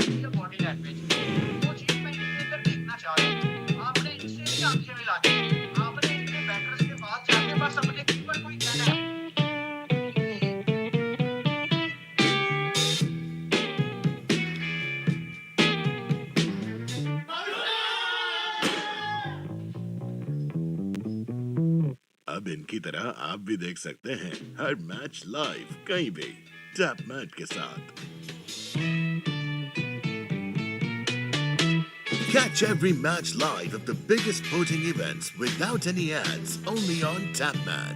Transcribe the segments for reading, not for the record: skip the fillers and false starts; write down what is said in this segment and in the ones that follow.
या body language, वो चीज मैं इनके अंदर देखना चाह रहा हूँ। आपने इनसे भी आंखें मिला के, आपने इनके बैटर्स के पास जाके बस अपने कीपर को ही कहना है। अब इनकी तरह आप भी देख सकते हैं हर मैच लाइव कहीं भी टैप मैच के साथ। Catch every match live of the biggest sporting events without any ads only on TapMad.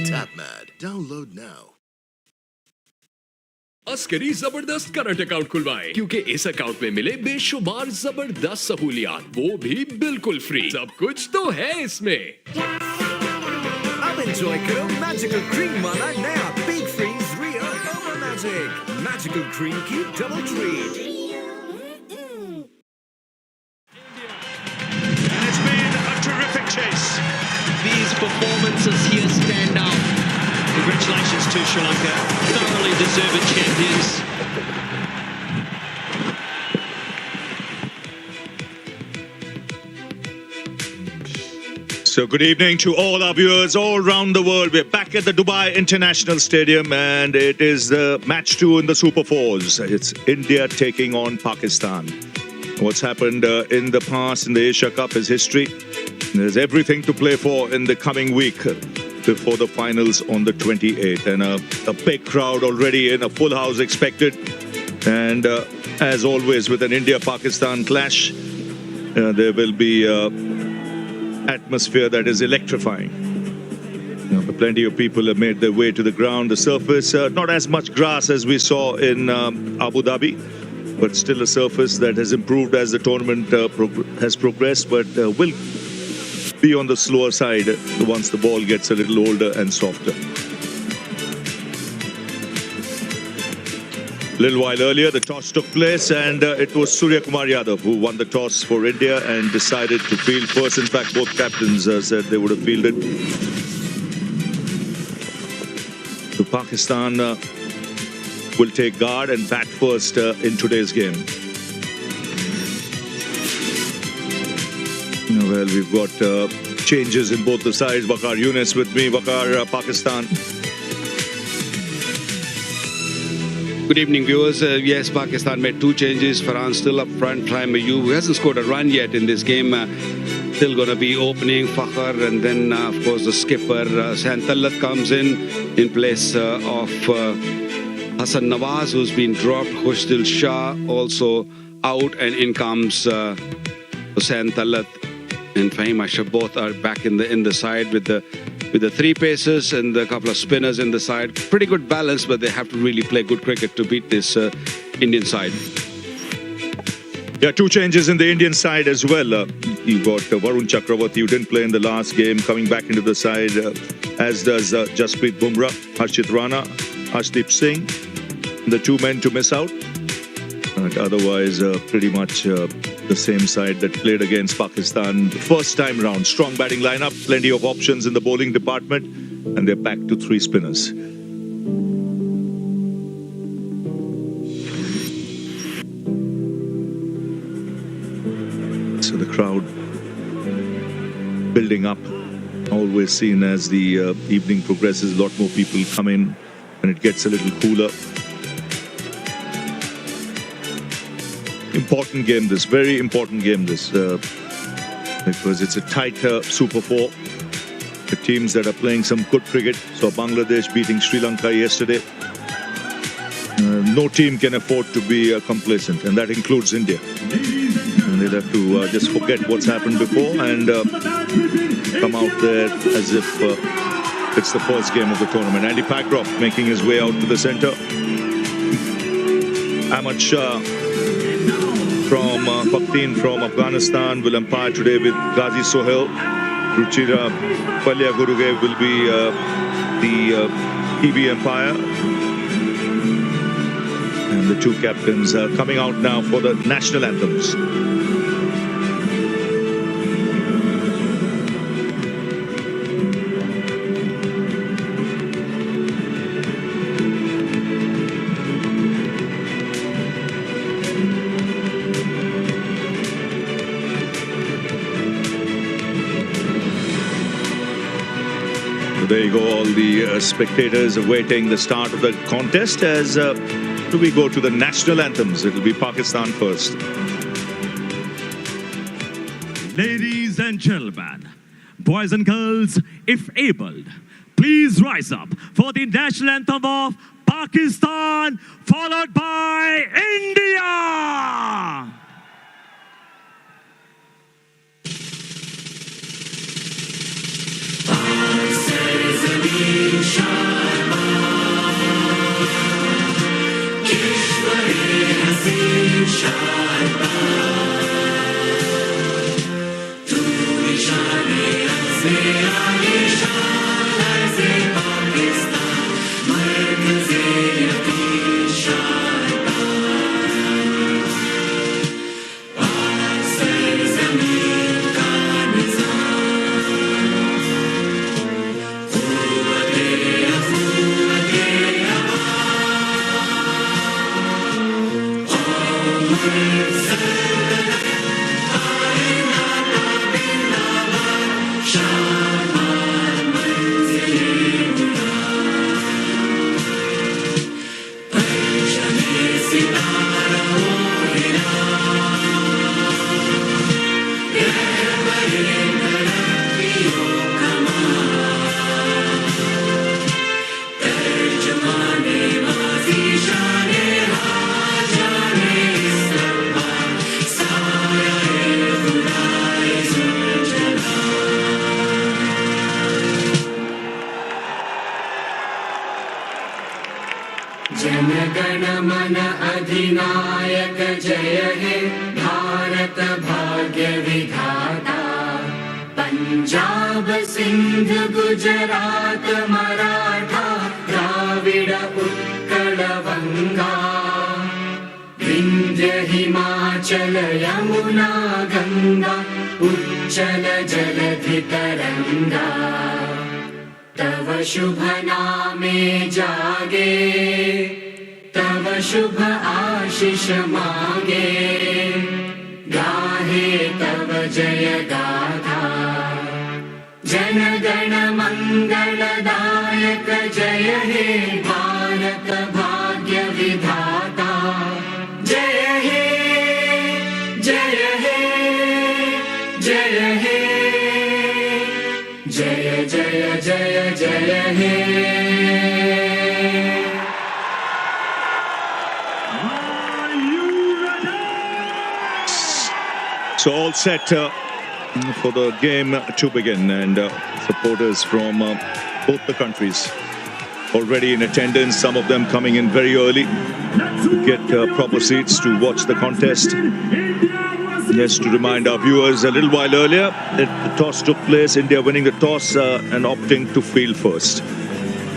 TapMad, download now. Askari जबरदस्त करंट अकाउंट खुलवाएं क्योंकि इस अकाउंट में मिले बेशुमार जबरदस्त सहूलियात, वो भी बिल्कुल फ्री। सब कुछ तो है इसमें। अब एंजॉय करो मैजिकल क्रीम वाला नया big freeze real over magic. Magical cream की double treat. And it's been a terrific chase. These performances here stand out. Congratulations to Sri Lanka. Thoroughly deserved champions. So good evening to all our viewers all around the world. We're back at the Dubai International Stadium and it is the match 2 in the Super Fours. It's India taking on Pakistan. What's happened in the past in the Asia Cup is history. There's everything to play for in the coming week before the finals on the 28th. And a big crowd already in, a full house expected. And as always with an India-Pakistan clash, there will be atmosphere that is electrifying. Plenty of people have made their way to the ground, the surface. Not as much grass as we saw in Abu Dhabi, but still a surface that has improved as the tournament has progressed, but will be on the slower side once the ball gets a little older and softer. A little while earlier, the toss took place and it was Surya Kumar Yadav who won the toss for India and decided to field first. In fact, both captains said they would have fielded. So Pakistan will take guard and bat first in today's game. Well, we've got changes in both the sides. Waqar Younis with me. Waqar, Pakistan. Good evening, viewers. Yes, Pakistan made 2 changes. Farhan still up front. Prime Ayub, who hasn't scored a run yet in this game, still going to be opening. Fakhr, and then, of course, the skipper, Sahan Tallat, comes in place of Hassan Nawaz, who's been dropped. Khushdil Shah also out, and in comes Hussain Tallat and Fahim Ashraf. Both are back in the side with the 3 pacers and a couple of spinners in the side. Pretty good balance, but they have to really play good cricket to beat this Indian side. Yeah, 2 changes in the Indian side as well. You got Varun Chakravarti, who didn't play in the last game, coming back into the side, as does Jasprit Bumrah, Harshit Rana, Harshdeep Singh, the 2 men to miss out. But otherwise, pretty much the same side that played against Pakistan the first time round. Strong batting lineup, plenty of options in the bowling department, and they're back to 3 spinners. So the crowd building up, always seen as the evening progresses, a lot more people come in and it gets a little cooler. Important game this, very important game this, because it's a tight Super 4. The teams that are playing some good cricket. So Bangladesh beating Sri Lanka yesterday. No team can afford to be complacent, and that includes India. And they'll have to just forget what's happened before and come out there as if it's the first game of the tournament. Andy Packroft making his way out to the centre. Ahmad Shah from Bakhtin from Afghanistan will umpire today with Ghazi Sohail. Ruchira Palya Guruge will be the EB umpire. And the 2 captains are coming out now for the national anthems. you go. All the spectators awaiting the start of the contest as we go to the national anthems. It'll be Pakistan first. Ladies and gentlemen, boys and girls, if able, please rise up for the national anthem of Pakistan, followed by India. जनगण मन अधिनायक जय हे भारत भाग्य विधाता पंजाब सिंध गुजरात मराठा द्राविड उत्कल गंगा विंध्य हिमाचल यमुना गंगा उच्चल जलधि तरंगा तव शुभ नामे जागे तव शुभ आशीष मांगे गाहे तव जय गाथा जन गण मंगलदायक जय हे भारत भाग्य विधाता जय हे जय हे जय हे जय जय जय जय हे So all set for the game to begin, and supporters from both the countries already in attendance, some of them coming in very early to get proper seats to watch the contest. Just to remind our viewers, a little while earlier, the toss took place, India winning the toss and opting to field first.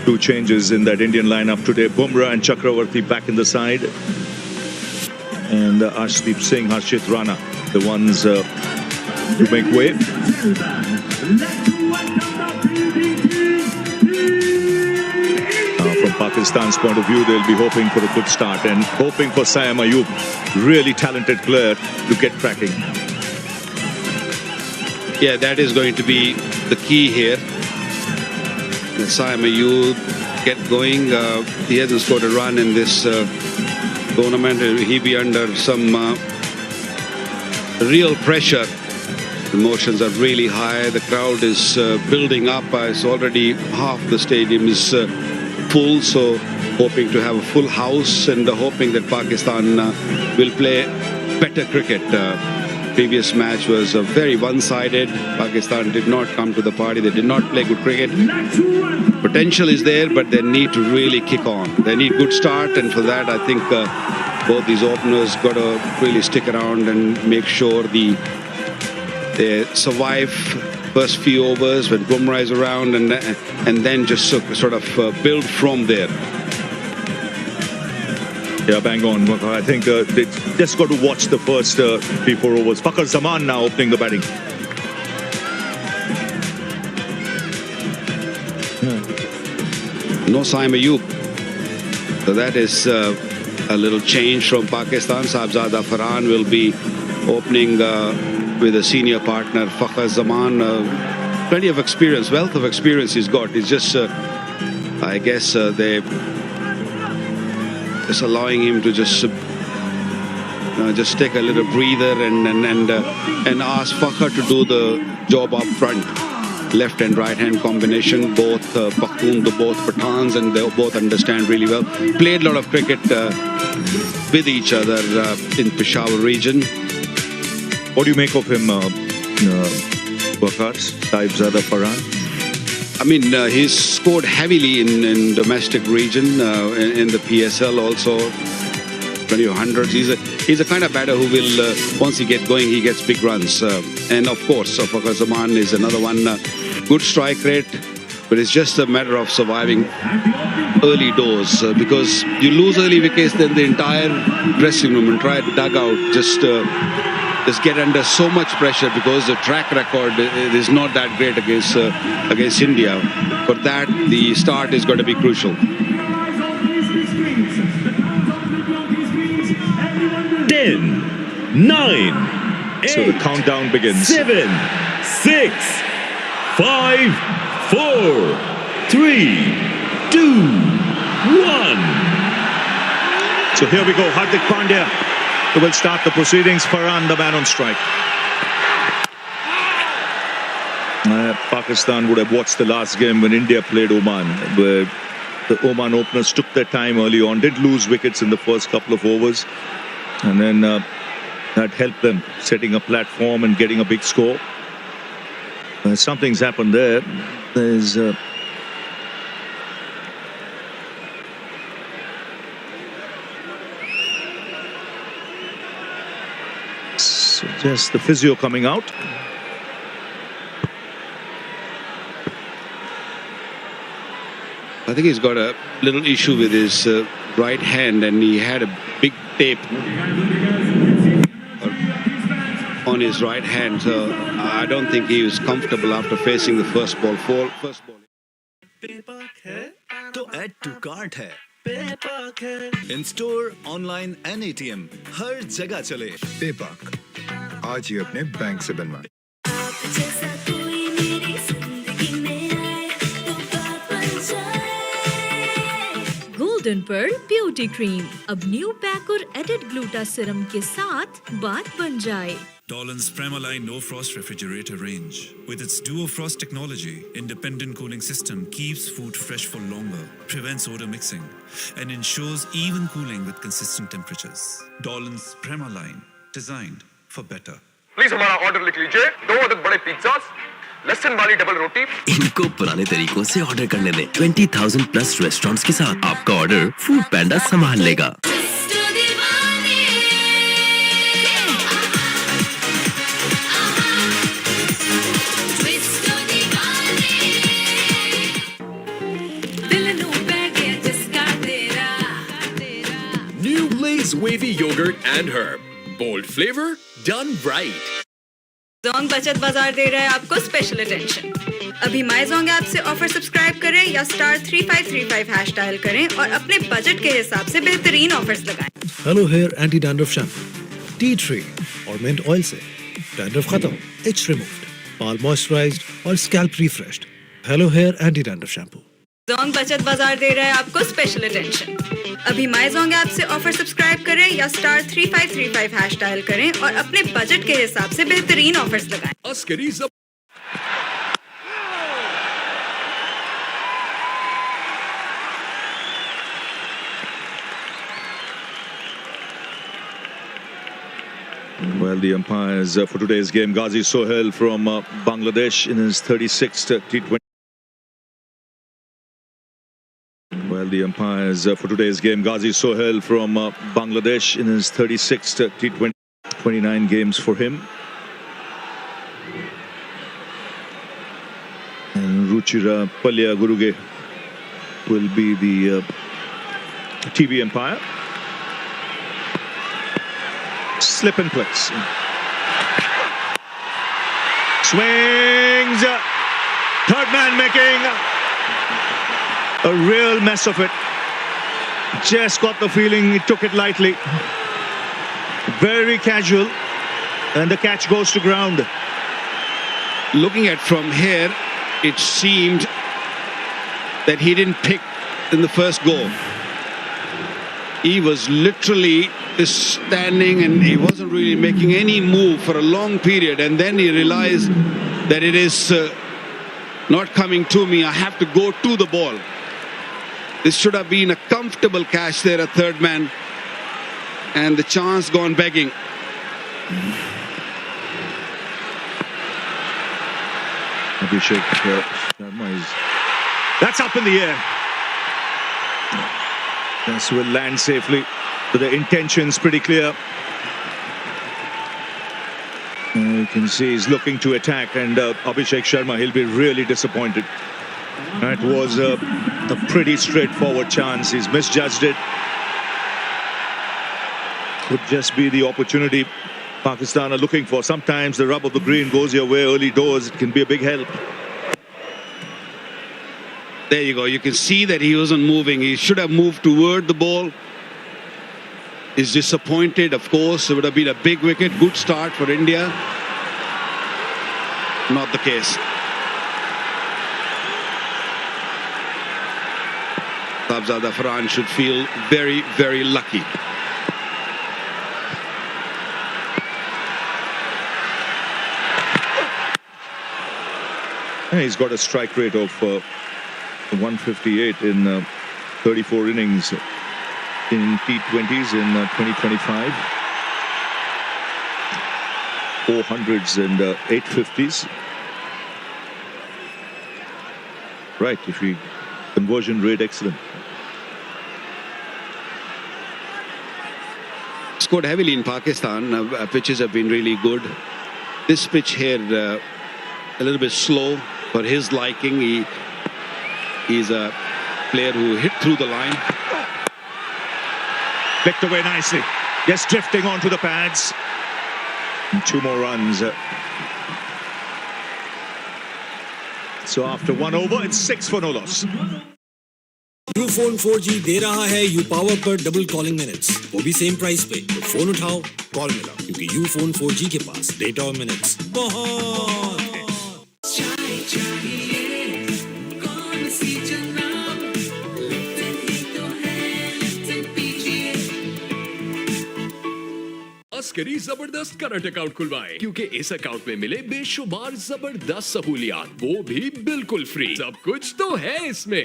Two changes in that Indian lineup today, Bumrah and Chakravarti back in the side, and Arshdeep Singh, Harshit Rana, the ones to make way. From Pakistan's point of view, they'll be hoping for a good start and hoping for Saim Ayub, really talented player, to get cracking. Yeah, that is going to be the key here. Saim Ayub get going. He hasn't scored a run in this tournament. He'll be under some real pressure. The emotions are really high. The crowd is building up. It's already half the stadium is full, so hoping to have a full house and hoping that Pakistan will play better cricket. Previous match was very one-sided. Pakistan did not come to the party. They did not play good cricket. Potential is there, but they need to really kick on. They need good start, and for that I think both these openers got to really stick around and make sure they survive first few overs when Bumrah is around, and then just sort of build from there. Yeah, bang on. I think they just got to watch the first 3-4 overs. Fakhar Zaman now opening the batting. No Saim Ayub. So that is a little change from Pakistan. Sahibzada Farhan will be opening with a senior partner, Fakhar Zaman. plenty of experience, wealth of experience he's got. It's just, I guess, they just allowing him to just take a little breather and ask Fakhar to do the job up front. Left and right hand combination, both Pakhtun, both Pathans, and they both understand really well. Played a lot of cricket with each other in Peshawar region. What do you make of him, Fakhar, Saibzada Farhan? I mean, he's scored heavily in domestic region, in the PSL also. Plenty of hundreds. He's a kind of batter who will, once he gets going, he gets big runs. And of course, Fakhar Zaman is another one. Good strike rate, but it's just a matter of surviving early doors. Because you lose early wickets, then the entire dressing room, entire dugout just get under so much pressure because the track record is not that great against India. For that, the start is going to be crucial. 10, 9, 8, So the countdown begins. 7, 6, 5, 4, 3, 2, 1. So here we go. Hardik Pandya will start the proceedings. Farhan, the man on strike. Pakistan would have watched the last game when India played Oman, where the Oman openers took their time early on, did lose wickets in the first couple of overs, and then that helped them setting a platform and getting a big score. Something's happened there. There's so just the physio coming out. I think he's got a little issue with his right hand, and he had a big tape on his right hand. So I don't think he was comfortable after facing the first ball. First ball. तो add to cart है. In store, online and ATM, हर जगह चले. पेपाक आज ही अपने bank से बनवा. Golden pearl beauty cream अब new pack और एडेड ग्लूटा सीरम के साथ बात बन जाए. Dolan's Premaline No Frost refrigerator range. With its Duo Frost technology, independent cooling system keeps food fresh for longer, prevents odor mixing, and ensures even cooling with consistent temperatures. Dolan's Premaline, designed for better. Please हमारा order लिख लीजिए. 2 अदद बड़े pizzas, लहसुन वाली double रोटी. इनको पुराने तरीकों से ऑर्डर करने दें. 20,000 प्लस रेस्टोरेंट्स के साथ आपका ऑर्डर फूड पैंडा संभाल लेगा. New Lay's Wavy Yogurt and Herb. Bold flavor, done right. Jong बचत बाजार दे रहा है आपको स्पेशल अटेंशन. अभी माई जोंग ऐप से ऑफर सब्सक्राइब करें या *3535 हैश डायल करें और अपने बजट के हिसाब से बेहतरीन ऑफर्स लगाएं. Hello hair anti dandruff shampoo, tea tree और मिंट ऑयल से डैंड्रफ खत्म, इच रिमूव्ड, बाल मॉइस्चराइज्ड और scalp refreshed. Hello hair anti dandruff shampoo. जोंग बचत बाजार दे रहा है आपको स्पेशल अटेंशन. अभी माई जोंग ऐप से ऑफर सब्सक्राइब करें या *3535 हैश डायल करें और अपने बजट के हिसाब से बेहतरीन ऑफर्स लगाएं. Well, the umpires for today's game, Ghazi Sohail from Bangladesh in his 36th T20. Well, the umpires for today's game, Ghazi Sohail from Bangladesh in his 36th T20. 29 games for him. And Ruchira Palya Guruge will be the TV umpire. Slip and place. Swings. Third man making a real mess of it. Just got the feeling he took it lightly. Very casual. And the catch goes to ground. looking at from here, it seemed that he didn't pick in the first goal. He was literally just standing and he wasn't really making any move for a long period, and then he realized that it is not coming to me, I have to go to the ball. This should have been a comfortable catch there, a third man, and the chance gone begging. Abhishek Sharma is... That's up in the air. This will land safely. But the intention's pretty clear. You can see he's looking to attack, and Abhishek Sharma, he'll be really disappointed. That was a pretty straightforward chance. He's misjudged it. Could just be the opportunity Pakistan are looking for. Sometimes the rub of the green goes your way early doors. It can be a big help. There you go. You can see that he wasn't moving. He should have moved toward the ball. He's disappointed, of course. It would have been a big wicket. Good start for India. Not the case. Tabzada Farhan should feel very, very lucky. He's got a strike rate of 158 in 34 innings in T20s in 2025. 400s and 850s. Right, if we conversion rate excellent. Scored heavily in Pakistan. Pitches have been really good. This pitch here a little bit slow for his liking. He's a player who hit through the line. Flicked away nicely. Just drifting onto the pads. And 2 more runs. So after 1 over, it's 6 for no loss. Ufone 4G दे रहा है you power पर double calling minutes, वो भी same price पे। तो phone उठाओ, call मिला, क्योंकि यूफोन 4G के पास डेटा और मिनट्स बहुत करी जबरदस्त करंट अकाउंट खुलवाएं, क्योंकि इस अकाउंट में मिले बेशुमार जबरदस्त सहूलियात, वो भी बिल्कुल फ्री। सब कुछ तो है इसमें।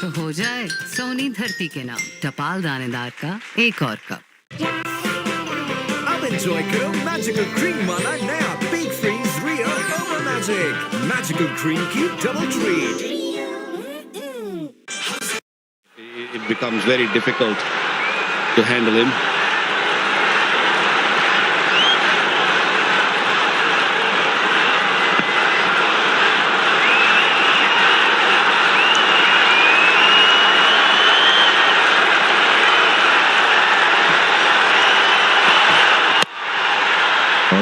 तो हो जाए सोनी धरती के नाम टपाल दानेदार का एक और कप। अब एंजॉय करो मैजिकल क्रीम वाला नया big freeze real over magic. Magical cream की double treat. It becomes very difficult to handle him.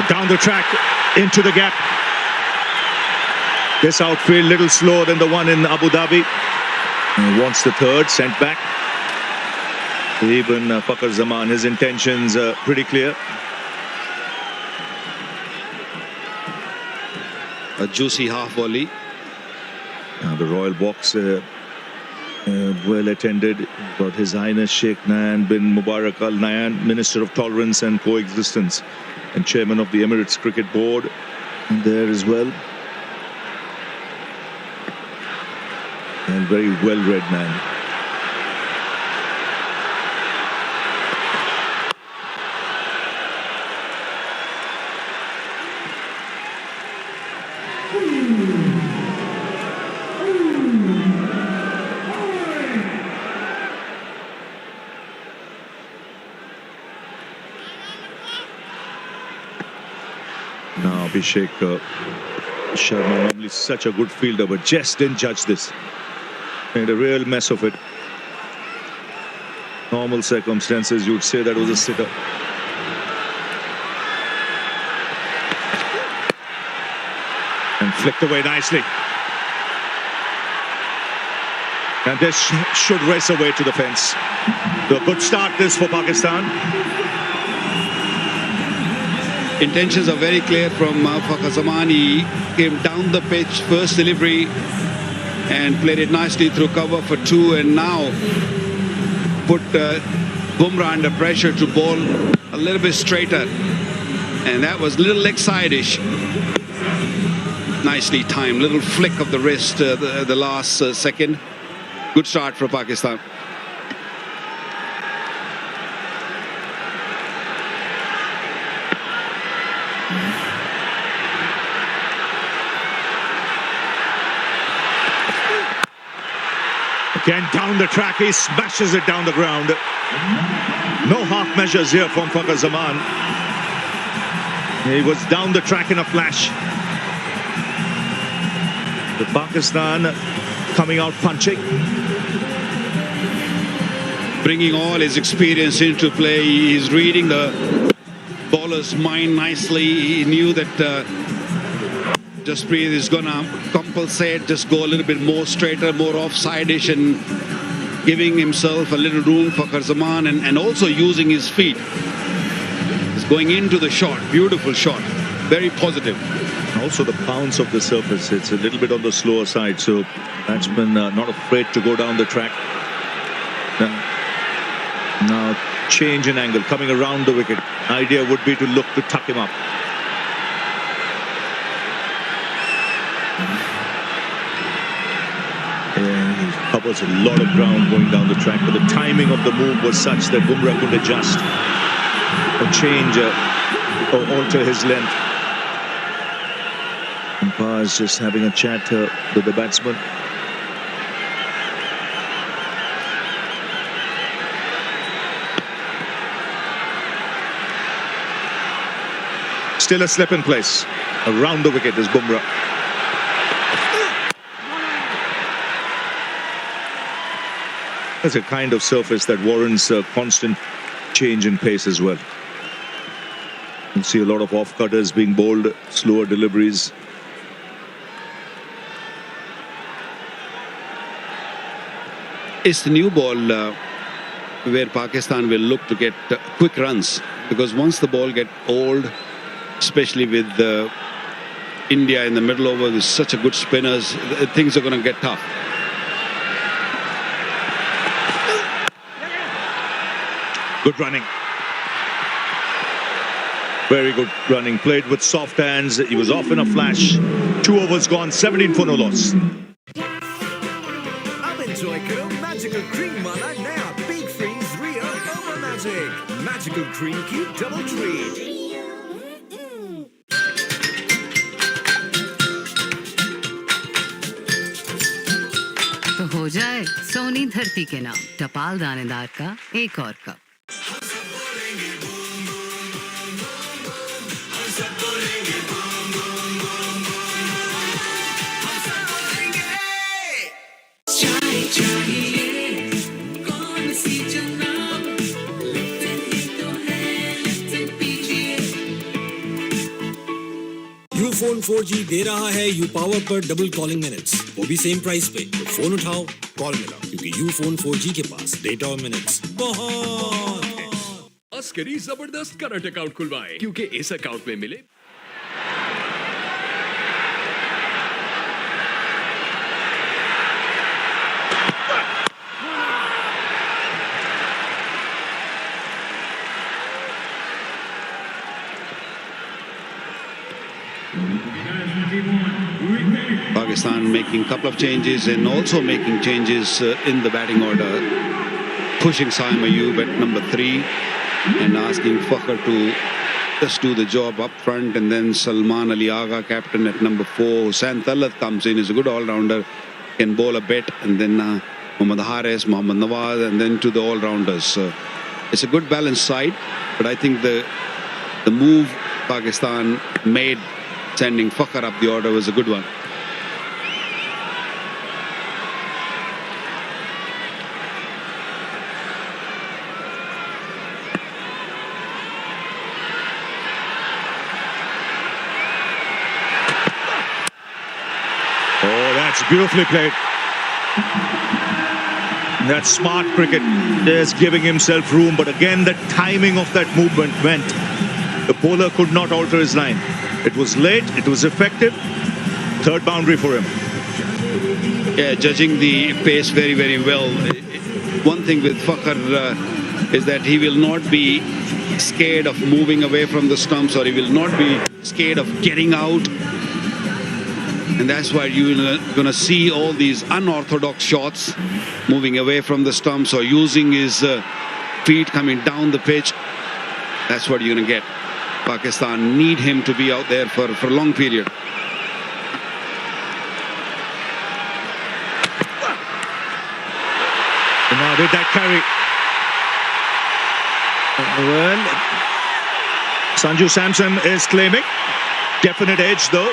Down the track, into the gap. This outfield little slower than the one in Abu Dhabi. He wants the third, sent back. Even Fakhar Zaman, his intentions are pretty clear. A juicy half volley. The Royal Box well attended. Got His Highness Sheikh Nahyan bin Mubarak Al Nahyan, Minister of Tolerance and Coexistence and Chairman of the Emirates Cricket Board, there as well. And very well-read man. Now Abhishek Sharma, normally such a good fielder, but just didn't judge this. Made a real mess of it. Normal circumstances, you'd say that was a sitter. And flicked away nicely. And this should race away to the fence. So a good start this for Pakistan. Intentions are very clear from Fakhar Zaman. He came down the pitch, first delivery, and played it nicely through cover for two, and now put Bumrah under pressure to bowl a little bit straighter. And that was a little leg side-ish. Nicely timed, little flick of the wrist the last second. Good start for Pakistan. Again down the track, he smashes it down the ground. No half measures here from Fakhar Zaman. He was down the track in a flash. The Pakistan coming out punching. Bringing all his experience into play. He's reading the bowler's mind nicely. He knew that Jasprit is going to compensate, just go a little bit more straighter, more offside-ish, and giving himself a little room for Fakhar Zaman, and also using his feet. He's going into the shot. Beautiful shot. Very positive. Also the bounce of the surface, it's a little bit on the slower side, so batsman not afraid to go down the track. Now change in angle, coming around the wicket. Idea would be to look to tuck him up. And he covers a lot of ground going down the track, but the timing of the move was such that Bumrah could adjust or change or alter his length. Umpire is just having a chat with the batsman. Still a slip in place. Around the wicket is Bumrah. That's a kind of surface that warrants a constant change in pace as well. You see a lot of off-cutters being bowled, slower deliveries. It's the new ball where Pakistan will look to get quick runs, because once the ball get old, especially with India in the middle over with such a good spinners, things are going to get tough. Good running. Very good running. Played with soft hands. He was off in a flash. 2 overs gone, 17 for no loss. अब enjoy करो magical cream वाला नया big freeze real over magic magical cream की double treat तो हो जाए सोनी धरती के नाम टपाल दानेदार का एक और कप। यूफोन 4G दे रहा है यू पावर पर डबल कॉलिंग मिनट्स, वो भी सेम प्राइस पे। तो फोन उठाओ, कॉल मिलाओ, क्योंकि यूफोन 4G के पास डेटा और मिनट्स बहुत है। अस्करी जबरदस्त करंट अकाउंट खुलवाएं, क्योंकि इस अकाउंट में मिले Pakistan making a couple of changes and also making changes in the batting order, pushing Saim Ayub at number 3 and asking Fakhar to just do the job up front, and then Salman Ali Agha, captain, at number 4. Hussain Talat comes in, is a good all-rounder, can bowl a bit, and then Mohammad Haris, Mohammad Nawaz, and then to the all-rounders. It's a good balanced side, but I think the move Pakistan made, sending Fakhar up the order, was a good one. Beautifully played. That's smart cricket. Just giving himself room, but again the timing of that movement meant the bowler could not alter his line. It was late, it was effective. Third boundary for him. Yeah, judging the pace very, very well. One thing with Fakhr is that he will not be scared of moving away from the stumps, or he will not be scared of getting out. And that's why you're going to see all these unorthodox shots, moving away from the stumps or using his feet coming down the pitch. That's what you're going to get. Pakistan need him to be out there for a long period. And now did that carry? Well, Sanju Samson is claiming. Definite edge though.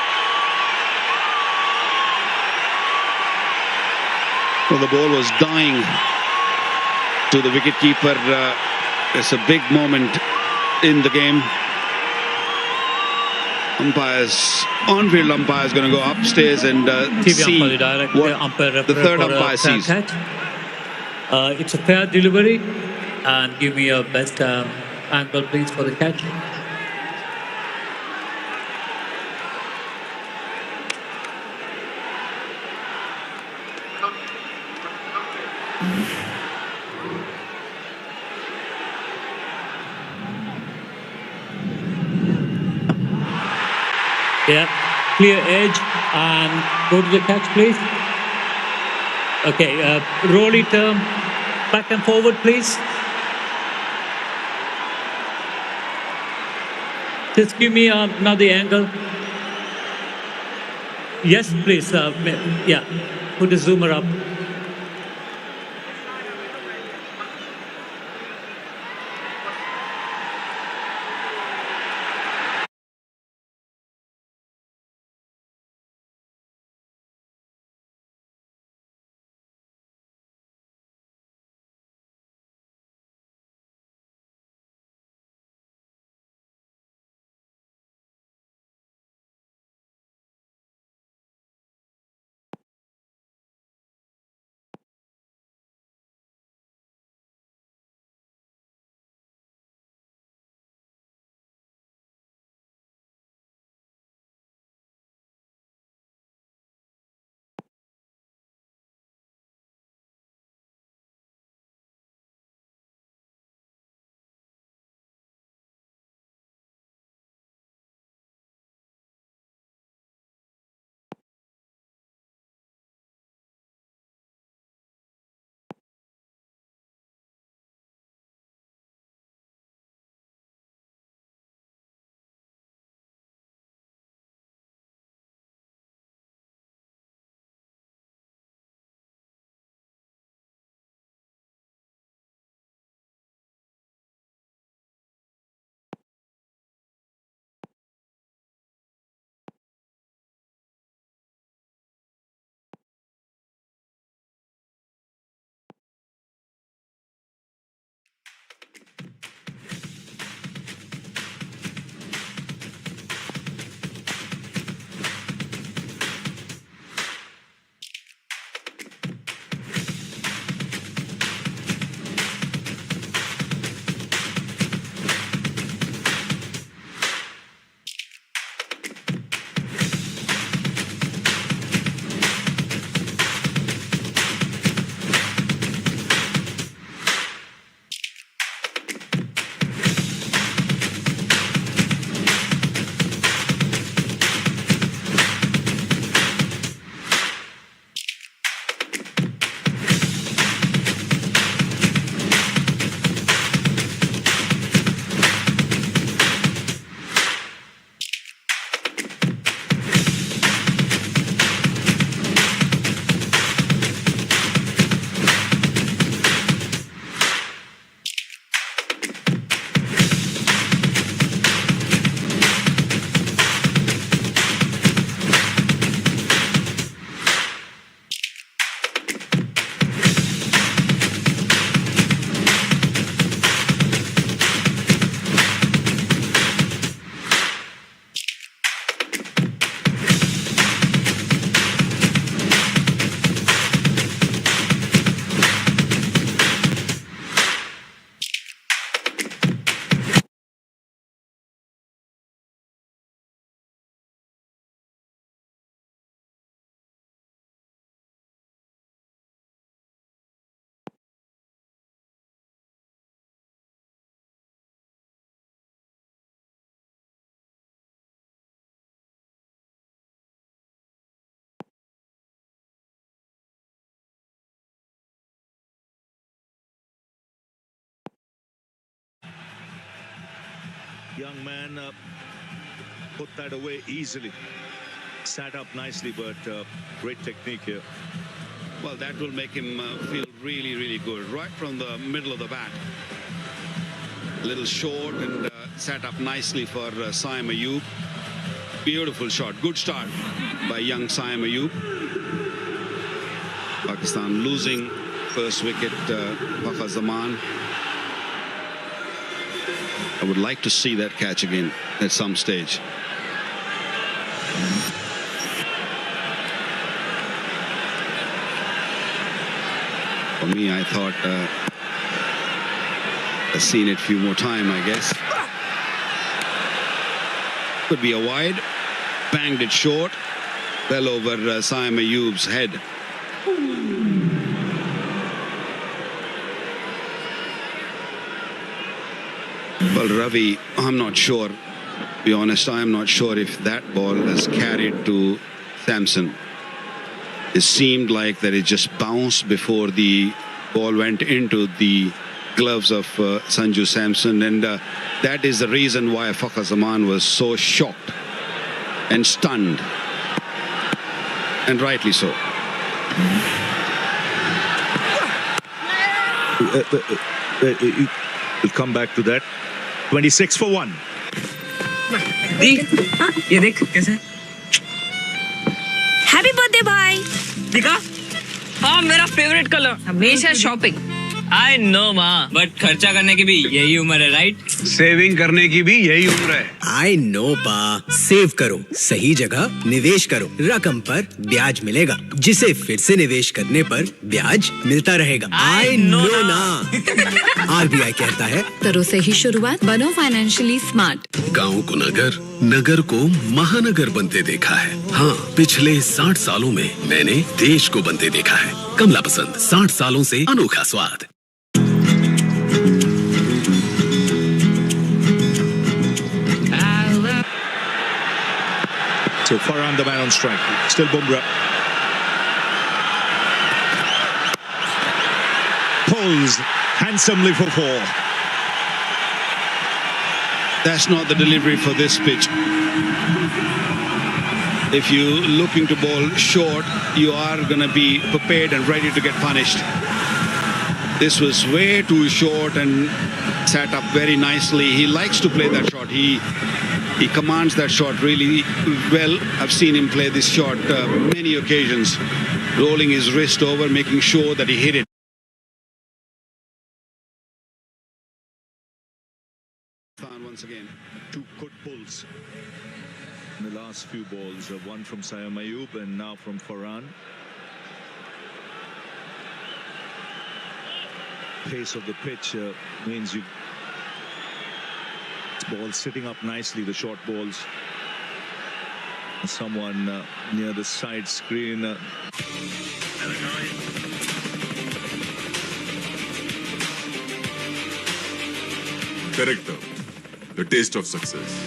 Well, the ball was dying to the wicketkeeper. It's a big moment in the game. On-field umpire is going to go upstairs and see what the third umpire sees. It's a fair delivery, and give me a best angle, please, for the catch. Yeah, clear edge and go to the catch, please. Okay, roll it back and forward, please. Just give me another angle. Yes, please. Yeah, put the zoomer up. young man put that away easily. Sat up nicely, but great technique here. Well, that will make him feel really, really good. Right from the middle of the bat. A little short and sat up nicely for Saim Ayub. Beautiful shot. Good start by young Saim Ayub. Pakistan losing first wicket, Fakhar Zaman. I would like to see that catch again at some stage. For me, I thought I've seen it a few more times, I guess. Could be a wide. Banged it short. Well over Saim Ayub's head. Well, Ravi, I'm not sure. To be honest, I'm not sure if that ball has carried to Samson. It seemed like that it just bounced before the ball went into the gloves of Sanju Samson, and that is the reason why Fakhar Zaman was so shocked and stunned, and rightly so. We'll come back to that. 26 for 1. ये देख कैसे happy birthday भाई। दिखा हाँ मेरा favourite colour हमेशा shopping. I know माँ but खर्चा करने की भी यही उम्र है राइट सेविंग करने की भी यही उम्र है आई नो बा सेव करो सही जगह निवेश करो रकम पर ब्याज मिलेगा जिसे फिर से निवेश करने पर ब्याज मिलता रहेगा आई नो ना आरबीआई कहता है करो से ही शुरुआत बनो फाइनेंशियली स्मार्ट। गांव को नगर नगर को महानगर बनते देखा है। हाँ पिछले 60 सालों में मैंने देश को बनते देखा है। कमला पसंद 60 सालों से अनोखा स्वाद। So Farhan the man on strike. Still Bumrah. Pulls handsomely for 4. That's not the delivery for this pitch. If you're looking to bowl short, you are going to be prepared and ready to get punished. This was way too short and sat up very nicely. He likes to play that shot. He commands that shot really well. I've seen him play this shot many occasions, rolling his wrist over, making sure that he hit it. Once again, 2 good pulls in the last few balls. One from Saim Ayub and now from Farhan. Pace of the pitch means you ball sitting up nicely, the short balls. Someone near the side screen. Correct. The taste of success.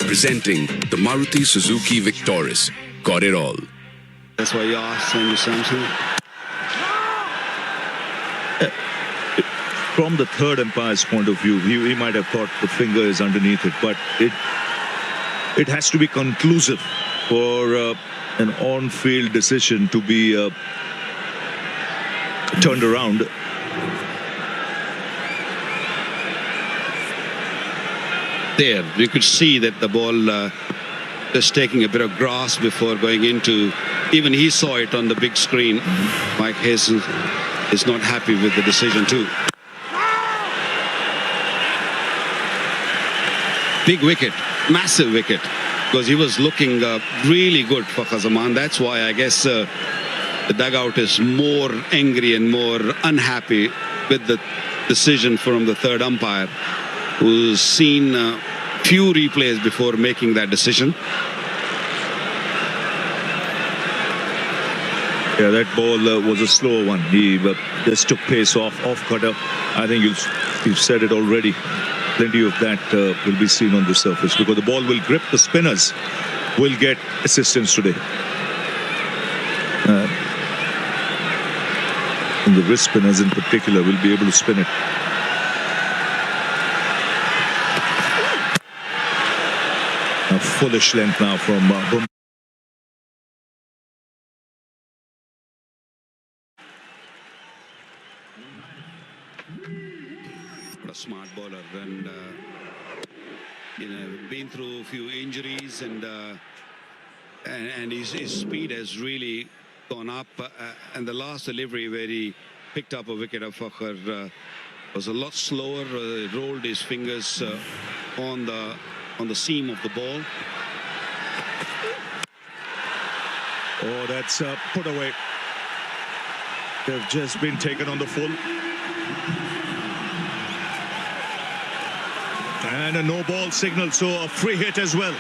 Presenting the Maruti Suzuki Victoris. Got it all. That's why you asked Sanju Samson. From the third umpire's point of view, he might have thought the finger is underneath it, but it has to be conclusive for an on-field decision to be turned around. There, you could see that the ball just taking a bit of grass before going into. Even he saw it on the big screen. Mike Hazen is not happy with the decision too. Big wicket, massive wicket, because he was looking really good for Fakhar Zaman. That's why I guess the dugout is more angry and more unhappy with the decision from the third umpire, who's seen few replays before making that decision. Yeah, that ball was a slower one. He just took pace off cutter. I think you've said it already. Plenty of that will be seen on the surface because the ball will grip. The spinners will get assistance today. And the wrist spinners in particular will be able to spin it. A foolish length now from Bumrah. What a smart bowler, and been through a few injuries, and his speed has really gone up. And the last delivery where he picked up a wicket of Fakhr was a lot slower. Rolled his fingers on the seam of the ball. Oh, that's put away. They've just been taken on the full. And a no ball signal, so a free hit as well.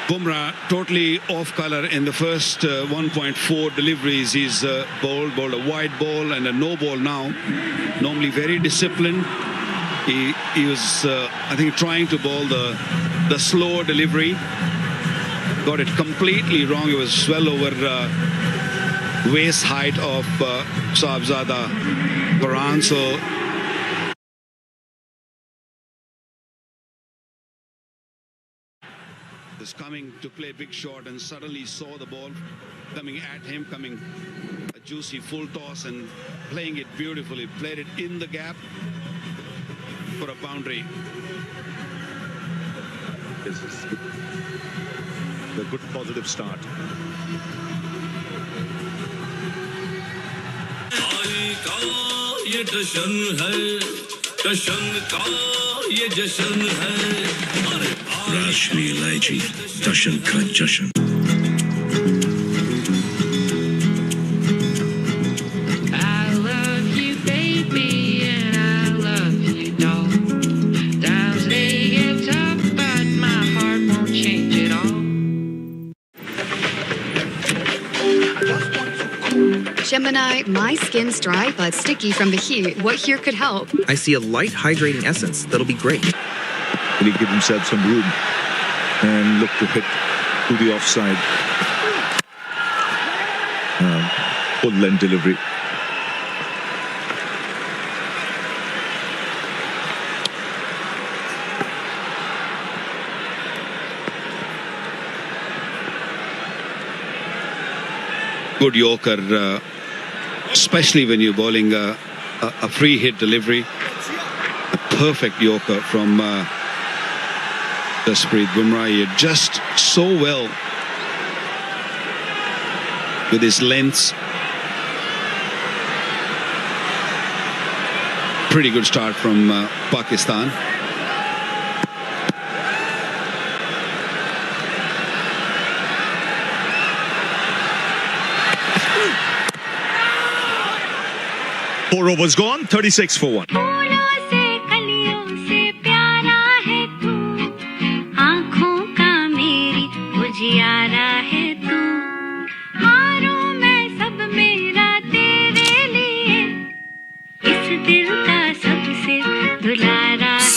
Bumrah totally off colour in the first 1.4 deliveries. He's bowled a wide ball and a no ball now. Normally very disciplined. He was, I think, trying to bowl the slower delivery. Got it completely wrong. It was well over waist height of Sahibzada Farhan. So is coming to play big shot and suddenly saw the ball coming at him, coming a juicy full toss and playing it beautifully. Played it in the gap for a boundary. This is a good positive start. Rashmi Ilaichi, Jashan ka Jashan. I love you, baby, and I love you, doll. Times they get tough, but my heart won't change at all. Gemini, my skin's dry but sticky from the heat. What here could help? I see a light hydrating essence that'll be great. Will he give himself some room and look to hit to the offside? Full length delivery. Good Yorker, especially when you're bowling a free hit delivery. A perfect Yorker from Jasprit Bumrah. He adjusts so well with his lengths. Pretty good start from Pakistan. Four overs gone, 36 for 1.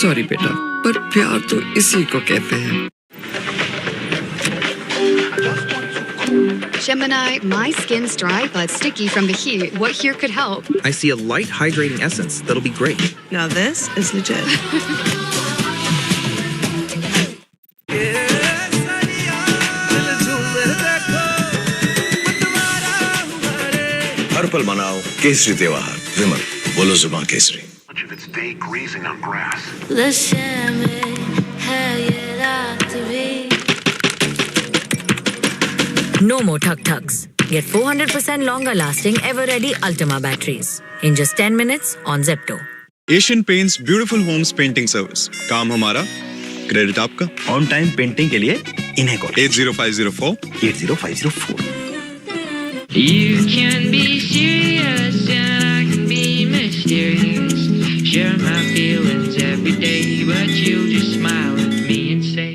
Sorry बेटा, पर प्यार तो इसी को कहते हैं. Gemini, my skin's dry but sticky from the heat. What here could help? I see a light hydrating essence that'll be great. Now this is legit. हर पल मनाओ केसरी त्योहार. विमल, बोलो जुबान Kesari. Much of its day grazing on grass. No more thug-thugs. Get 400% longer lasting ever-ready Ultima batteries in just 10 minutes on Zepto. Asian Paints Beautiful Homes Painting Service. काम हमारा, credit आपका. On time painting के लिए इन्हें call. 80504 80504. You can be serious and I can be mysterious. Share my feelings every day, but you just smile at me and say,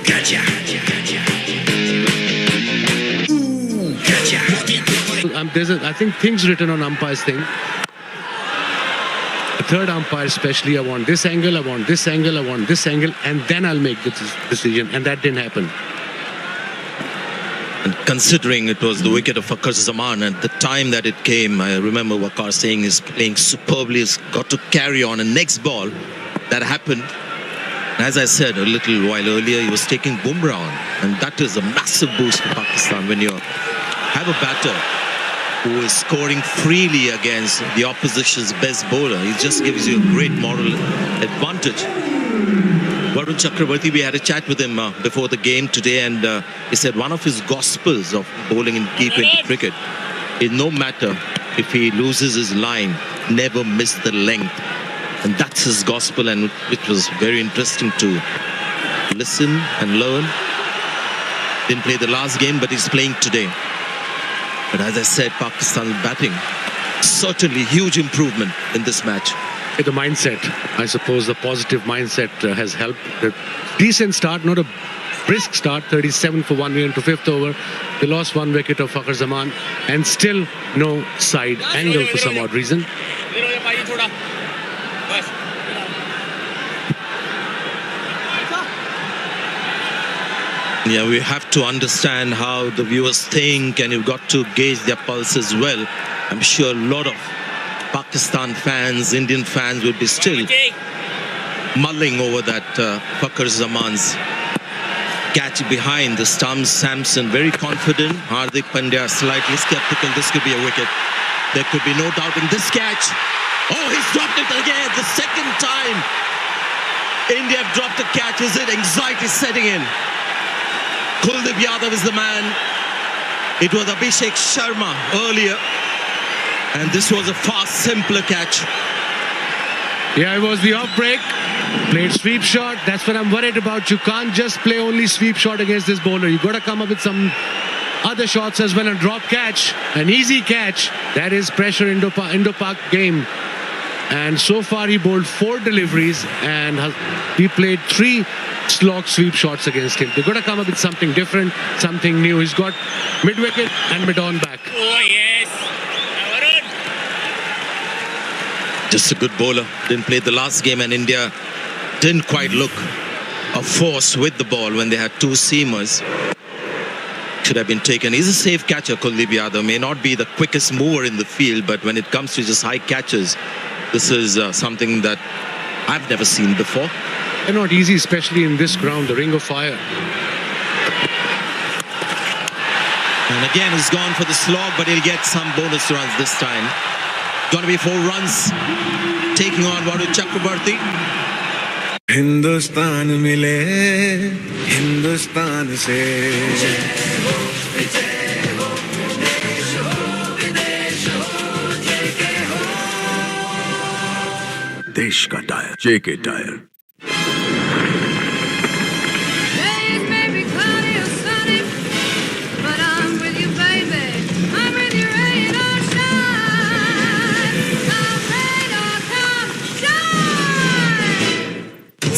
Gotcha. I think things written on umpire's thing. The third umpire especially, I want this angle, I want this angle, I want this angle, and then I'll make the decision. And that didn't happen. And considering it was the wicket of Fakhar Zaman, at the time that it came, I remember Waqar saying he's playing superbly, he's got to carry on. And next ball, that happened. As I said a little while earlier, he was taking Bumrah on. And that is a massive boost for Pakistan when you have a batter who is scoring freely against the opposition's best bowler. He just gives you a great moral advantage. Varun Chakravarti, we had a chat with him before the game today, and he said one of his gospels of bowling in T20 cricket is no matter if he loses his line, never miss the length. And that's his gospel, and it was very interesting to listen and learn. Didn't play the last game, but he's playing today. But as I said, Pakistan's batting, certainly huge improvement in this match. The mindset, I suppose the positive mindset has helped. A decent start, not a brisk start, 37 for 1 into fifth over. They lost 1 wicket of Fakhar Zaman and still no side angle for some odd reason. Yeah, we have to understand how the viewers think, and you've got to gauge their pulse as well. I'm sure a lot of Pakistan fans, Indian fans will be still mulling over that Fakhar Zaman's catch behind the stumps. Samson very confident. Hardik Pandya slightly skeptical. This could be a wicket. There could be no doubting this catch. Oh, he's dropped it again. The second time India have dropped a catch. Is it anxiety setting in? Kuldeep Yadav is the man. It was Abhishek Sharma earlier. And this was a far simpler catch. Yeah, it was the off break. Played sweep shot. That's what I'm worried about. You can't just play only sweep shot against this bowler. You've got to come up with some other shots as well and drop catch. An easy catch. That is pressure Indo-Pak game. And so far he bowled 4 deliveries and he played 3 slog sweep shots against him. They've got to come up with something different, something new. He's got mid-wicket and mid-on back. Oh, yes. Just a good bowler. Didn't play the last game, and India didn't quite look a force with the ball when they had 2 seamers. Should have been taken. He's a safe catcher, Kuldeep Yadav. May not be the quickest mover in the field, but when it comes to just high catches, this is something that I've never seen before. They're not easy, especially in this ground, the Ring of Fire. And again, he's gone for the slog, but he'll get some bonus runs this time. Gonna be 4 runs, taking on Varun Chakravarti. Hindustan mile, Hindustan se. देश का tyre, JK tyre.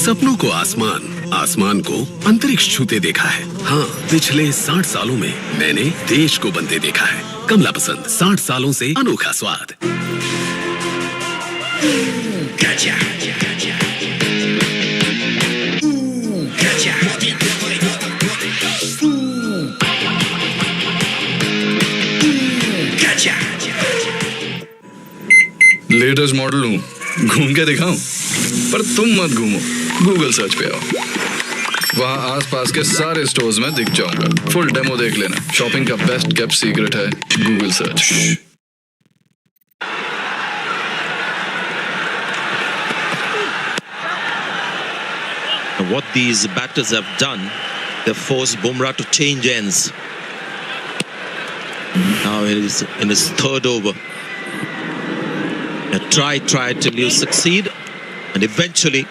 सपनों को आसमान, आसमान को अंतरिक्ष छूते देखा है। हाँ, पिछले 60 सालों में मैंने देश को बनते देखा है। कमला पसंद, 60 सालों से अनोखा स्वाद। Gotcha. लेटेस्ट मॉडल हूँ, घूम के दिखाऊं? पर तुम मत घूमो, गूगल सर्च पे आओ। वहाँ आसपास के सारे स्टोर्स में दिख जाऊंगा। फुल डेमो देख लेना। शॉपिंग का बेस्ट केप्ट सीक्रेट है Google search. What these batters have done, they've forced Bumrah to change ends. Now he's in his 3rd over. Try till you succeed, and eventually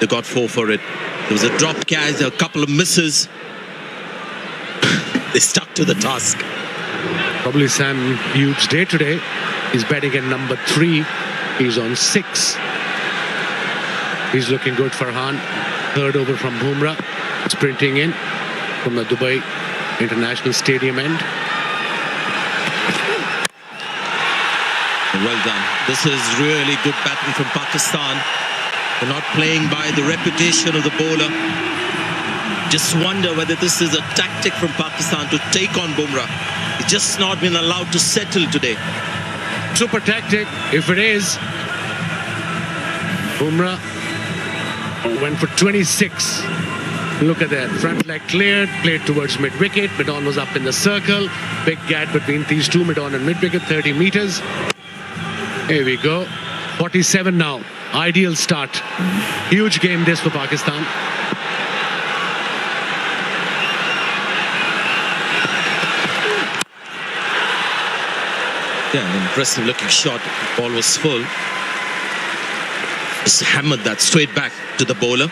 they got 4 for it. There was a drop catch, a couple of misses. They stuck to the task. Probably Sam huge day today. He's batting at number 3. He's on 6. He's looking good for Farhan. 3rd over from Bumrah. Sprinting in from the Dubai International Stadium end. Well done. This is really good batting from Pakistan. They're not playing by the reputation of the bowler. Just wonder whether this is a tactic from Pakistan to take on Bumrah. He's just not been allowed to settle today. Super tactic, if it is. Bumrah went for 26. Look at that. Front leg cleared, played towards mid-wicket. Midon was up in the circle. Big gap between these two, Midon and mid-wicket, 30 meters. Here we go. 47 now. Ideal start. Huge game this for Pakistan. Yeah, an impressive looking shot. The ball was full. Just hammered that straight back to the bowler.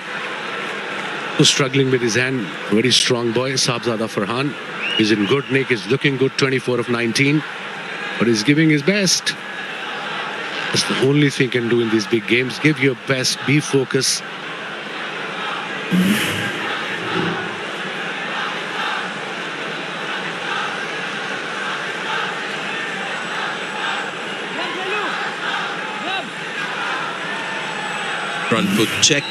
Who's struggling with his hand. Very strong boy, Sahibzada Farhan. He's in good nick. He's looking good, 24 of 19. But he's giving his best. That's the only thing you can do in these big games. Give your best. Be focused. Front foot check.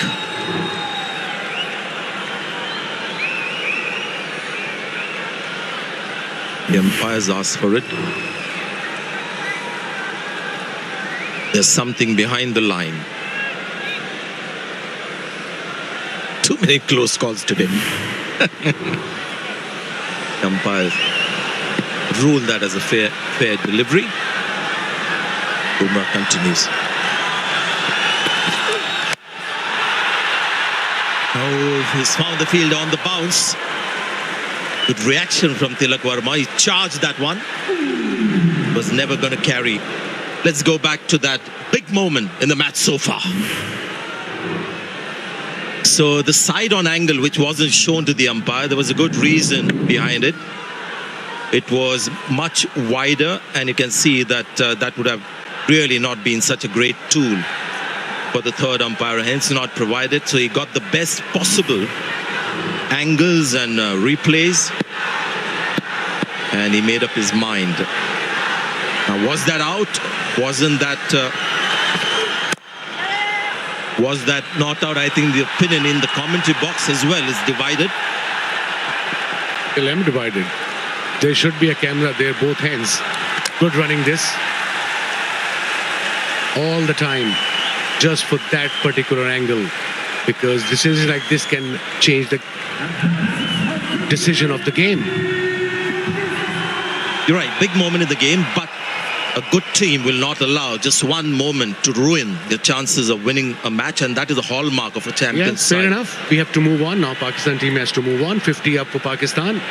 The umpires asked for it. There's something behind the line. Too many close calls today. Umpires ruled that as a fair delivery. Bumrah continues. Oh, he's found the field on the bounce. Good reaction from Tilak Verma. He charged that one. Was never going to carry. Let's go back to that big moment in the match so far. So the side-on angle, which wasn't shown to the umpire, there was a good reason behind it. It was much wider, and you can see that that would have really not been such a great tool for the third umpire, hence not provided. So he got the best possible angles and replays, and he made up his mind. Now, was that out? Was that not out? I think the opinion in the commentary box as well is divided. I'm divided. There should be a camera there, both hands. Good running this. All the time. Just for that particular angle. Because decisions like this can change the decision of the game. You're right, big moment in the game, but a good team will not allow just one moment to ruin the chances of winning a match, and that is the hallmark of a champion side. Fair enough. We have to move on now. Pakistan team has to move on. 50 up for Pakistan.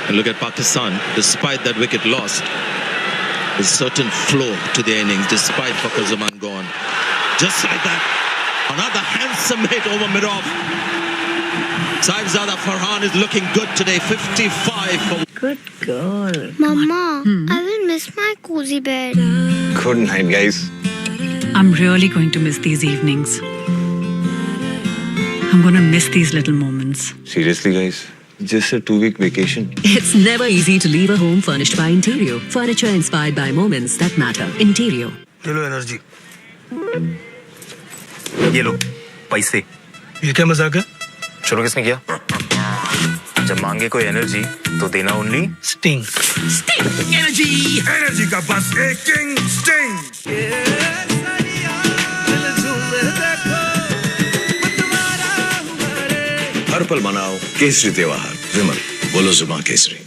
And look at Pakistan, despite that wicket lost, there's a certain flow to their innings, despite Fakhar Zaman gone. Just like that, another handsome hit over mid-off. Sahibzada Farhan is looking good today, 55 for... Good girl. Mama, I will miss my cozy bed. Good night, guys. I'm really going to miss these evenings. I'm going to miss these little moments. Seriously, guys? Just a 2-week vacation. It's never easy to leave a home furnished by Interior. Furniture inspired by moments that matter. Interior. Hello, energy. ये लो पैसे. ये क्या मजाक है? शुरू किसने किया? जब मांगे कोई एनर्जी तो देना only sting. Sting energy. Energy का बस एक किंग स्टिंग. हर पल मनाओ केसरी त्योहार. विमल बोलो जुबान Kesari.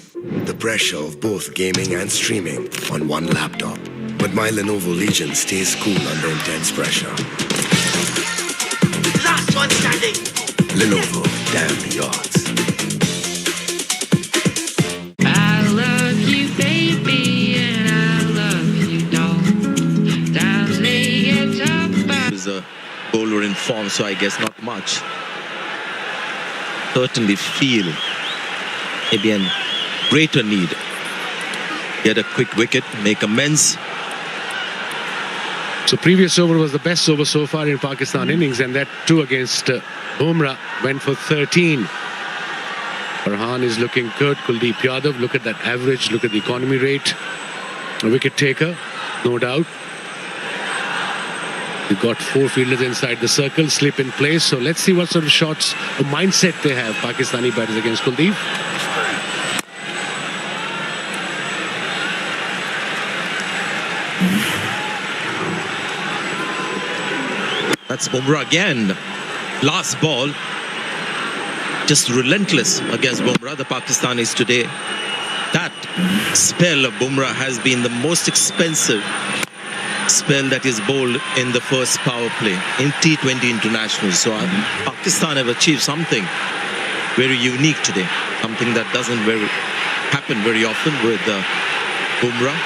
The pressure of both gaming and streaming on one laptop. But my Lenovo Legion stays cool under intense pressure. Last one standing. Lenovo, damn the odds. I love you, baby, and I love you, doll. Times they get tough. He's a bowler in form, so I guess not much. Certainly feel maybe a greater need. Get a quick wicket, make amends. So previous over was the best over so far in Pakistan innings, and that too against Bumrah, went for 13. Farhan is looking good. Kuldeep Yadav, look at that average, look at the economy rate. A wicket taker, no doubt. They've got 4 fielders inside the circle, slip in place. So let's see what sort of shots or mindset they have, Pakistani batters against Kuldeep. That's Bumrah again. Last ball. Just relentless against Bumrah, the Pakistanis today. That spell of Bumrah has been the most expensive spell that is bowled in the first power play in T20 internationals. So Pakistan have achieved something very unique today, something that doesn't happen very often with Bumrah.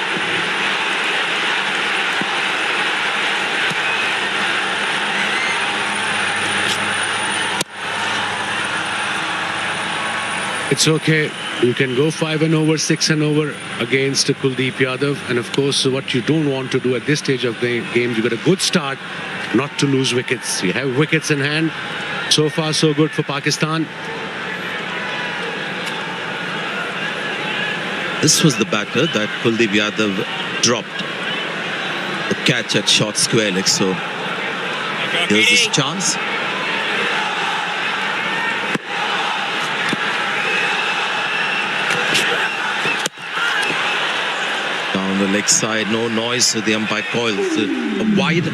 It's okay. You can go 5 and over, 6 and over against Kuldeep Yadav. And of course, what you don't want to do at this stage of the game, you got a good start, not to lose wickets. You have wickets in hand. So far, so good for Pakistan. This was the batter that Kuldeep Yadav dropped the catch at short square leg. So there's his chance. Down the leg side, no noise, so the umpire calls wide.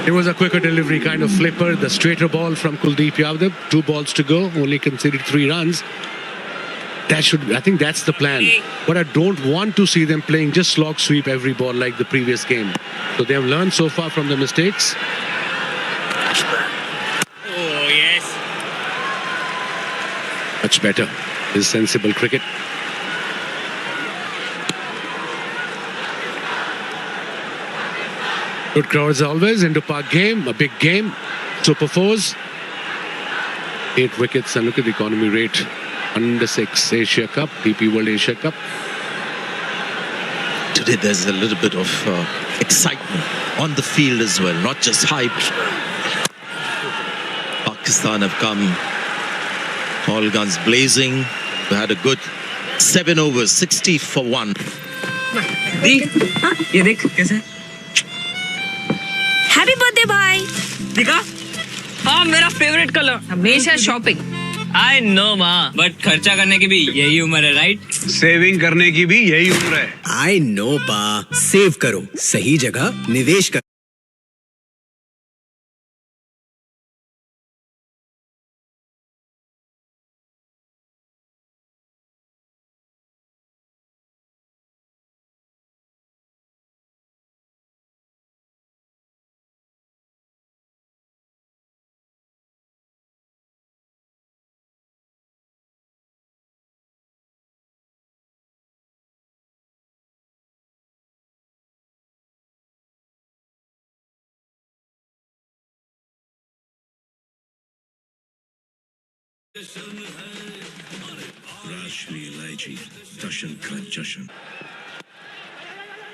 It was a quicker delivery, kind of flipper, the straighter ball from Kuldeep Yadav. 2 balls to go, only conceded 3 runs. I think that's the plan. But I don't want to see them playing just slog sweep every ball like the previous game. So they have learned so far from the mistakes. Oh, yes. Much better. This is sensible cricket. Good crowd as always. Into Park game, a big game. Super 4s. 8 wickets, and look at the economy rate. Under 6 Asia Cup, DP World Asia Cup. Today there's a little bit of excitement on the field as well, not just hype. Pakistan have come all guns blazing. They had a good 7 overs, 60 for 1. ये देख कैसे? Happy birthday भाई। दिखा? हाँ मेरा favourite colour. हमेशा shopping. I know माँ, but खर्चा करने की भी यही उम्र है, राइट? सेविंग करने की भी यही उम्र है। आई नो पा, सेव करो, सही जगह निवेश करो।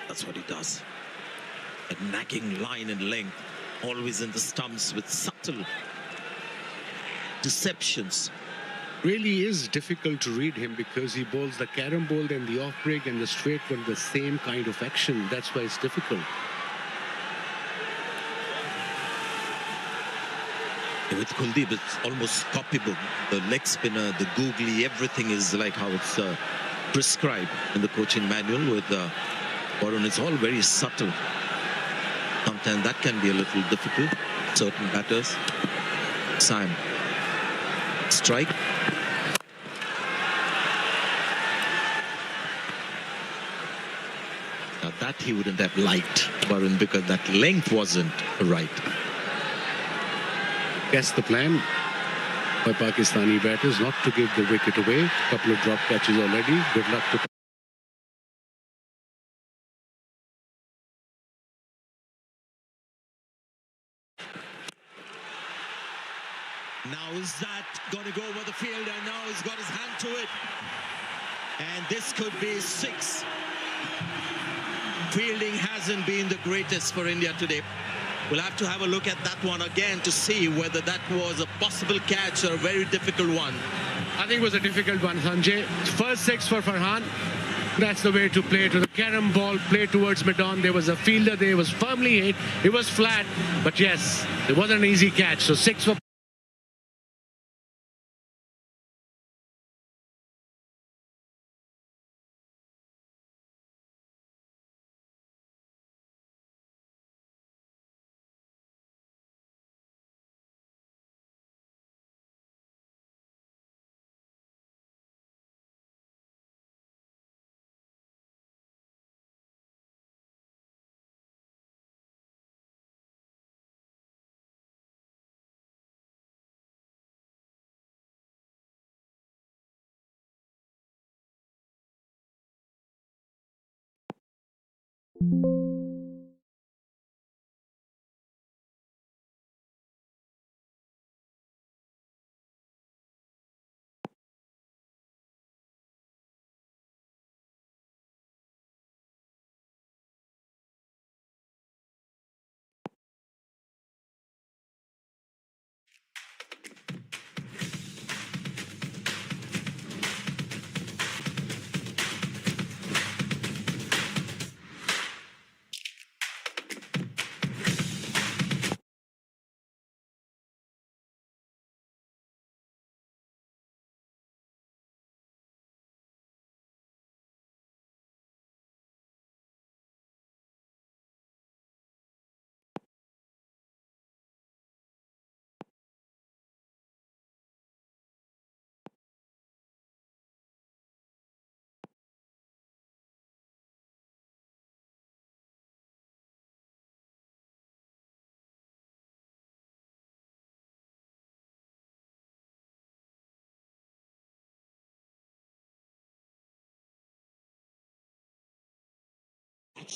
That's what he does. A nagging line in length, always in the stumps with subtle deceptions. Really is difficult to read him because he bowls the carom bowl and the off break and the straight one, the same kind of action. That's why it's difficult. With Kuldeep, it's almost copybook. The leg spinner, the googly, everything is like how it's prescribed in the coaching manual. With Varun, it's all very subtle. Sometimes that can be a little difficult. Certain batters. Sam. Strike. Now that he wouldn't have liked, Varun, because that length wasn't right. Guess the plan by Pakistani batters not to give the wicket away. Couple of drop catches already. Good luck to Now is that going to go over the field, and now he's got his hand to it. And this could be 6. Fielding hasn't been the greatest for India today. We'll have to have a look at that one again to see whether that was a possible catch or a very difficult one. I think it was a difficult one, Sanjay. First 6 for Farhan. That's the way to play to the carom ball, play towards mid-on. There was a fielder there, was firmly hit. It was flat, but yes, it wasn't an easy catch. So 6 for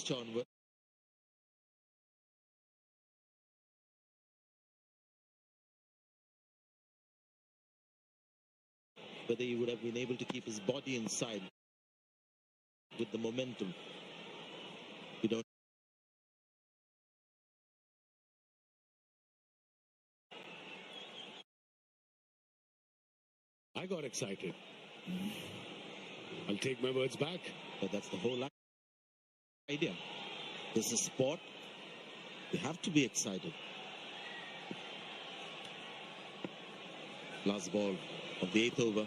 John. Whether he would have been able to keep his body inside with the momentum. You don't. I got excited. I'll take my words back. But that's the whole idea. This is sport. You have to be excited. Last ball of the 8th over.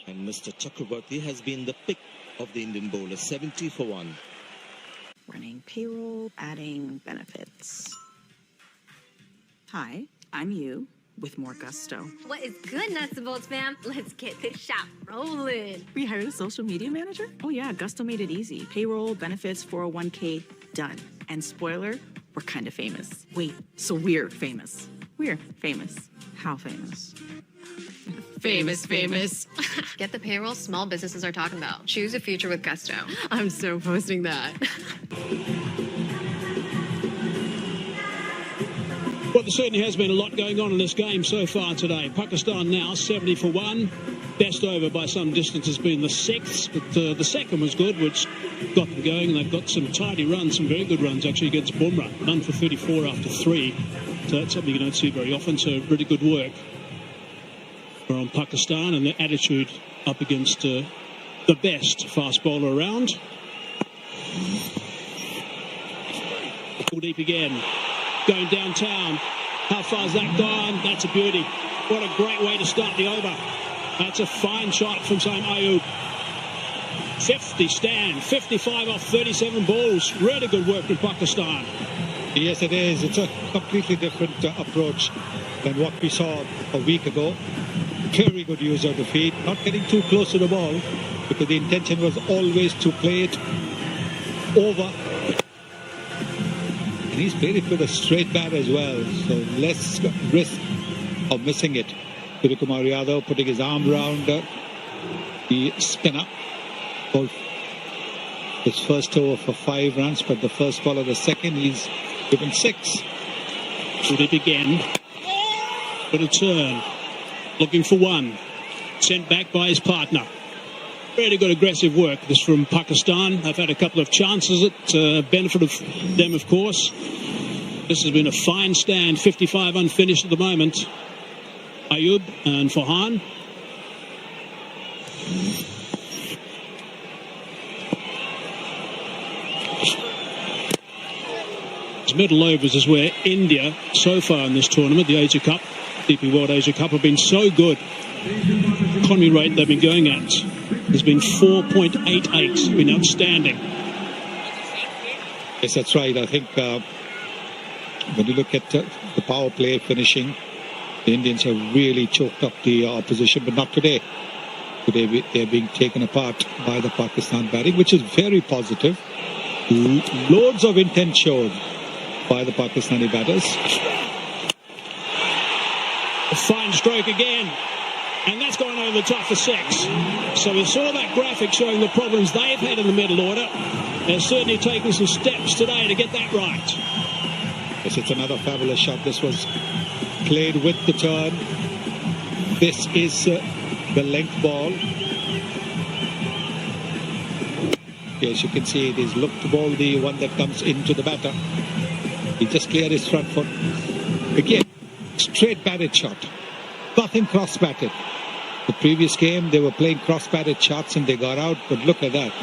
And Mr. Chakrabarti has been the pick of the Indian bowler, 70 for 1. Running payroll, adding benefits. Hi, I'm you with more gusto. What is good, Nuts and Bolts fam? Let's get this shop rolling. We hired a social media manager? Oh yeah, Gusto made it easy. Payroll, benefits, 401k, done. And spoiler, we're kind of famous. Wait, so we're famous. We're famous. How famous? Famous. Get the payroll small businesses are talking about. Choose a future with Gusto. I'm so posting that. Well, there certainly has been a lot going on in this game so far today. Pakistan now 70 for 1. Best over by some distance has been the 6th, but the second was good, which got them going. They've got some tidy runs, some very good runs actually against Bumrah. None for 34 after 3. So that's something you don't see very often, so really good work from Pakistan, and their attitude up against the best fast bowler around. Deep again. Going downtown. How far's that gone? That's a beauty. What a great way to start the over. That's a fine shot from Saim Ayub. 50 stand, 55 off 37 balls. Really good work with Pakistan. Yes, it is. It's a completely different approach than what we saw a week ago. Very good use of the feet. Not getting too close to the ball because the intention was always to play it over. And he's played it with a straight bat as well, so less risk of missing it. Suryakumar Yadav putting his arm around the spinner. His first over for 5 runs, but the first ball of the second, he's given 6. Should it again? Got a turn. Looking for 1. Sent back by his partner. Really good aggressive work. This from Pakistan. They've had a couple of chances at benefit of them, of course. This has been a fine stand. 55 unfinished at the moment. Ayub and Farhan. middle overs is where India, so far in this tournament, the Asia Cup, DP World Asia Cup, have been so good. The economy rate they've been going at has been 4.88, been outstanding. Yes, that's right. I think when you look at the power play finishing, the Indians have really choked up the opposition, but not today. Today they're being taken apart by the Pakistan batting, which is very positive. Loads of intent shown by the Pakistani batters. A fine stroke again, and that's gone over the top for 6. So we saw that graphic showing the problems they've had in the middle order. They're certainly taking some steps today to get that right. Yes, it's another fabulous shot. This was played with the turn. This is the length ball. Yes, you can see it is looked to ball, the one that comes into the batter. He just cleared his front foot. Again, straight batted shot. Nothing cross batted. The previous game, they were playing cross batted shots and they got out, but look at that.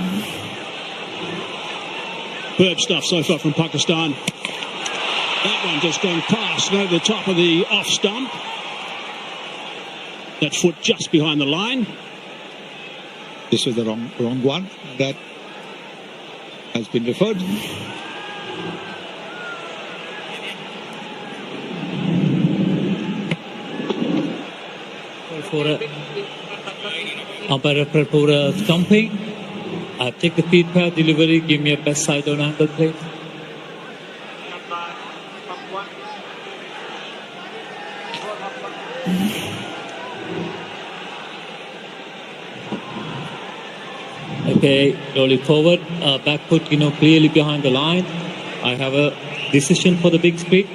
Superb stuff so far from Pakistan. That one just gone past and over the top of the off stump. That foot just behind the line. This was the wrong one. That has been referred. For umpire for stumping. Take the feedback delivery. Give me a best side on angle, please. Okay, rolling forward, back foot, clearly behind the line. I have a decision for the big speed.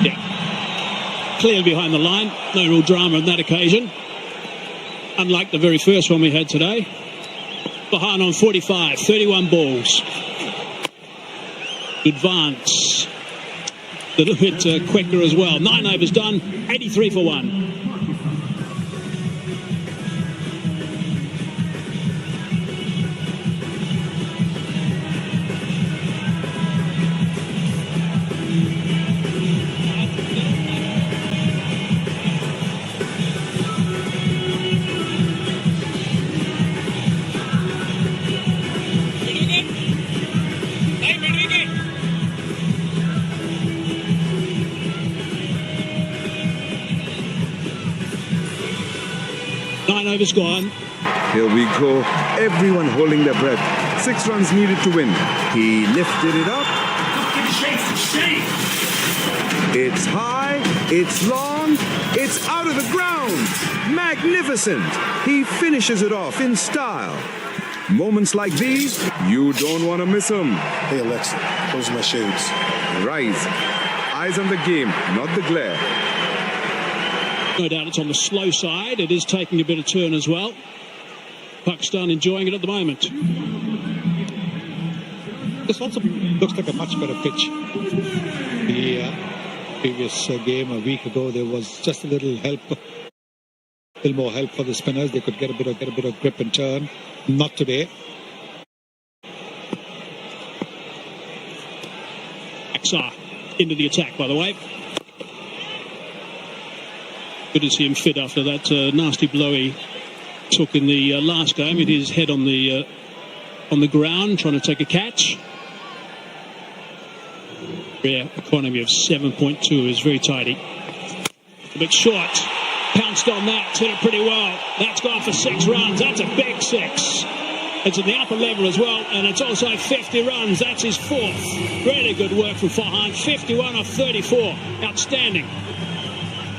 Yeah. Clearly behind the line, no real drama on that occasion. Unlike the very first one we had today. Behind on 45, 31 balls. Advance. A little bit quicker as well. 9 overs done, 83 for 1. Overs gone. Here we go. Everyone holding their breath. 6 runs needed to win. He lifted it up. It's high. It's long. It's out of the ground. Magnificent. He finishes it off in style. Moments like these, you don't want to miss them. Hey Alexa, close my shades. Rise. Eyes on the game, not the glare. No doubt it's on the slow side. It is taking a bit of turn as well. Pakistan enjoying it at the moment. This also looks like a much better pitch. The previous game a week ago, there was just a little more help for the spinners. They could get a bit of grip and turn. Not today. Aksar into the attack, by the way. Good to see him fit after that nasty blow he took in the last game with his head on the ground trying to take a catch. Rare economy of 7.2 is very tidy. A bit short. Pounced on that, hit it pretty well. That's gone for 6 runs. That's a big 6. It's in the upper level as well, and it's also 50 runs. That's his 4th. Really good work from Farhan. 51 off 34. Outstanding.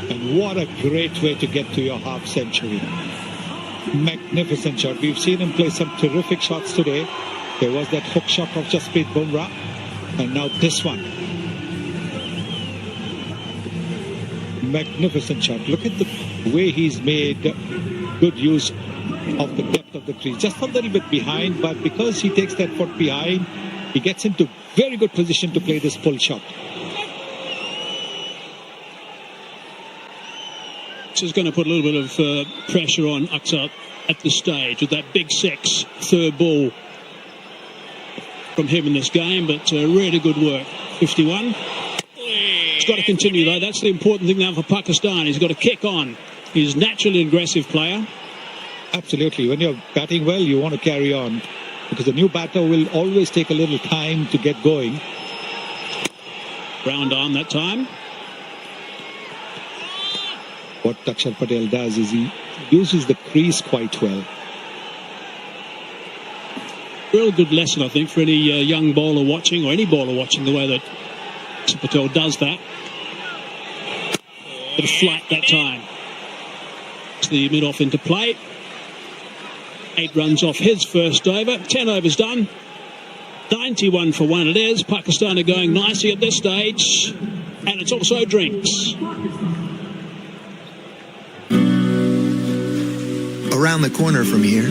And what a great way to get to your half century. Magnificent shot. We've seen him play some terrific shots today. There was that hook shot of Jasprit Bumrah. And now this one. Magnificent shot. Look at the way he's made good use of the depth of the crease. Just a little bit behind, but because he takes that foot behind, he gets into very good position to play this pull shot. 6 is going to put a little bit of pressure on Aksar at this stage with that big 6, third ball from him in this game, but really good work. 51. He's got to continue though. That's the important thing now for Pakistan. He's got to kick on. He's naturally an aggressive player. Absolutely. When you're batting well, you want to carry on because the new batter will always take a little time to get going. Round arm that time. What Akshar Patel does is he uses the crease quite well. Real good lesson, I think, for any young bowler watching, or any bowler watching, the way that Akshar Patel does that. Bit of flight that time. It's the mid-off into play. 8 runs off his first over. 10 overs done. 91 for 1 it is. Pakistan are going nicely at this stage. And it's also drinks. Around the corner from here,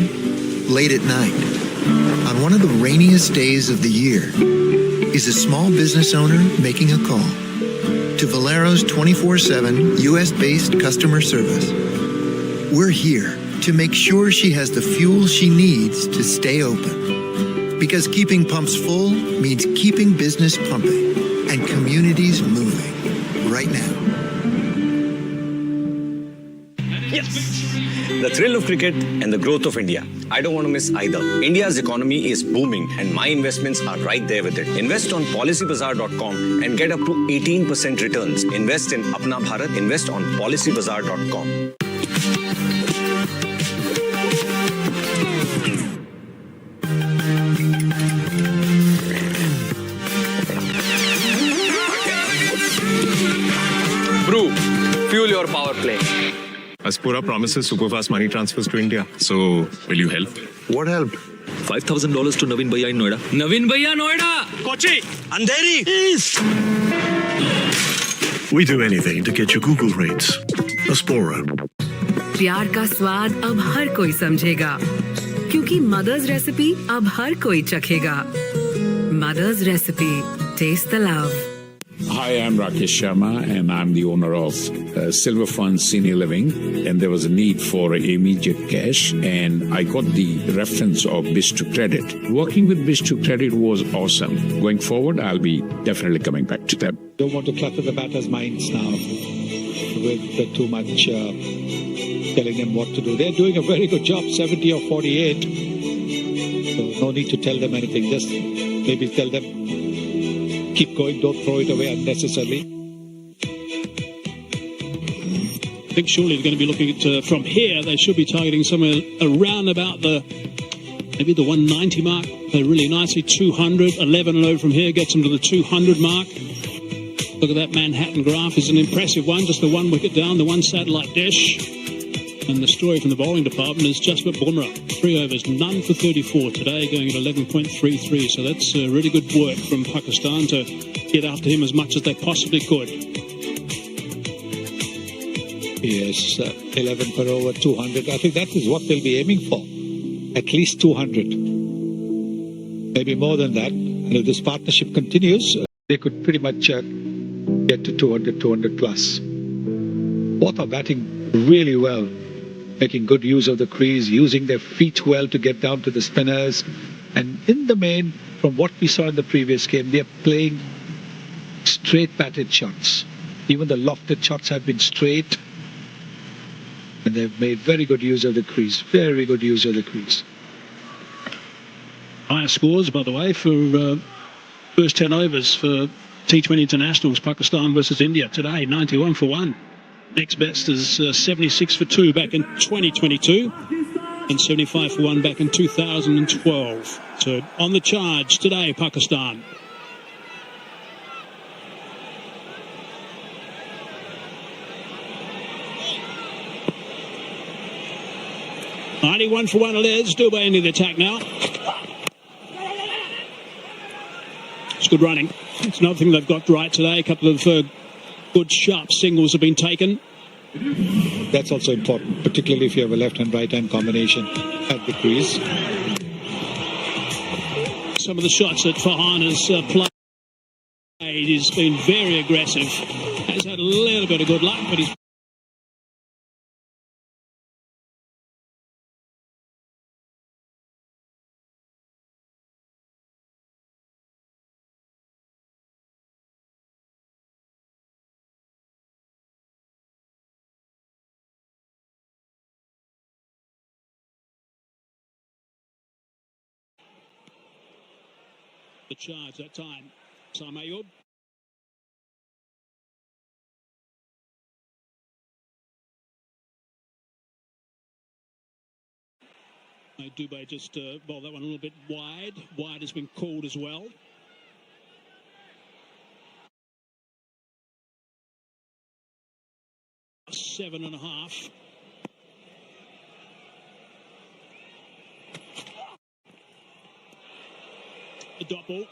late at night, on one of the rainiest days of the year, is a small business owner making a call to Valero's 24/7 US-based customer service. We're here to make sure she has the fuel she needs to stay open. Because keeping pumps full means keeping business pumping and communities moving right now. Yes. The thrill of cricket and the growth of India. I don't want to miss either. India's economy is booming and my investments are right there with it. Invest on PolicyBazaar.com and get up to 18% returns. Invest in Apna Bharat. Invest on PolicyBazaar.com. Brew, fuel your power play. Aspura promises superfast money transfers to India. So, will you help? What help? $5,000 to Naveen Bhaiya in Noida. Naveen Bhaiya, Noida! Kochi! Andheri! We do anything to get your Google rates. Aspura. प्यार का स्वाद अब हर कोई समझेगा क्योंकि mother's recipe अब हर कोई चखेगा Mother's Recipe taste the love Hi, I'm Rakesh Sharma and I'm the owner of Silver Fund Senior Living, and there was a need for immediate cash and I got the reference of Bish2 Credit. Working with Bish2 Credit was awesome. Going forward, I'll be definitely coming back to them. Don't want to clutter the batters' minds now with too much telling them what to do. They're doing a very good job, 70 or 48. So no need to tell them anything. Just maybe tell them, keep going, don't throw it away unnecessarily. I think surely they're going to be looking at, from here, they should be targeting somewhere around about maybe the 190 mark. They're really nicely 200, 11 low from here, gets them to the 200 mark. Look at that Manhattan graph, is an impressive one, just the 1 wicket down, the 1 satellite dish. And the story from the bowling department is Jasprit Bumrah. 3 overs, none for 34 today, going at 11.33. So that's really good work from Pakistan to get after him as much as they possibly could. Yes, 11 per over, 200. I think that is what they'll be aiming for. At least 200. Maybe more than that. And if this partnership continues, they could pretty much get to 200, 200 plus. Both are batting really well. Making good use of the crease, using their feet well to get down to the spinners. And in the main, from what we saw in the previous game, they're playing straight batted shots. Even the lofted shots have been straight. And they've made very good use of the crease. Very good use of the crease. Higher scores, by the way, for first 10 overs for T20 internationals, Pakistan versus India today, 91 for 1. Next best is 76 for 2 back in 2022 and 75 for 1 back in 2012. So on the charge today, Pakistan. $91 for 1 it is. Dubey into the attack now. It's good running. It's another thing they've got right today. A couple of good sharp singles have been taken. That's also important, particularly if you have a left and right hand combination at the crease. Some of the shots that Farhan has played, he's been very aggressive. Has had a little bit of good luck, but he's the charge that time. Saim Ayub. Dubé just bowled that one a little bit wide. Wide has been called as well. Seven and a half. A dot ball.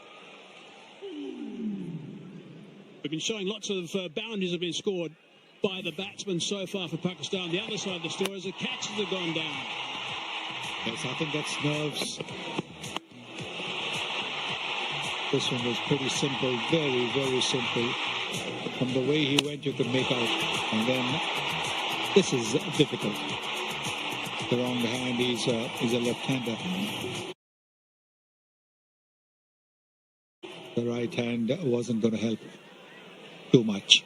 We've been showing lots of boundaries have been scored by the batsmen so far for Pakistan. The other side of the story is the catches have gone down. Yes, I think that's nerves. This one was pretty simple, very, very simple. From the way he went, you could make out. And then this is difficult. The wrong hand, he's a left-hander. The right hand wasn't going to help too much.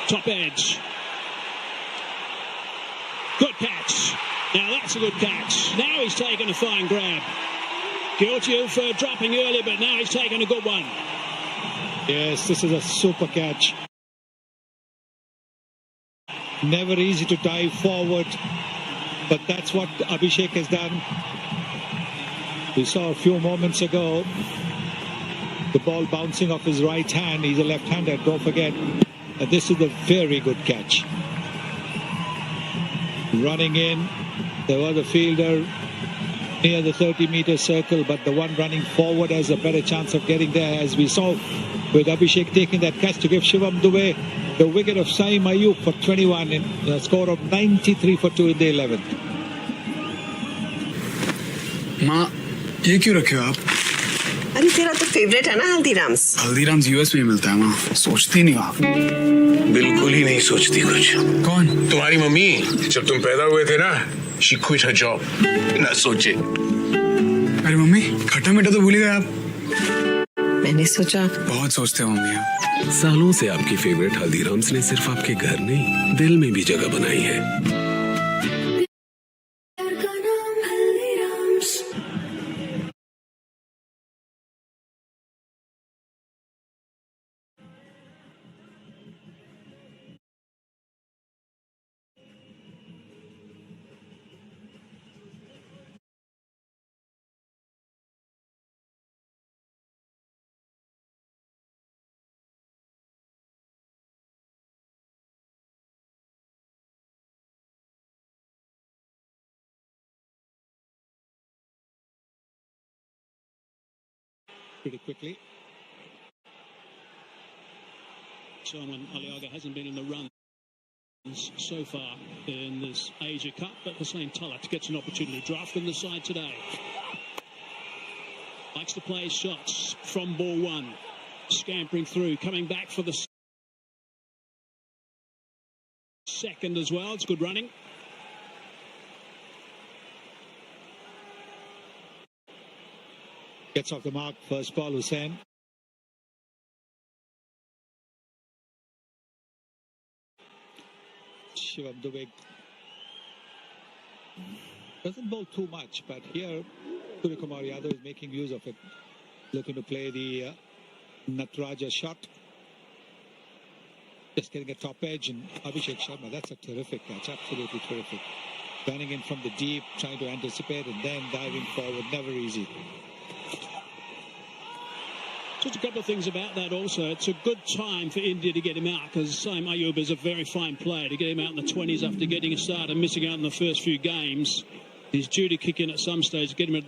Top edge. Good catch. Now that's a good catch. Now he's taken a fine grab. Guilty of dropping early, but now he's taken a good one. Yes, this is a super catch. Never easy to dive forward, but that's what Abhishek has done. We saw a few moments ago the ball bouncing off his right hand. He's a left-hander, don't forget. This is a very good catch. Running in, there was a fielder near the 30-meter circle, but the one running forward has a better chance of getting there, as we saw with Abhishek taking that catch to give Shivam Dube the wicket of Saim Ayub for 21 in a score of 93 for 2 in the 11th. माँ, ये क्यों रखे हो आप? अरे तेरा तो favourite है ना हल्दीराम्स। हल्दीराम्स यूएस में मिलता है माँ। सोचती नहीं हो आप? बिल्कुल ही नहीं सोचती कुछ। कौन? तुम्हारी मम्मी जब तुम पैदा हुए थे ना, she quit her job. ना सोचे। अरे मम्मी, खट्टा मीठा तो भूल ही गए आप। मैंने सोचा। बहुत सोचते हो मम्मी आप। सालों से आपकी फेवरेट हल्दीराम्स ने सिर्फ आपके घर नहीं, दिल में भी जगह बनाई है। Pretty quickly. Salman Aliaga hasn't been in the runs so far in this Asia Cup, but Hussain Talat gets an opportunity. Draft on the side today. Likes to play his shots from ball one. Scampering through, coming back for the second as well. It's good running. Gets off the mark, first ball, Hussain. Shivam Dube doesn't bowl too much, but here Suryakumar Yadav is making use of it. Looking to play the Nataraja shot. Just getting a top edge, and Abhishek Sharma, that's a terrific catch, absolutely terrific. Running in from the deep, trying to anticipate, and then diving forward, never easy. Just a couple of things about that also. It's a good time for India to get him out, because Saim Ayub is a very fine player. To get him out in the 20s after getting a start and missing out in the first few games, he's due to kick in at some stage, get him at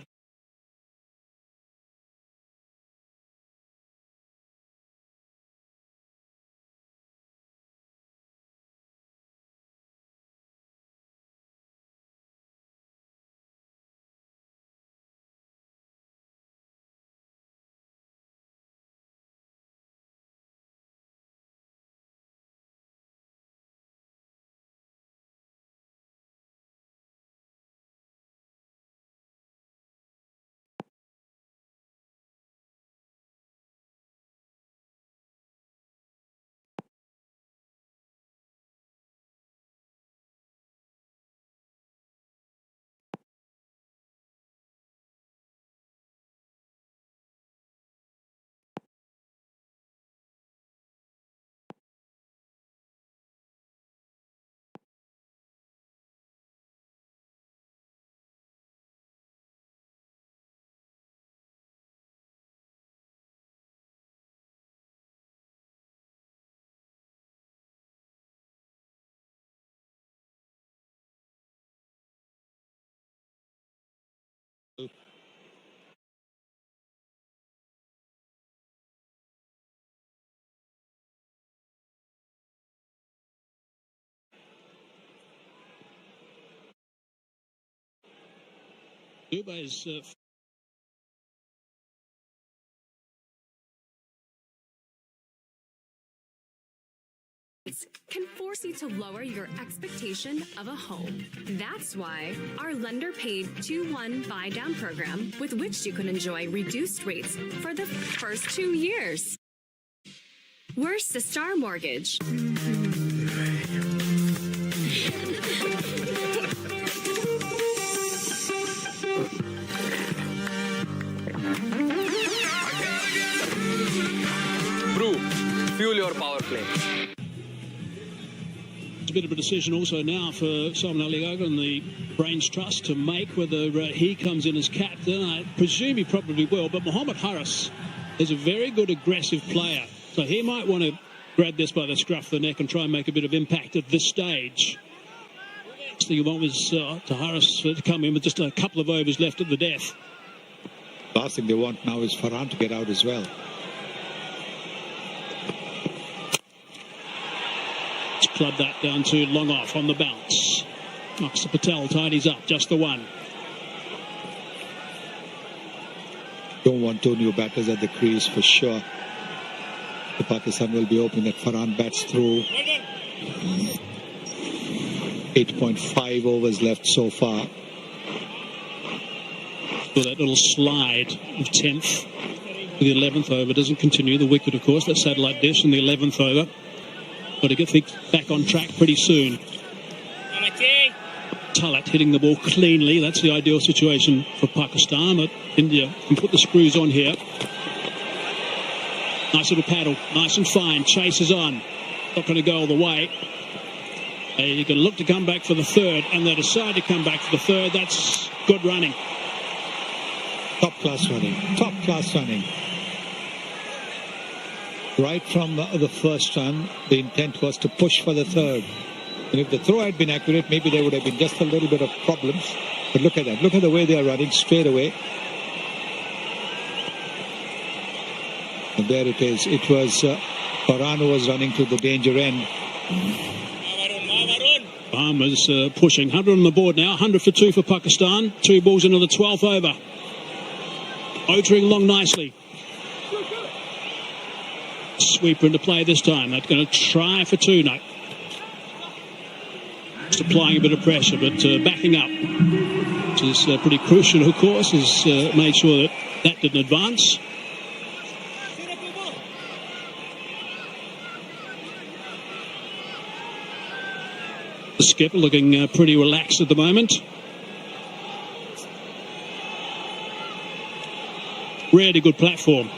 Dubé's can force you to lower your expectation of a home. That's why our lender paid 2-1 buy down program, with which you can enjoy reduced rates for the first 2 years. We're Sistar Mortgage. Brew, fuel your power play. It's a bit of a decision also now for Simon Alioga and the Brains Trust to make whether he comes in as captain. I presume he probably will, but Mohamed Harris is a very good aggressive player, so he might want to grab this by the scruff of the neck and try and make a bit of impact at this stage. So you want was to Harris to come in with just a couple of overs left at the death. Last thing they want now is Farhan to get out as well. Let's club that down to long off on the bounce. Akshar Patel tidies up, just the one. Don't want two new batters at the crease for sure. The Pakistan will be hoping that Farhan bats through. 8.5 overs left so far. So that little slide of 10th. The 11th over doesn't continue. The wicket, of course, that satellite dish in the 11th over. Got to get things back on track pretty soon. Talat hitting the ball cleanly. That's the ideal situation for Pakistan. But India can put the screws on here. Nice little paddle. Nice and fine. Chases on. Not going to go all the way. You can look to come back for the third, and they decide to come back for the third. That's good running. Top class running. Top class running. Right from the first run, the intent was to push for the third. And if the throw had been accurate, maybe there would have been just a little bit of problems. But look at that. Look at the way they are running straight away. And there it is. It was Farhan who was running to the danger end. Farmer's pushing. 100 on the board now. 100 for 2 for Pakistan. 2 balls into the 12th over. Motoring along nicely. Sweeper into play this time. They're going to try for 2 now. Just applying a bit of pressure, but backing up. Which is pretty crucial, of course. Has made sure that that didn't advance. The skipper looking pretty relaxed at the moment. Really good platform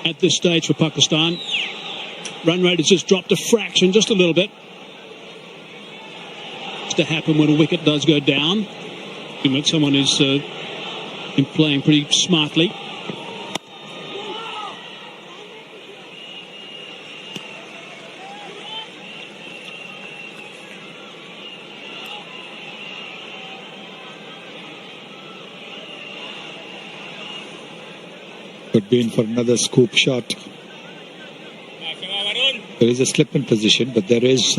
at this stage for Pakistan. Run rate has just dropped a fraction, just a little bit. It's to happen when a wicket does go down. Someone who's been playing pretty smartly. Could be in for another scoop shot. There is a slip in position, but there is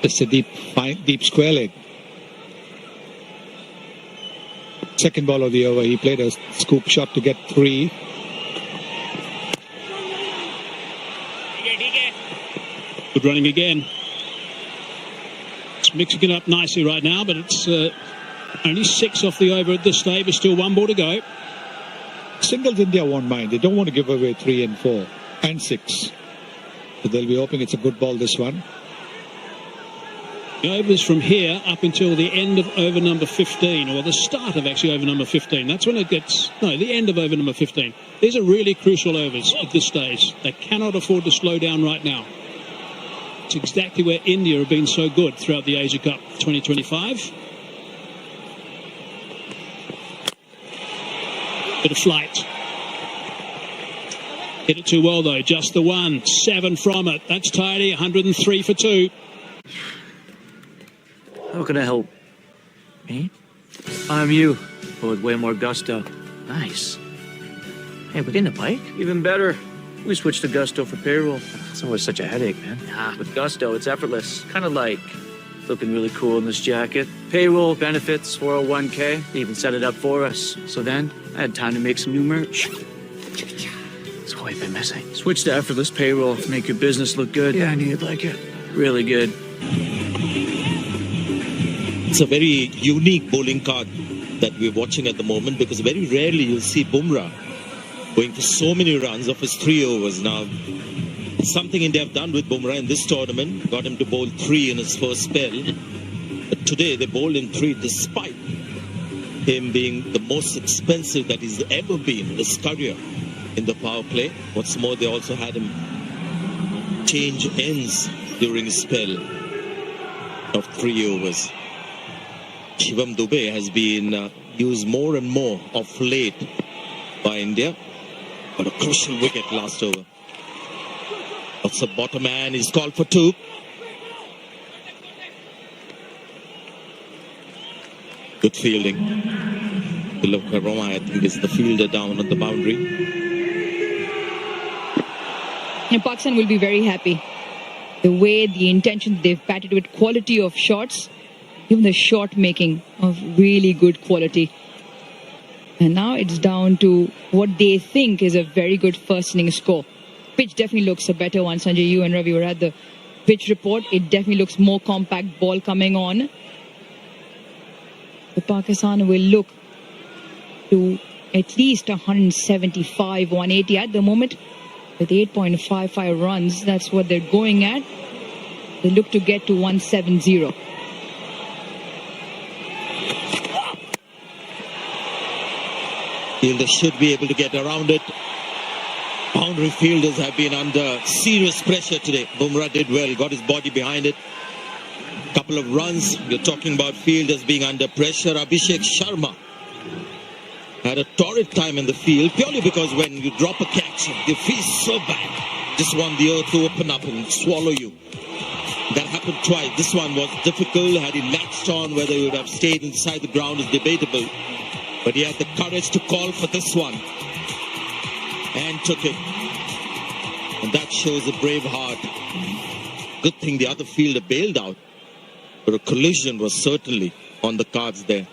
just a deep square leg. Second ball of the over, he played a scoop shot to get 3. Good running again. It's mixing it up nicely right now, but it's only 6 off the over at this stage. There's still 1 ball to go. Singles India won't mind. They don't want to give away 3 and 4 and 6. So they'll be hoping it's a good ball, this one. The overs from here up until the end of over number 15, or the start of actually over number 15. That's when it gets, no, the end of over number 15. These are really crucial overs at this stage. They cannot afford to slow down right now. It's exactly where India have been so good throughout the Asia Cup 2025. Bit of flight. Hit it too well though, just the one. 7 from it. That's tidy. 103 for 2. How can I help? Me? I'm you, but with way more gusto. Nice. Hey, but in the bike? Even better. We switched to Gusto for payroll. It's always such a headache, man. Nah, with Gusto, it's effortless. Kind of like looking really cool in this jacket. Payroll, benefits, 401k. They even set it up for us. So then, I had time to make some new merch. It's what we've been missing. Switch to effortless payroll. Make your business look good. Yeah, I knew you'd like it. Really good. It's a very unique bowling card that we're watching at the moment, because very rarely you'll see Bumrah going for so many runs of his 3 overs. Now, something India have done with Bumrah in this tournament, got him to bowl 3 in his first spell. But today they bowled in 3 despite him being the most expensive that he's ever been in his career in the power play. What's more, they also had him change ends during his spell of 3 overs. Shivam Dube has been used more and more of late by India. But a crucial wicket last over. That's the bottom man. He's called for 2. Good fielding. Tilak Karoma, I think, is the fielder down on the boundary. And Pakistan will be very happy. The way, the intention, they've batted with quality of shots, even the shot making of really good quality. And now it's down to what they think is a very good first inning score. Pitch definitely looks a better one. Sanjay, you and Ravi were at the pitch report. It definitely looks more compact ball coming on. The Pakistan will look to at least 175, 180 at the moment. With 8.55 runs, that's what they're going at. They look to get to 170. They should be able to get around it. Boundary fielders have been under serious pressure today. Bumrah did well, got his body behind it. Couple of runs. You're talking about fielders being under pressure. Abhishek Sharma had a torrid time in the field, purely because when you drop a catch, you feel so bad. Just want the earth to open up and swallow you. That happened twice. This one was difficult. Had he latched on, whether he would have stayed inside the ground is debatable. But he had the courage to call for this one. And took it. And that shows a brave heart. Good thing the other fielder bailed out. But a collision was certainly on the cards there.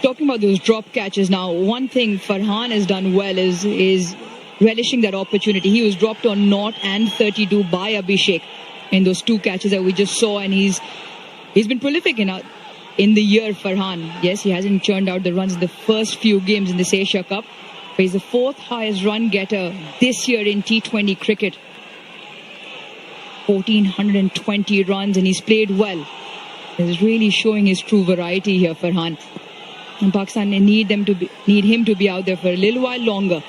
Talking about those drop catches now, one thing Farhan has done well is relishing that opportunity. He was dropped on naught and 32 by Abhishek in those 2 catches that we just saw, and he's been prolific in the year, Farhan. Yes, he hasn't churned out the runs in the first few games in this Asia Cup, but he's the 4th highest run getter this year in T20 cricket. 1,420 runs, and he's played well. He's really showing his true variety here, Farhan. And Pakistan need him to be out there for a little while longer.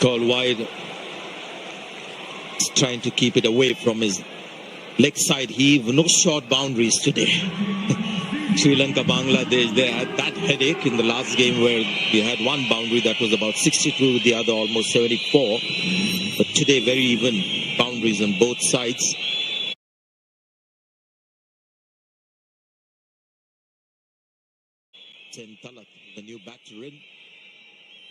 Call wide. He's trying to keep it away from his leg side heave. No short boundaries today. Sri Lanka, Bangladesh, they had that headache in the last game where we had one boundary that was about 62, the other almost 74. But today, very even boundaries on both sides. Talak, the new batter in.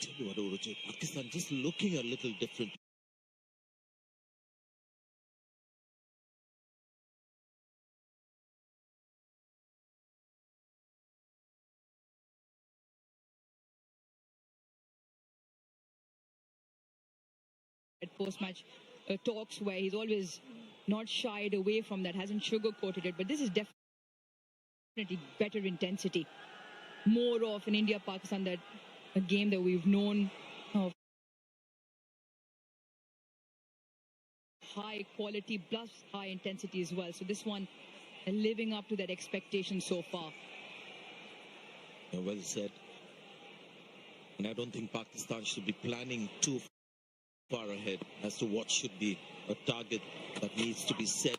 Tell you what, Uruju, Pakistan just looking a little different. At post-match talks where he's always not shied away from that, hasn't sugar-coated it, but this is definitely better intensity. More of an India-Pakistan, that a game that we've known of high quality plus high intensity as well. So this one living up to that expectation so far. Yeah, well said. And I don't think Pakistan should be planning too far ahead as to what should be a target that needs to be set.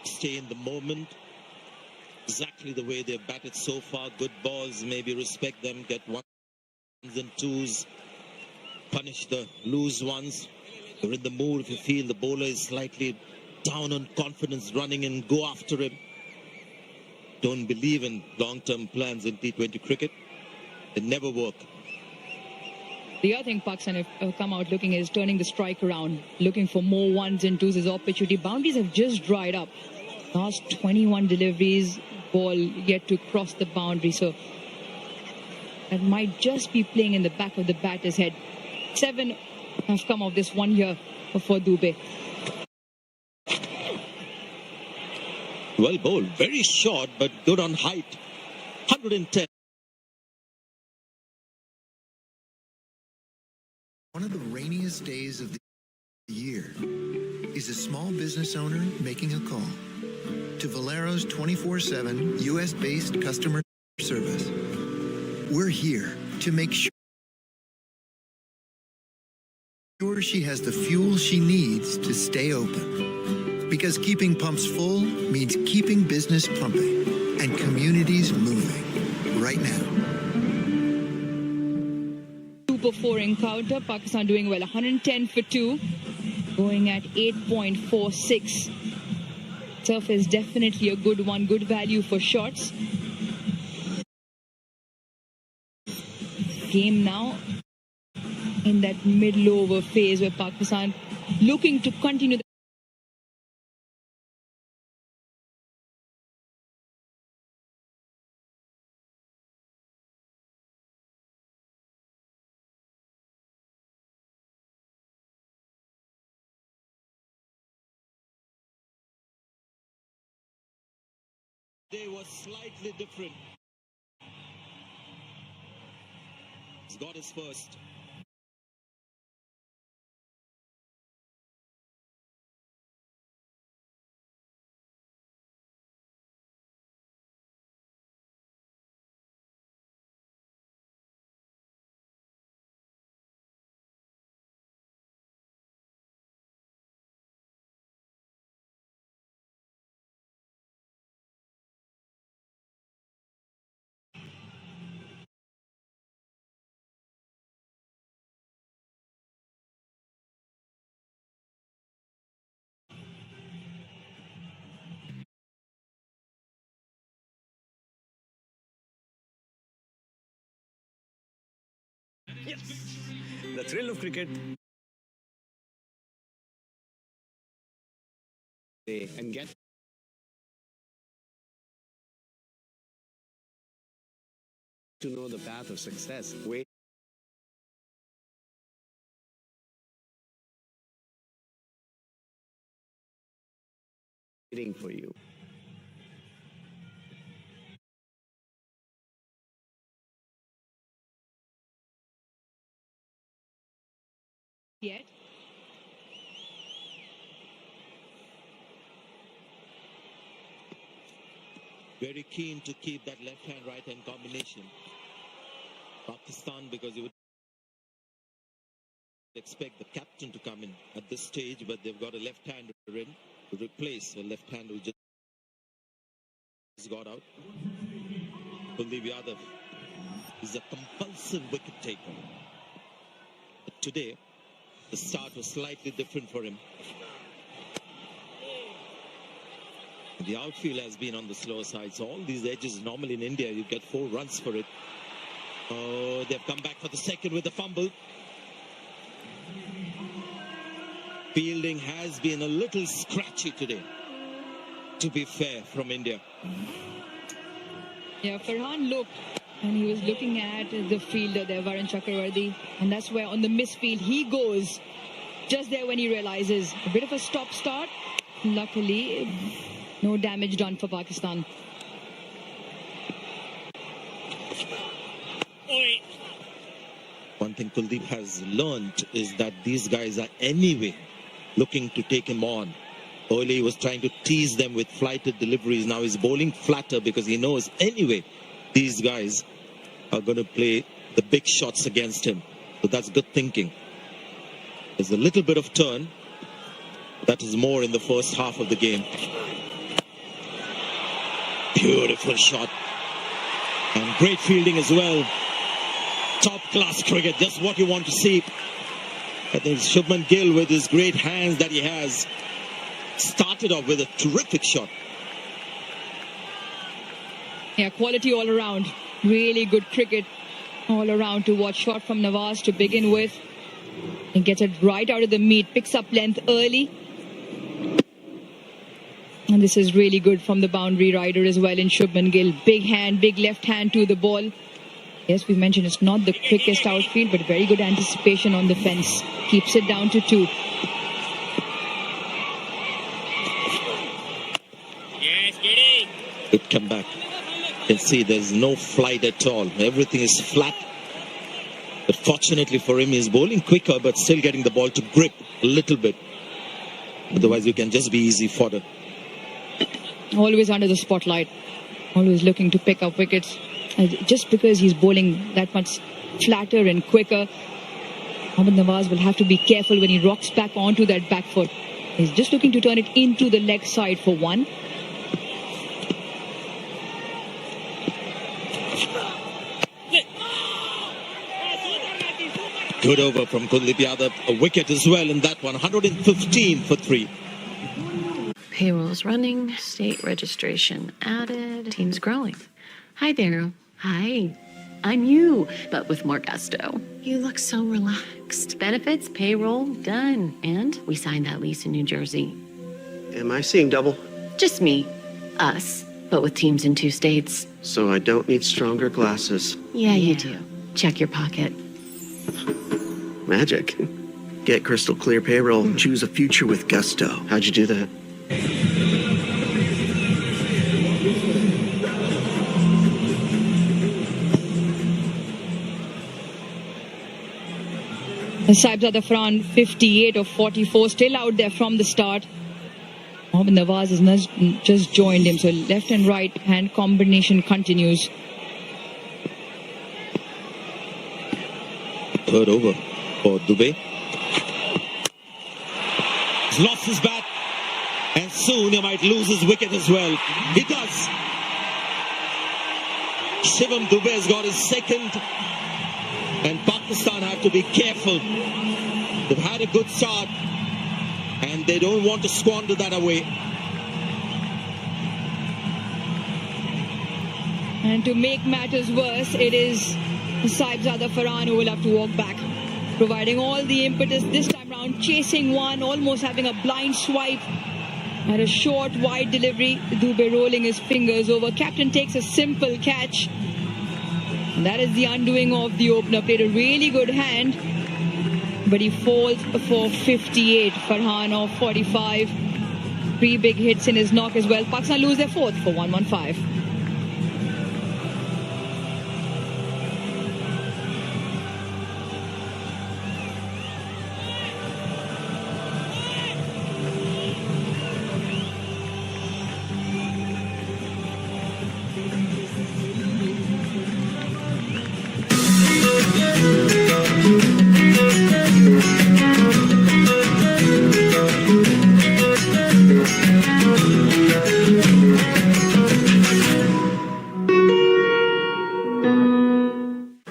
Stay in the moment. exactly the way they've batted so far. Good balls, maybe respect them, get ones and twos, punish the loose ones. You're in the mood if you feel the bowler is slightly down on confidence, running in, go after him. Don't believe in long-term plans in T20 cricket. They never work. The other thing Pakistan have come out looking is turning the strike around, looking for more ones and twos as opportunity. Boundaries have just dried up. Last 21 deliveries, ball yet to cross the boundary. So that might just be playing in the back of the batter's head. 7 have come off this one here for Dube. Well bowled, very short but good on height. 110. One of the rainiest days of the year is a small business owner making a call to Valero's 24/7 US-based customer service. We're here to make sure she has the fuel she needs to stay open. Because keeping pumps full means keeping business pumping and communities moving right now. 2 for 4 encounter. Pakistan doing well. 110 for 2. Going at 8.46. Turf is definitely a good one. Good value for shots. Game now in that middle over phase where Pakistan looking to continue. They were slightly different. He's got his first. Yes, the thrill of cricket. And get to know the path of success. Waiting for you. Yet. Very keen to keep that left-hand, right-hand combination. Pakistan, because you would expect the captain to come in at this stage, but they've got a left-hander in to replace a left-hander who just got out. Kuldeep Yadav is a compulsive wicket taker. But today, the start was slightly different for him. The outfield has been on the slower side, so all these edges, normally in India, you get 4 runs for it. Oh, they've come back for the second with the fumble. Fielding has been a little scratchy today, to be fair, from India. Yeah, Farhan looked, and he was looking at the fielder there, Varun Chakravarti, and that's where on the misfield he goes, just there when he realizes a bit of a stop-start. Luckily, no damage done for Pakistan. One thing Kuldeep has learned is that these guys are anyway looking to take him on. Earlier he was trying to tease them with flighted deliveries. Now he's bowling flatter because he knows anyway these guys are going to play the big shots against him. So that's good thinking. There's a little bit of turn. That is more in the first half of the game. Beautiful shot. And great fielding as well. Top class cricket, just what you want to see. I think Shubman Gill, with his great hands that he has, started off with a terrific shot. Yeah, quality all around. Really good cricket all around to watch. Shot from Nawaz to begin with. He gets it right out of the meat, picks up length early. And this is really good from the boundary rider as well in Shubman Gill. Big hand, big left hand to the ball. Yes, we mentioned it's not the quickest outfield, but very good anticipation on the fence. Keeps it down to 2. It come back. You can see there's no flight at all. Everything is flat. But fortunately for him, he's bowling quicker, but still getting the ball to grip a little bit. Otherwise, you can just be easy fodder. Always under the spotlight. Always looking to pick up wickets. Just because he's bowling that much flatter and quicker, Mohammad Nawaz will have to be careful when he rocks back onto that back foot. He's just looking to turn it into the leg side for 1. Good over from Kuldeep Yadav. A wicket as well in that one. 115 for 3. Payrolls running, state registration added, team's growing. Hi there. Hi. I'm you, but with more gusto. You look so relaxed. Benefits, payroll, done. And we signed that lease in New Jersey. Am I seeing double? Just me. Us. But with teams in 2 states. So I don't need stronger glasses. Yeah, you do. Check your pocket. Magic. Get crystal clear payroll. Choose a future with gusto. How'd you do that? Saibzada Farhan, 58 of 44, still out there from the start. Mohammad Nawaz has just joined him, so left and right hand combination continues. Third over for Dubey. He's lost his bat, and soon he might lose his wicket as well. He does. Shivam Dubey has got his second, and Pakistan have to be careful. They've had a good start, and they don't want to squander that away. And to make matters worse, it is Saibzada Farhan who will have to walk back, providing all the impetus this time round, chasing one, almost having a blind swipe at a short, wide delivery. Dubey rolling his fingers over. Captain takes a simple catch. And that is the undoing of the opener. Played a really good hand, but he falls for 58. Farhan of 45. 3 big hits in his knock as well. Pakistan lose their 4th for 115.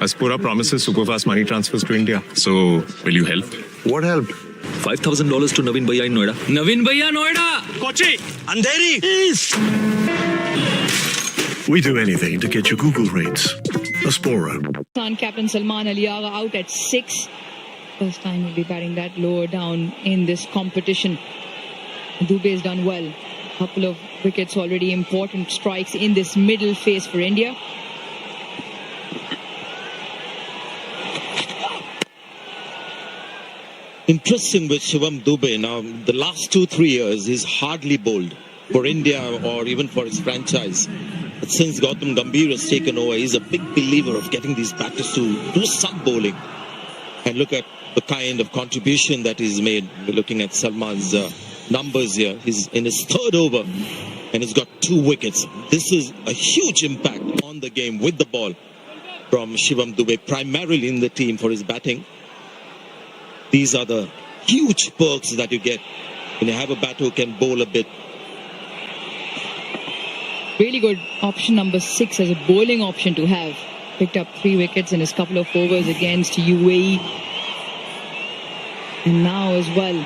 Aspura promises superfast money transfers to India. So, will you help? What help? $5,000 to Naveen Bhaiya in Noida. Naveen Bhaiya, Noida! Kochi! Andheri! East! We do anything to get your Google rates. Aspura. Captain Salman Ali Agha out at 6. First time he'll be batting that lower down in this competition. Dubey has done well. Couple of wickets already, important strikes in this middle phase for India. Interesting with Shivam Dubey. Now, the last 2-3 years, he's hardly bowled for India or even for his franchise. But since Gautam Gambhir has taken over, he's a big believer of getting these batters to do some bowling. And look at the kind of contribution that he's made. We're looking at Salman's numbers here. He's in his 3rd over and he's got 2 wickets. This is a huge impact on the game with the ball from Shivam Dubey, primarily in the team for his batting. These are the huge perks that you get when you have a batter who can bowl a bit. Really good option number 6 as a bowling option to have. Picked up 3 wickets in his couple of overs against UAE. And now as well,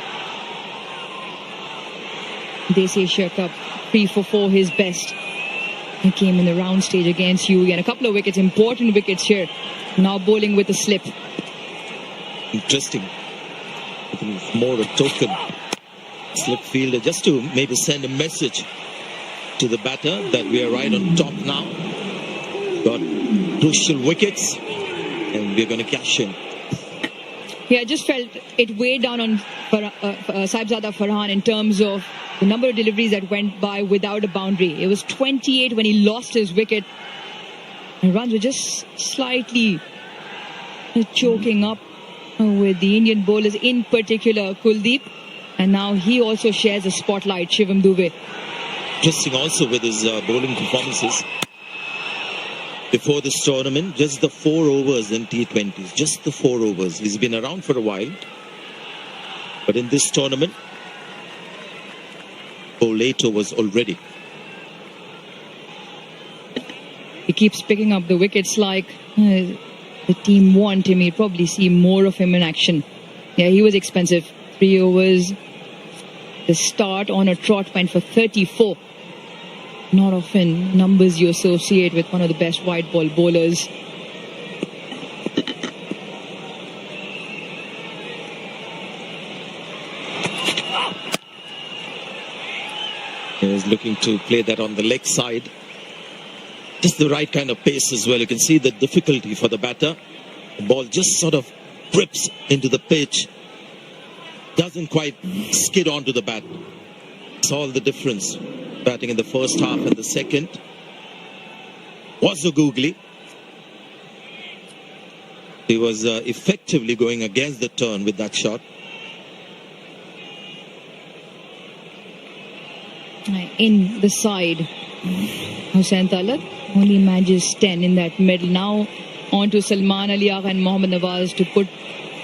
this Asia Cup 3 for 4, his best. He came in the round stage against UAE, and a couple of wickets, important wickets here. Now bowling with a slip. Interesting. I think it's more a token slip fielder, just to maybe send a message to the batter that we are right on top now. Got crucial wickets, and we're going to cash in. Yeah, I just felt it weighed down on Saibzada Farhan in terms of the number of deliveries that went by without a boundary. It was 28 when he lost his wicket. And runs were just slightly choking up with the Indian bowlers, in particular Kuldeep. And now he also shares a spotlight, Shivam Dube. Interesting also with his bowling performances. Before this tournament, just the 4 overs in T20s. Just the 4 overs. He's been around for a while. But in this tournament, 4 late overs already. He keeps picking up the wickets like the team want him. You'd probably see more of him in action. Yeah, he was expensive. 3 overs. The start on a trot went for 34. Not often numbers you associate with one of the best white ball bowlers. He's looking to play that on the leg side. Just the right kind of pace as well. You can see the difficulty for the batter. The ball just sort of grips into the pitch. Doesn't quite skid onto the bat. It's all the difference. Batting in the first half and the second was a googly. He was effectively going against the turn with that shot. In the side, Hussain Talat only manages 10 in that middle. Now on to Salman Ali Agha and Mohammad Nawaz to put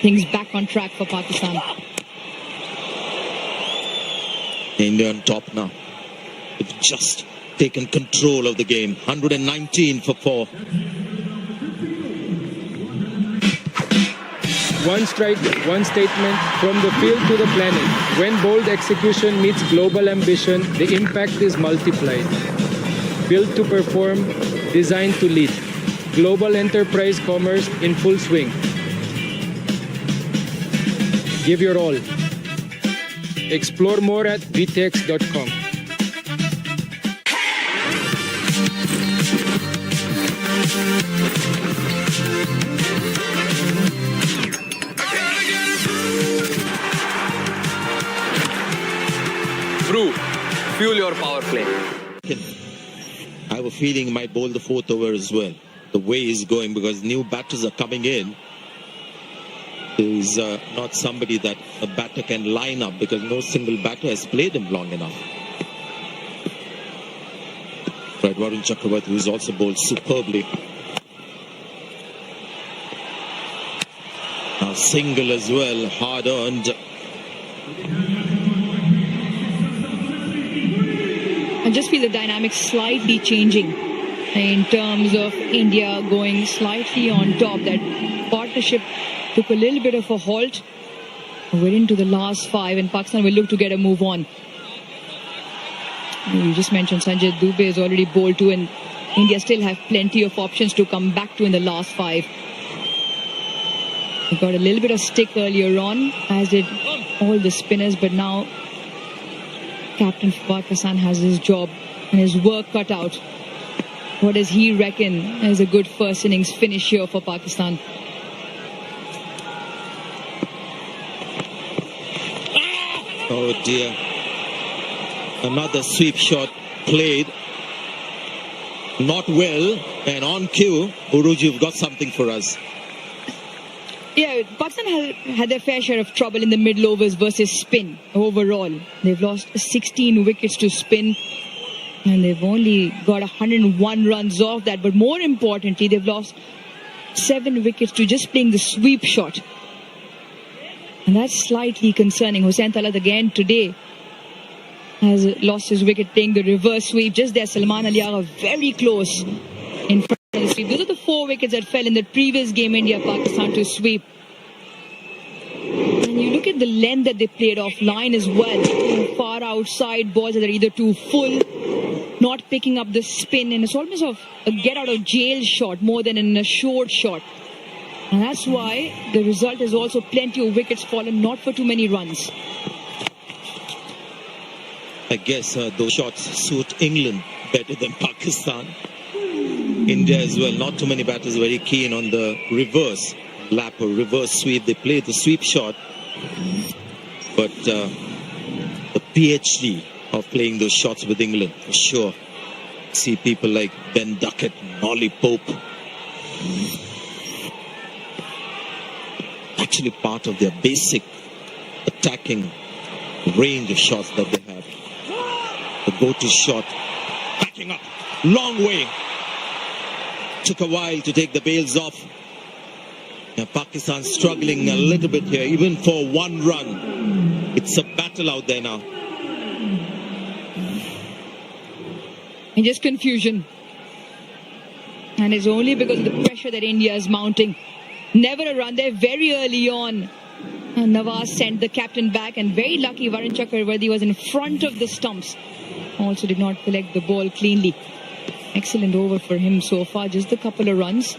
things back on track for Pakistan. India on top now. They've just taken control of the game. 119 for 4. One strike, one statement, from the field to the planet. When bold execution meets global ambition, the impact is multiplied. Built to perform, designed to lead. Global enterprise commerce in full swing. Give your all. Explore more at vtex.com. Brew, fuel your power play. I have a feeling he might bowl the 4th over as well. The way he's going, because new batters are coming in. He's not somebody that a batter can line up, because no single batter has played him long enough. Right, Varun Chakravarti, who's also bowled superbly. Now single as well, hard earned. I just feel the dynamics slightly changing in terms of India going slightly on top. That partnership took a little bit of a halt. We're into the last 5 and Pakistan will look to get a move on. You just mentioned Sanjay Dubey has already bowled 2 and India still have plenty of options to come back to in the last 5. They got a little bit of stick earlier on, as did all the spinners, but now Captain Pakistan has his job and his work cut out. What does he reckon is a good first innings finish here for Pakistan? Oh dear. Another sweep shot played. Not well. And on cue, Uruj, you've got something for us. Yeah, Pakistan had their fair share of trouble in the middle overs versus spin overall. They've lost 16 wickets to spin and they've only got 101 runs off that. But more importantly, they've lost 7 wickets to just playing the sweep shot. And that's slightly concerning. Hussain Talat again today has lost his wicket playing the reverse sweep. Just there, Salman Ali are very close in front of the sweep. Those are the 4 wickets that fell in the previous game, India-Pakistan to sweep. And you look at the length that they played offline as well. Far outside balls that are either too full, not picking up the spin, and it's almost a get out of jail shot more than in a short shot. And that's why the result is also plenty of wickets fallen, not for too many runs. I guess those shots suit England better than Pakistan. India as well. Not too many batters very keen on the reverse lap or reverse sweep. They play the sweep shot, but the PhD of playing those shots with England, for sure. See people like Ben Duckett, Ollie Pope. Actually part of their basic attacking range of shots that they have. The go-to shot, backing up, long way. Took a while to take the bails off. Now Pakistan struggling a little bit here, even for 1 run. It's a battle out there now. And just confusion. And it's only because of the pressure that India is mounting. Never a run there very early on. And Nawaz sent the captain back, and very lucky Varun Chakravarti was in front of the stumps. Also did not collect the ball cleanly. Excellent over for him so far, just a couple of runs.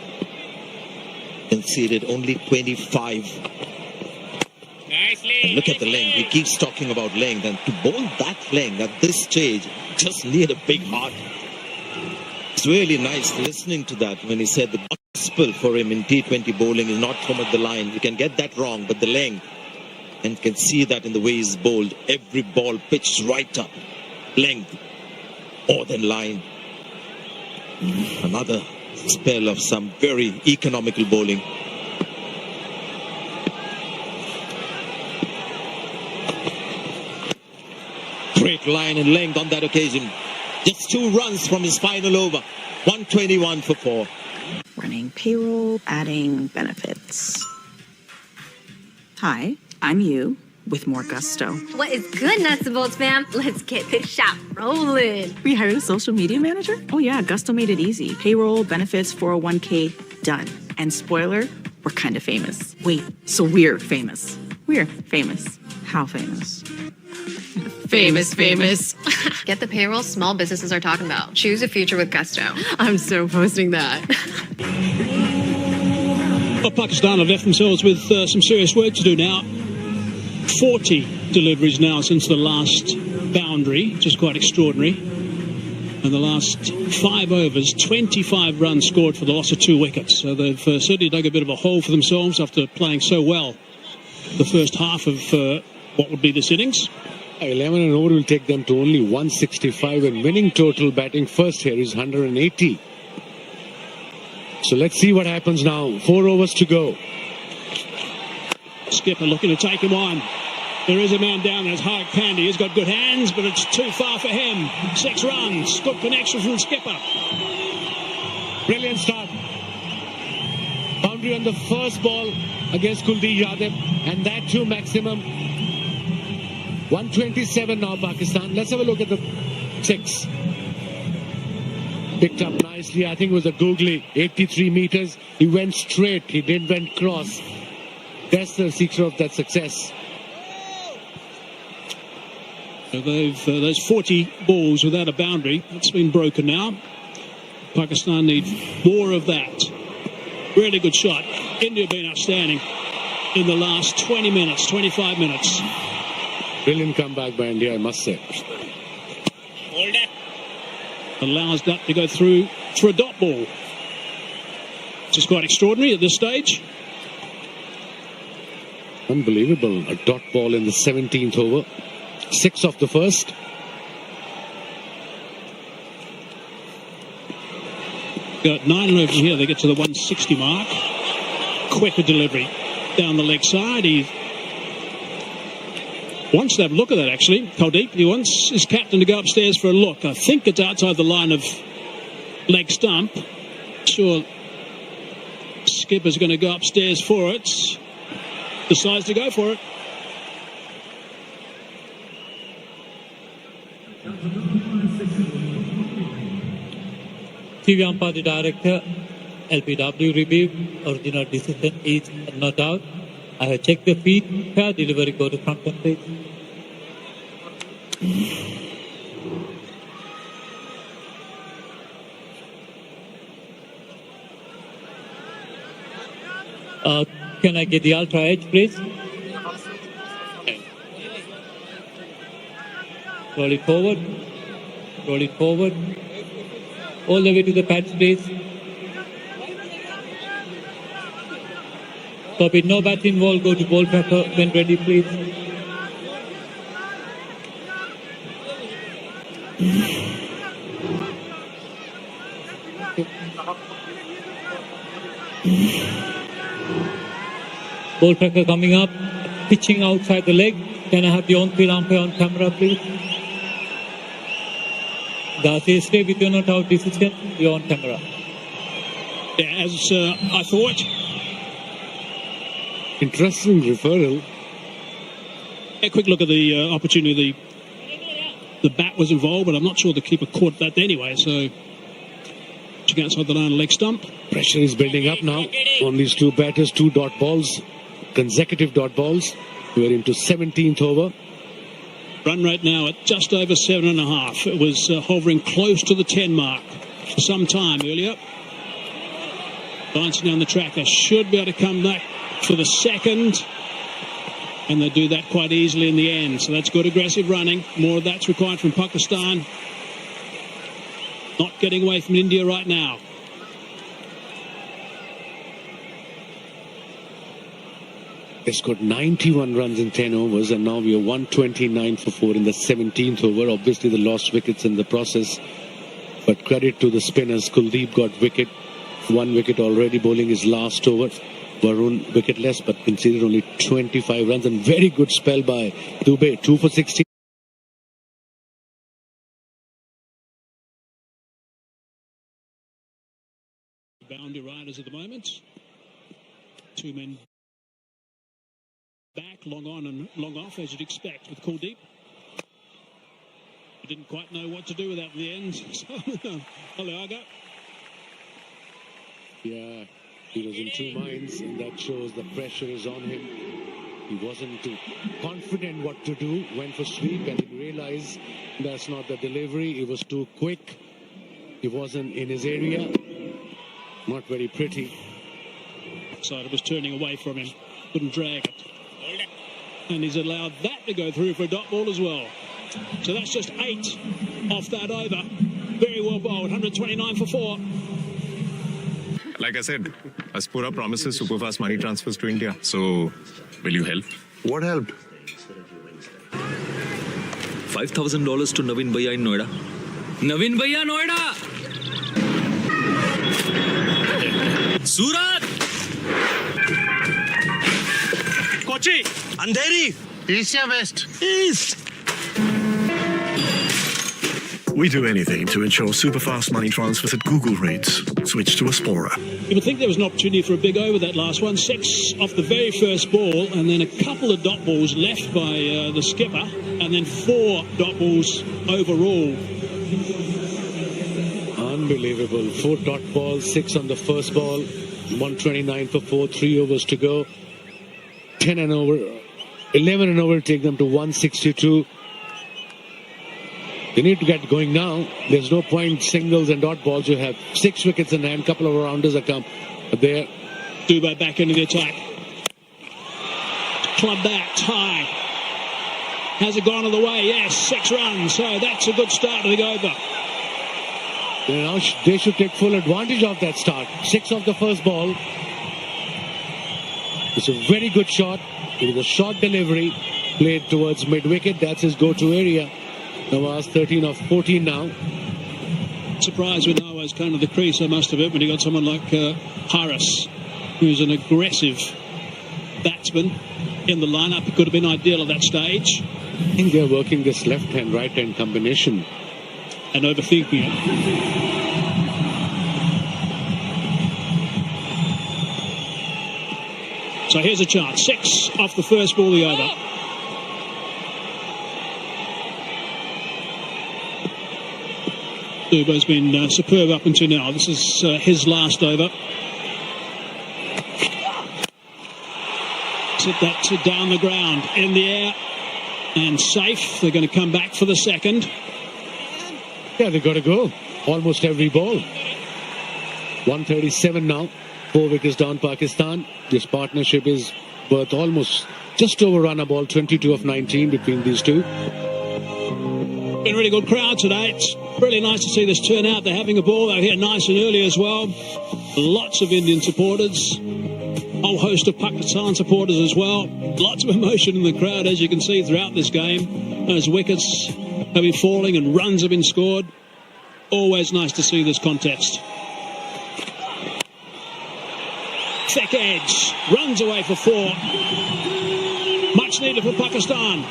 Conceded only 25. And look at the length. He keeps talking about length, and to bowl that length at this stage, just need a big heart. It's really nice listening to that when he said the gospel for him in T20 bowling is not from at the line. You can get that wrong, but the length, and can see that in the way he's bowled. Every ball pitched right up. Length, more than line. Another spell of some very economical bowling. Great line and length on that occasion. Just 2 runs from his final over. 121 for 4. Running payroll, adding benefits. Hi, I'm you with more gusto. What is good, Nuts and Bolts fam? Let's get this shop rolling. We hired a social media manager? Oh yeah, Gusto made it easy. Payroll, benefits, 401k, done. And spoiler, we're kind of famous. Wait, so we're famous. We're famous. How famous? Famous. Get the payroll small businesses are talking about. Choose a future with Gusto. I'm so posting that. Well, Pakistan have left themselves with some serious work to do now. 40 deliveries now since the last boundary, which is quite extraordinary. And the last 5 overs, 25 runs scored for the loss of 2 wickets. So they've certainly dug a bit of a hole for themselves after playing so well the first half of what would be this innings. 11 and over will take them to only 165, and winning total batting first here is 180. So let's see what happens now. 4 overs to go. Skipper looking to take him on. There is a man down there, it's Hardik Pandya. He's got good hands, but it's too far for him. 6 runs. Good connection from the skipper. Brilliant start. Boundary on the first ball against Kuldeep Yadav, and that too maximum. 127 now, Pakistan. Let's have a look at the 6. Picked up nicely. I think it was a googly. 83 meters. He went straight. He didn't went cross. That's the secret of that success. So those 40 balls without a boundary, that's been broken now. Pakistan need more of that. Really good shot. India have been outstanding in the last 20 minutes, 25 minutes. Brilliant comeback by India, I must say. Hold it. Allows that to go through for a dot ball. Which is quite extraordinary at this stage. Unbelievable. A dot ball in the 17th over. 6 off the first. Got 9 overs here. They get to the 160 mark. Quicker delivery down the leg side. He wants to have a look at that, actually. Kuldeep, he wants his captain to go upstairs for a look. I think it's outside the line of leg stump. Sure, skipper's going to go upstairs for it. Decides to go for it. TV umpire, the director, LPW review, original decision is not out. I have checked the feed, fair delivery, go to front and please. Can I get the ultra edge, please? Roll it forward. Roll it forward. All the way to the pads, please. Copy. No bats involved. Go to ball tracker when ready, please. Ball tracker coming up, pitching outside the leg. Can I have the on-field umpire on camera, please? Darcy, stay with your not out decision. You're on camera. Yeah, as I thought. Interesting referral. A quick look at the opportunity. The bat was involved, but I'm not sure the keeper caught that anyway. So, checking outside the line, leg stump. Pressure is building up now on these two batters, 2 dot balls, consecutive dot balls. We're into 17th over. Run rate now at just over 7.5. It was hovering close to the 10 mark for some time earlier. Glancing down the tracker, should be able to come back for the second. And they do that quite easily in the end. So that's good aggressive running. More of that's required from Pakistan. Not getting away from India right now. They scored 91 runs in 10 overs, and now we are 129 for 4 in the 17th over. Obviously, the lost wickets in the process. But credit to the spinners. Kuldeep got wicket. 1 wicket already, bowling his last over. Varun wicketless, but conceded only 25 runs. And very good spell by Dubey. 2 for 60. Boundary riders at the moment. 2 men back, long on and long off, as you'd expect with Kuldeep. He didn't quite know what to do with that in the end. So, Aliaga. Yeah, he was in 2 minds, and that shows the pressure is on him. He wasn't too confident what to do, went for sweep, and he realized that's not the delivery. It was too quick. He wasn't in his area. Not very pretty. Side was turning away from him. Couldn't drag it. And he's allowed that to go through for a dot ball as well. So that's just 8 off that over. Very well bowled. 129 for 4. Like I said, Aspura promises superfast money transfers to India. So, will you help? What helped? $5,000 to Naveen Bhaiya in Noida. Naveen Bhaiya, Noida! Surat! Kochi! Andheri! East or West? East! We do anything to ensure superfast money transfers at Google rates. Switch to Aspora. You would think there was an opportunity for a big over that last one. 6 off the very first ball, and then a couple of dot balls left by the skipper, and then 4 dot balls overall. Unbelievable. 4 dot balls, 6 on the first ball, 129 for 4, 3 overs to go. 10 and over, 11 and over, take them to 162. They need to get going now. There's no point singles and dot balls. You have 6 wickets in hand. Couple of rounders are come there. Dubey back into the attack. Club that high. Has it gone all the way? Yes, 6 runs. So that's a good start to the over. Now they should take full advantage of that start. 6 off the first ball. It's a very good shot. It is a short delivery played towards mid-wicket. That's his go-to area. Nawaz 13 of 14 now. Surprised when Nawaz came to the crease, I must admit, when he got someone like Harris, who's an aggressive batsman in the lineup. It could have been ideal at that stage. I think they're working this left-hand, right-hand combination. And overthinking it. So here's a chance. 6 off the first ball, the over. Dubai's been superb up until now. This is his last over. Hit that down the ground, in the air, and safe. They're going to come back for the second. Yeah, they've got to go. Almost every ball. 137 now. 4 wickets down Pakistan. This partnership is worth almost just over run a ball. 22 of 19 between these two. Been a really good crowd today. It's really nice to see this turnout. They're having a ball. They're here nice and early as well. Lots of Indian supporters. Whole host of Pakistan supporters as well. Lots of emotion in the crowd, as you can see throughout this game. As wickets have been falling and runs have been scored. Always nice to see this contest. Thick edge. Runs away for 4. Much needed for Pakistan.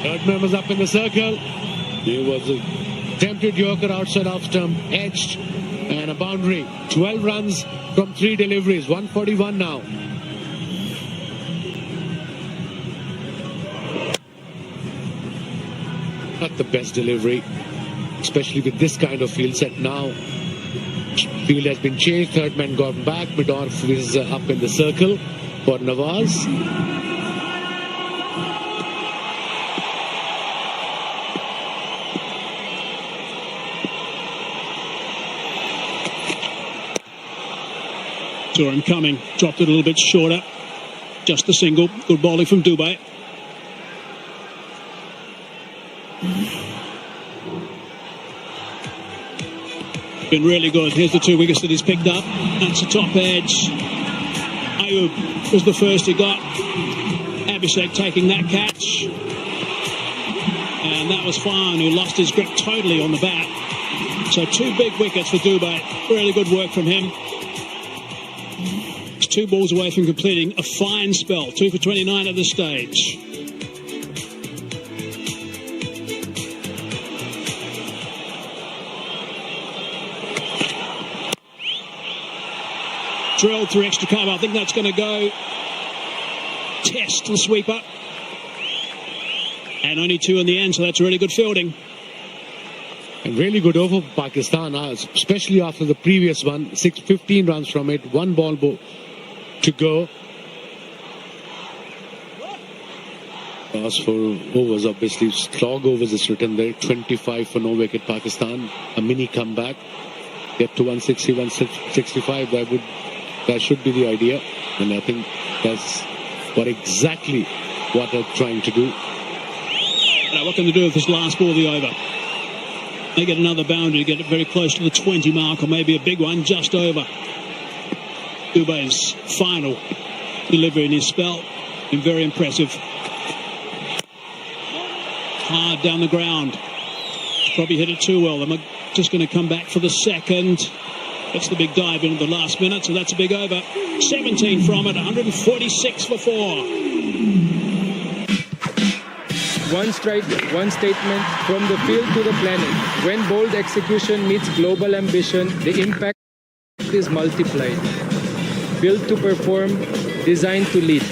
Third man was up in the circle. There was a tempted Yorker outside off stump. Edged. And a boundary. 12 runs from 3 deliveries. 141 now. Not the best delivery, especially with this kind of field set now. Field has been changed. Third man gone back. Midorf is up in the circle for Nawaz. Saw him coming, dropped it a little bit shorter. Just a single. Good bowling from Dubai. Been really good. Here's the 2 wickets that he's picked up. That's the top edge. Ayub was the first he got. Abhishek taking that catch. And that was Farhan, who lost his grip totally on the bat. So 2 big wickets for Dubai. Really good work from him. 2 balls away from completing a fine spell. 2 for 29 at this stage. Drilled through extra cover. I think that's going to go. Test the sweeper. And only 2 in the end, so that's really good fielding. And really good over Pakistan, especially after the previous one. 15 runs from it. 1 ball to go. As for overs, obviously, slog overs is written there. 25 for no wicket Pakistan. A mini comeback. Get to 160, 165. That should be the idea. And I think that's exactly what they're trying to do. Now, what can they do with this last ball of the over? They get another boundary to get it very close to the 20 mark, or maybe a big one just over. Dubai's final delivery in his spell. Been very impressive. Hard down the ground. Probably hit it too well. They're just going to come back for the second. That's the big dive into the last minute, so that's a big over. 17 from it, 146 for 4. One strike, one statement, from the field to the planet. When bold execution meets global ambition, the impact is multiplied. Built to perform, designed to lead.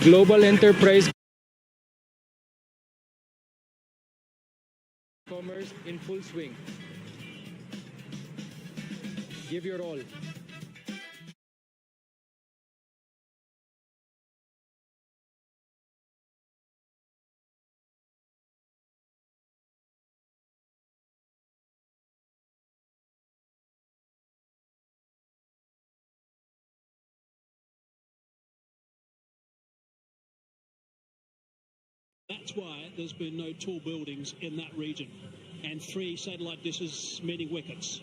Global enterprise commerce in full swing. Give your all. That's why there's been no tall buildings in that region, and 3 satellite dishes meeting wickets.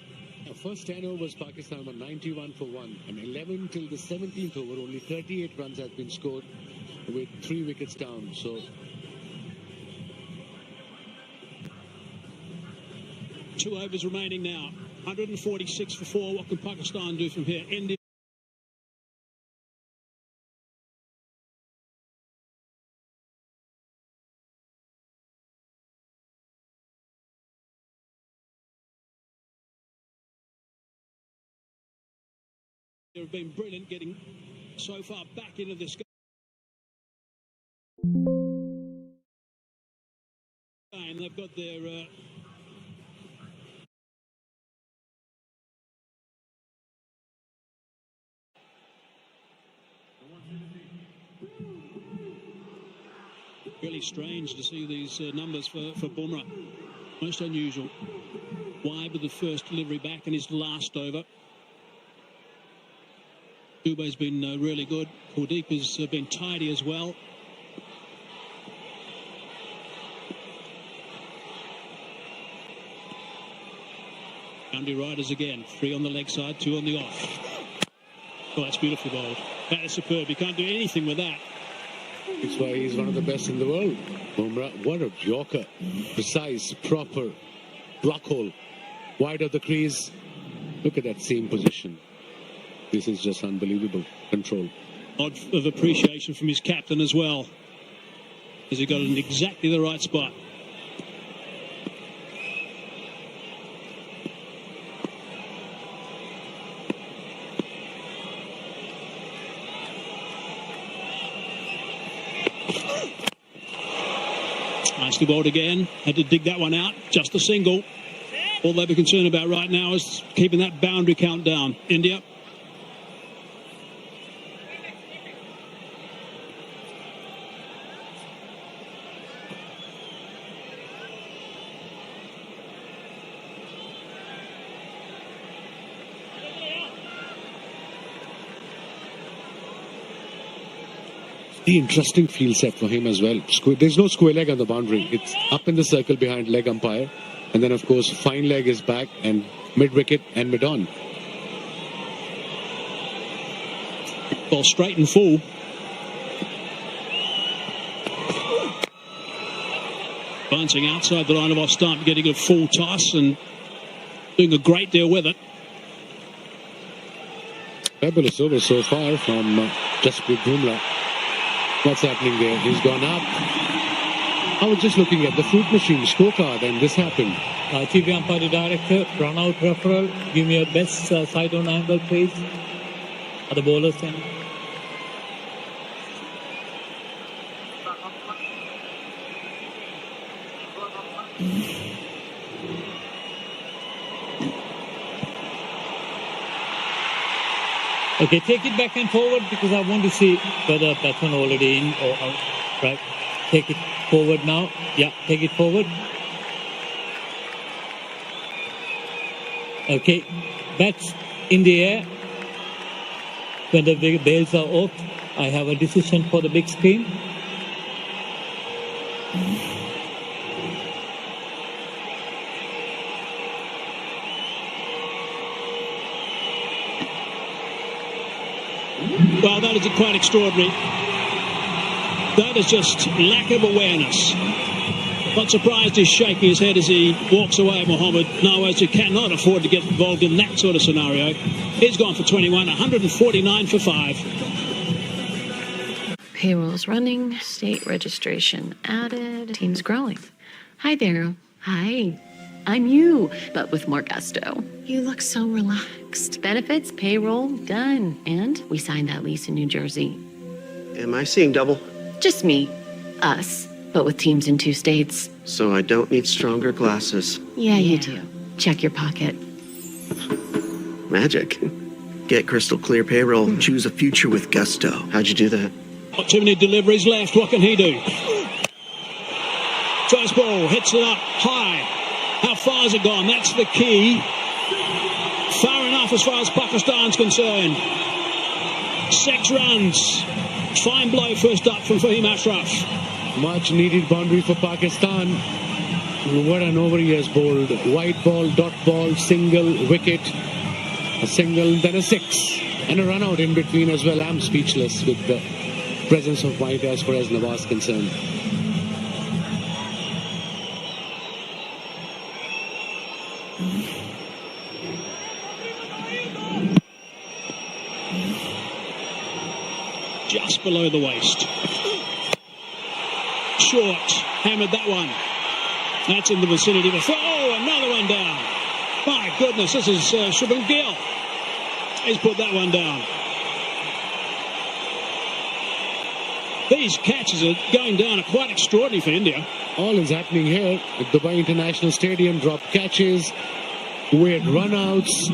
The first 10 overs, Pakistan were 91 for 1, and 11 till the 17th over, only 38 runs have been scored with 3 wickets down. So 2 overs remaining now. 146 for 4. What can Pakistan do from here? India. They've been brilliant getting so far back into this game. They've got their Really strange to see these numbers for Bumrah. Most unusual. Wide with the first delivery back in his last over. Dubé's been really good. Kuldeep has been tidy as well. Boundary riders again. 3 on the leg side, 2 on the off. Oh, that's beautifully bowled. That is superb. You can't do anything with that. That's why he's one of the best in the world. Bumrah, what a Yorker. Precise, proper, block hole. Wide of the crease. Look at that seam position. This is just unbelievable control. Nod of appreciation from his captain as well, as he got it in exactly the right spot. Nicely bowled again. Had to dig that one out. Just a single. All they'll be concerned about right now is keeping that boundary count down. India. The interesting field set for him as well. There's no square leg on the boundary. It's up in the circle behind leg umpire. And then, of course, fine leg is back and mid-wicket and mid-on. Ball straight and full. Bouncing outside the line of off stump, getting a full toss and doing a great deal with it. Fabulous over so far from Jasprit Bumrah. What's happening there? He's gone up. I was just looking at the fruit machine scorecard and this happened. TV umpire director, run out referral. Give me your best side on angle, please. Are the bowlers then? Okay, take it back and forward because I want to see whether that's one already in or out. Right. Take it forward now. Yeah, take it forward. Okay, bats in the air. When the big bails are off, I have a decision for the big screen. Well, that is quite extraordinary. That is just lack of awareness. Not surprised he's shaking his head as he walks away, Mohammed Nawaz. You cannot afford to get involved in that sort of scenario. He's gone for 21, 149 for 5. Payrolls running, state registration added, teams growing. Hi there. Hi. I'm you, but with more gusto. You look so relaxed. Benefits, payroll, done. And we signed that lease in New Jersey. Am I seeing double? Just me. Us. But with teams in 2 states. So I don't need stronger glasses. Yeah, you do. Check your pocket. Magic. Get crystal clear payroll. Choose a future with gusto. How'd you do that? Not too many deliveries left. What can he do? First ball, hits it up high. How far has it gone? That's the key. Far enough as far as Pakistan's concerned. 6 runs. Fine blow first up from Fahim Ashraf. Much needed boundary for Pakistan. What an over he has bowled. White ball, dot ball, single, wicket. A single, then a 6. And a run out in between as well. I'm speechless with the presence of white as far as Nawaz concerned. Just below the waist. Short. Hammered that one. That's in the vicinity of the... Oh, another one down. My goodness, this is Shubham Gill. He's put that one down. These catches are going down are quite extraordinary for India. All is happening here at Dubai International Stadium. Drop catches, weird run-outs.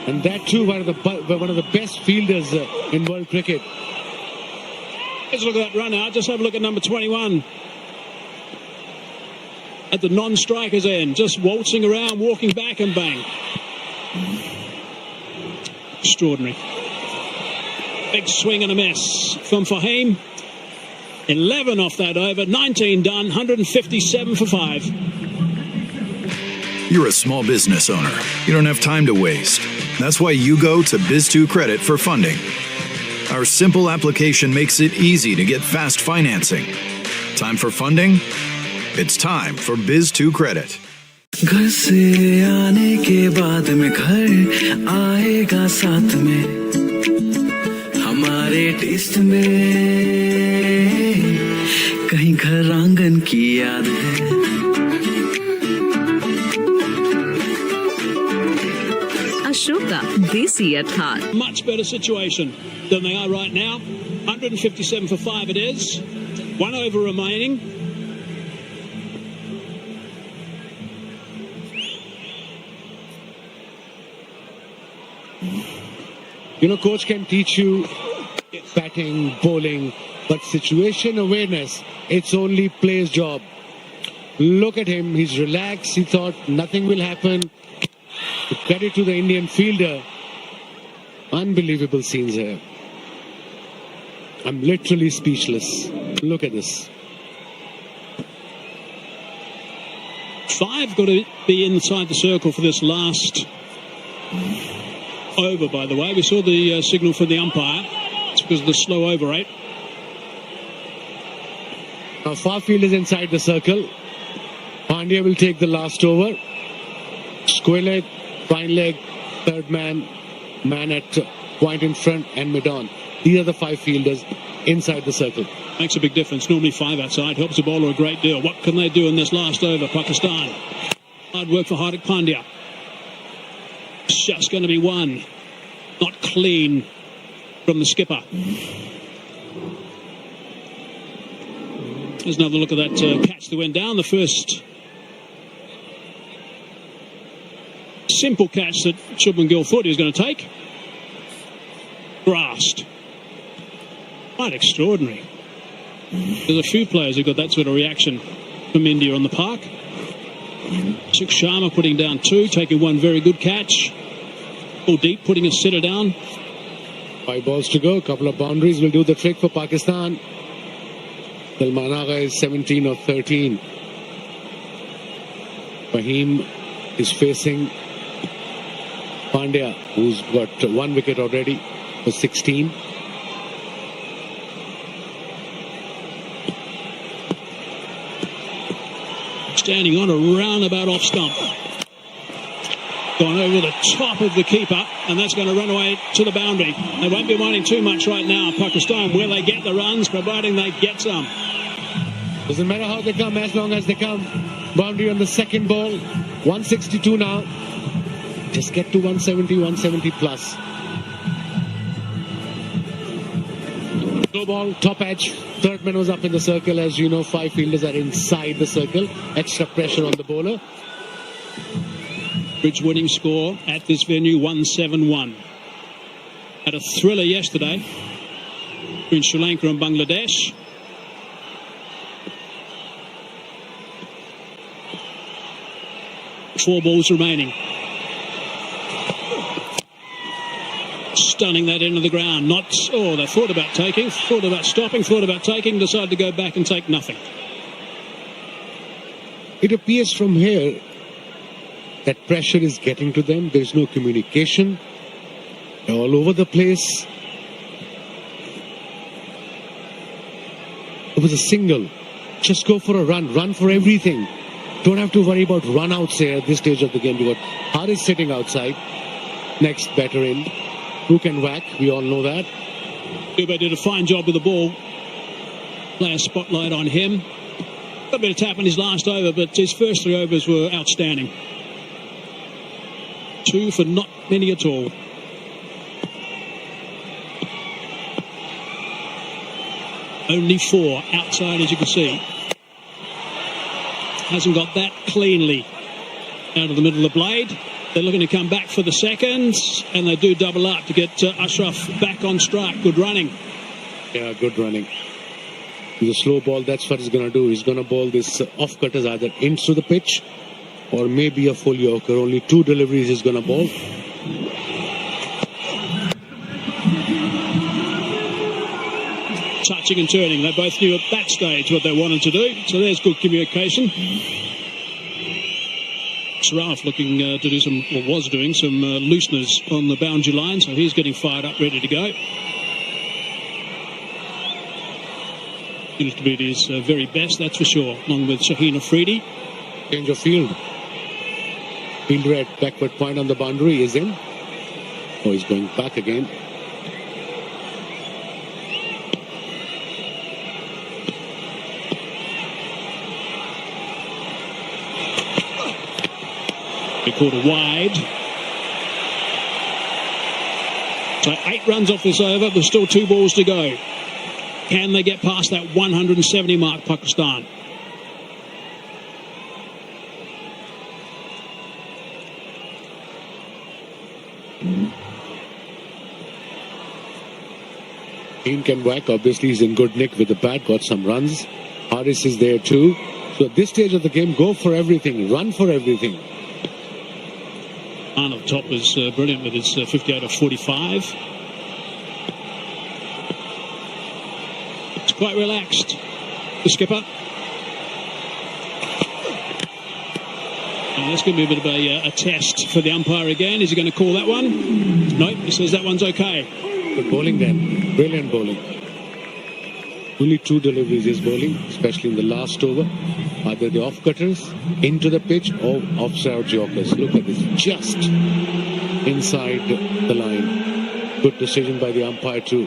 And that too, one of the best fielders in world cricket. Let's look at that run out. Just have a look at number 21. At the non-striker's end, just waltzing around, walking back and bang. Extraordinary. Big swing and a miss from Fahim. 11 off that over, 19 done, 157 for 5. You're a small business owner. You don't have time to waste. That's why you go to Biz2 Credit for funding. Our simple application makes it easy to get fast financing. Time for funding? It's time for Biz2 Credit. घर से आने के बाद में घर आएगा साथ में हमारे टेस्ट में कहीं घर आंगन की याद है Ashoka Desi at heart. Much better situation than they are right now. 157 for 5 it is. 1 over remaining. You know, coach can teach you batting, bowling, but situation awareness, it's only player's job. Look at him, he's relaxed, he thought nothing will happen. Credit to the Indian fielder. Unbelievable scenes here. I'm literally speechless. Look at this. 5 got to be inside the circle for this last over, by the way. We saw the signal from the umpire. It's because of the slow over rate. Now far field is inside the circle. Pandya will take the last over. Square leg, fine leg, third man at point in front and mid-on. These are the 5 fielders inside the circle. Makes a big difference. Normally 5 outside helps the bowler a great deal. What can they do in this last over, Pakistan? Hard work for Hardik Pandya. It's just going to be 1. Not clean from the skipper. There's another look at that catch that went down. The first simple catch that Shubman Gill thought he was going to take. Grasped. Quite extraordinary. There's a few players who got that sort of reaction from India on the park. Suk Sharma putting down 2, taking 1 very good catch. Deep putting a sitter down. 5 balls to go, couple of boundaries will do the trick for Pakistan. Salman Agha is 17 of 13. Fahim is facing Pandya, who's got 1 wicket already for 16. Standing on a roundabout off stump. Gone over the top of the keeper, and that's going to run away to the boundary. They won't be wanting too much right now, Pakistan, where they get the runs, providing they get some. Doesn't matter how they come, as long as they come. Boundary on the second ball. 162 now. Just get to 170, 170 plus. Slow ball, top edge. Third man was up in the circle. As you know, 5 fielders are inside the circle. Extra pressure on the bowler. Bridge winning score at this venue, 171. Had a thriller yesterday between Sri Lanka and Bangladesh. Four balls remaining. Stunning that into the ground. They thought about taking, thought about stopping, thought about taking, decided to go back and take nothing. It appears from here that pressure is getting to them. There's no communication. They're all over the place. It was a single. Just go for a run. Run for everything. Don't have to worry about run-outs here at this stage of the game. You've got Haris sitting outside. Next batter in. Who can whack? We all know that. Dubé did a fine job with the ball. Play a spotlight on him. Got a bit of tap in his last over, but his first 3 overs were outstanding. 2 for not many at all. Only 4 outside, as you can see. Hasn't got that cleanly out of the middle of the blade. They're looking to come back for the second, and they do double up to get Ashraf back on strike. Good running. Yeah, good running. With a slow ball, that's what he's going to do. He's going to bowl this off-cutters either into the pitch or maybe a full yorker. Only 2 deliveries he's going to bowl. Touching and turning. They both knew at that stage what they wanted to do. So there's good communication. Ashraf looking to do some, or was doing some looseners on the boundary line. So he's getting fired up, ready to go. Seems to be at his very best, that's for sure, along with Shaheen Afridi. Change of field. Fielder at backward point on the boundary is in. Oh, he's going back again. They called a wide. So 8 runs off this over. There's still 2 balls to go. Can they get past that 170 mark, Pakistan? Dean can whack. Obviously, he's in good nick with the bat. Got some runs. Haris is there too. So at this stage of the game, go for everything. Run for everything. Khan at the top was brilliant with his 58 of 45. It's quite relaxed, the skipper. And that's going to be a bit of a test for the umpire again. Is he going to call that one? Nope, he says that one's okay. Good bowling then. Brilliant bowling. Only 2 deliveries is bowling, especially in the last over. Either the off-cutters into the pitch or offside yorkers. Look at this, just inside the line. Good decision by the umpire too.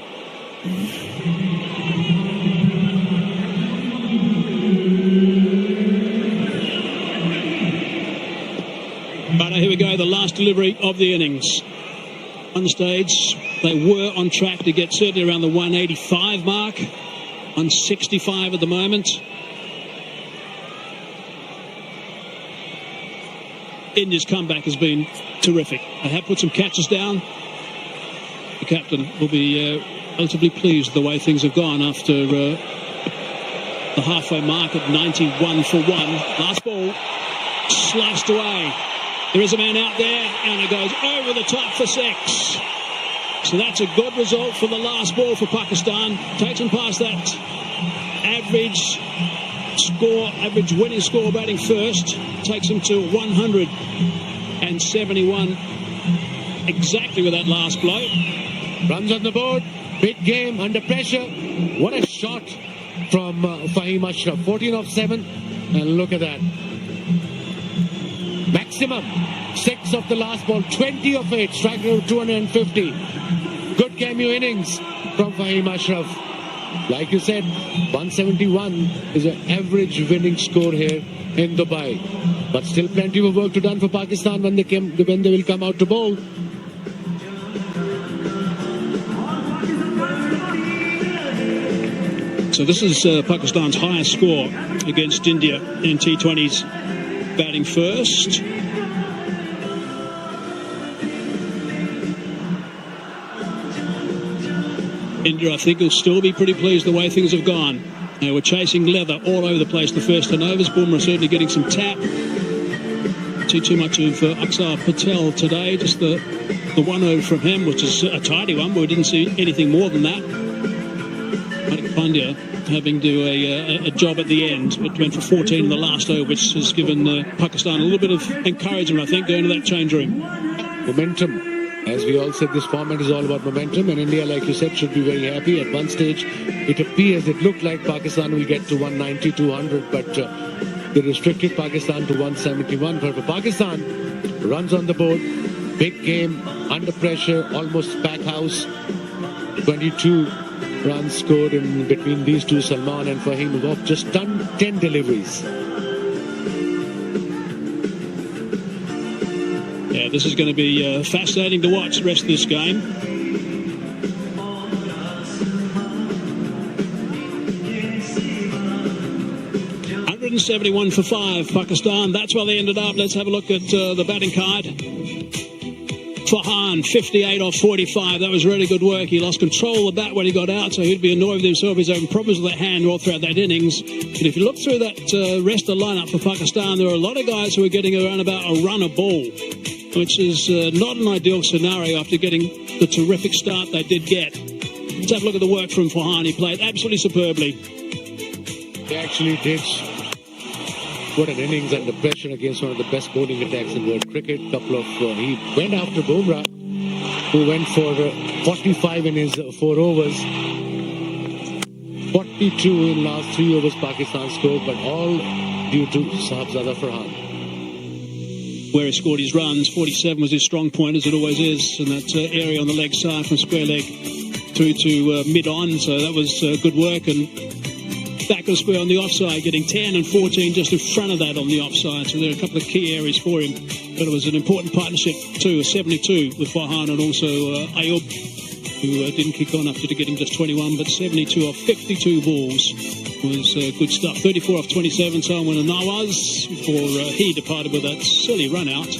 But here we go, the last delivery of the innings. On stage, they were on track to get certainly around the 185 mark. 165 at the moment. India's comeback has been terrific. They have put some catches down. The captain will be relatively pleased with the way things have gone after the halfway mark at 91 for 1. Last ball sliced away. There is a man out there, and it goes over the top for 6. So that's a good result for the last ball for Pakistan. Takes them past that average winning score batting first. Takes them to 171 exactly with that last blow. Runs on the board. Big game under pressure. What a shot from Fahim Ashraf. 14 of 7. And look at that. Maximum 6 of the last ball. 20 of 8. Strike rate of 250. Good cameo innings from Fahim Ashraf. Like you said, 171 is an average winning score here in Dubai. But still plenty of work to done for Pakistan when they will come out to bowl. So this is Pakistan's highest score against India in T20s, batting first. India, I think, will still be pretty pleased the way things have gone. They were chasing leather all over the place the first 10 overs. Bumrah certainly getting some tap. See too much of Akshar Patel today. Just the 1 over from him, which is a tidy one, but we didn't see anything more than that. Hardik Pandya having to do a job at the end. It went for 14 in the last over, which has given Pakistan a little bit of encouragement, I think, going to that change room. Momentum. As we all said, this format is all about momentum, and India, like you said, should be very happy. At one stage, it looked like Pakistan will get to 190, 200, but they restricted Pakistan to 171. But for Pakistan, runs on the board, big game, under pressure, almost pack house. 22 runs scored in between these two, Salman and Fahim, who have just done 10 deliveries. Yeah, this is going to be fascinating to watch the rest of this game. $171 for 5, Pakistan. That's where they ended up. Let's have a look at the batting card. Farhan, 58 off 45. That was really good work. He lost control of the bat when he got out, so he'd be annoyed with himself. He's having problems with that hand all throughout that innings. And if you look through that rest of the lineup for Pakistan, there are a lot of guys who are getting around about a run a ball, which is not an ideal scenario after getting the terrific start they did get. Let's have a look at the work from Farhan. He played absolutely superbly. He actually did. What an innings under pressure against one of the best bowling attacks in world cricket. He went after Bumrah, who went for 45 in his 4 overs. 42 in last 3 overs Pakistan scored, but all due to Sahibzada Farhan. Where he scored his runs, 47 was his strong point, as it always is, in that area on the leg side from square leg through to mid-on, so that was good work. And back of the square on the offside, getting 10 and 14 just in front of that on the offside. So there are a couple of key areas for him. But it was an important partnership too, a 72 with Farhan and also Ayub, who didn't kick on after getting just 21, but 72 off 52 balls was good stuff. 34 off 27, Salman and Nawaz before he departed with that silly run out.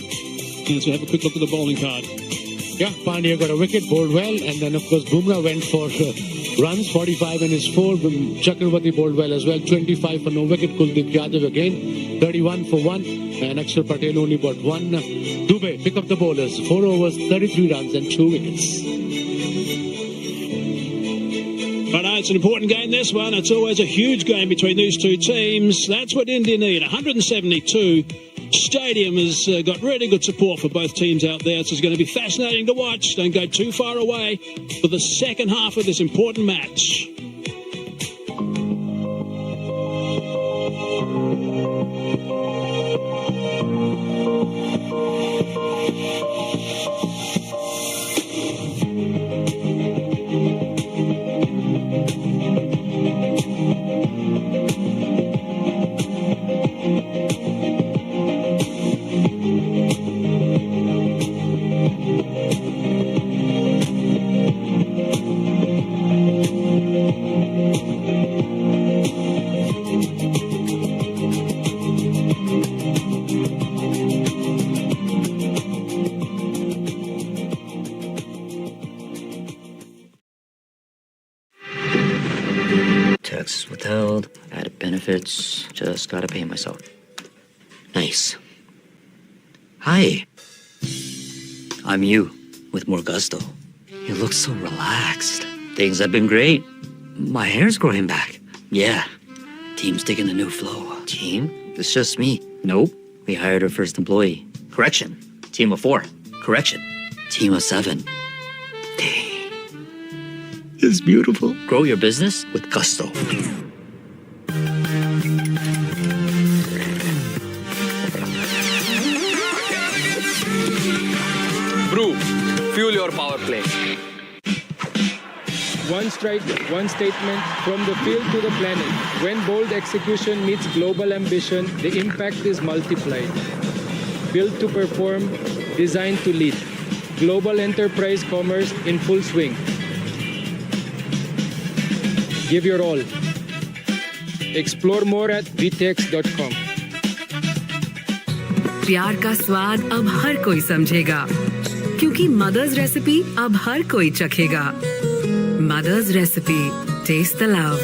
And so have a quick look at the bowling card. Yeah, Pandya got a wicket, bowled well, and then of course Bumrah went for runs, 45 in his 4. Chakravarti bowled well as well, 25 for no wicket. Kuldeep Yadav again, 31 for 1, and Akshar Patel only bought 1. Dubey, pick up the bowlers, 4 overs, 33 runs and 2 wickets. But it's an important game, this one. It's always a huge game between these two teams. That's what India need, 172. Stadium has got really good support for both teams out there, so it's going to be fascinating to watch. Don't go too far away for the second half of this important match. Taxes withheld, added benefits, just gotta pay myself. Nice. Hi. I'm you, with more gusto. You look so relaxed. Things have been great. My hair's growing back. Yeah. Team's taking a new flow. Team? It's just me. Nope. We hired our first employee. Correction. Team of 4. Correction. Team of 7. It's beautiful. Grow your business with gusto. Brew, fuel your power play. One strike, one statement, from the field to the planet. When bold execution meets global ambition, the impact is multiplied. Built to perform, designed to lead. Global enterprise commerce in full swing. Give your all. Explore more at vtex.com. प्यार का स्वाद अब हर कोई समझेगा, क्योंकि mother's recipe अब हर कोई चखेगा. Mother's recipe. Taste the love.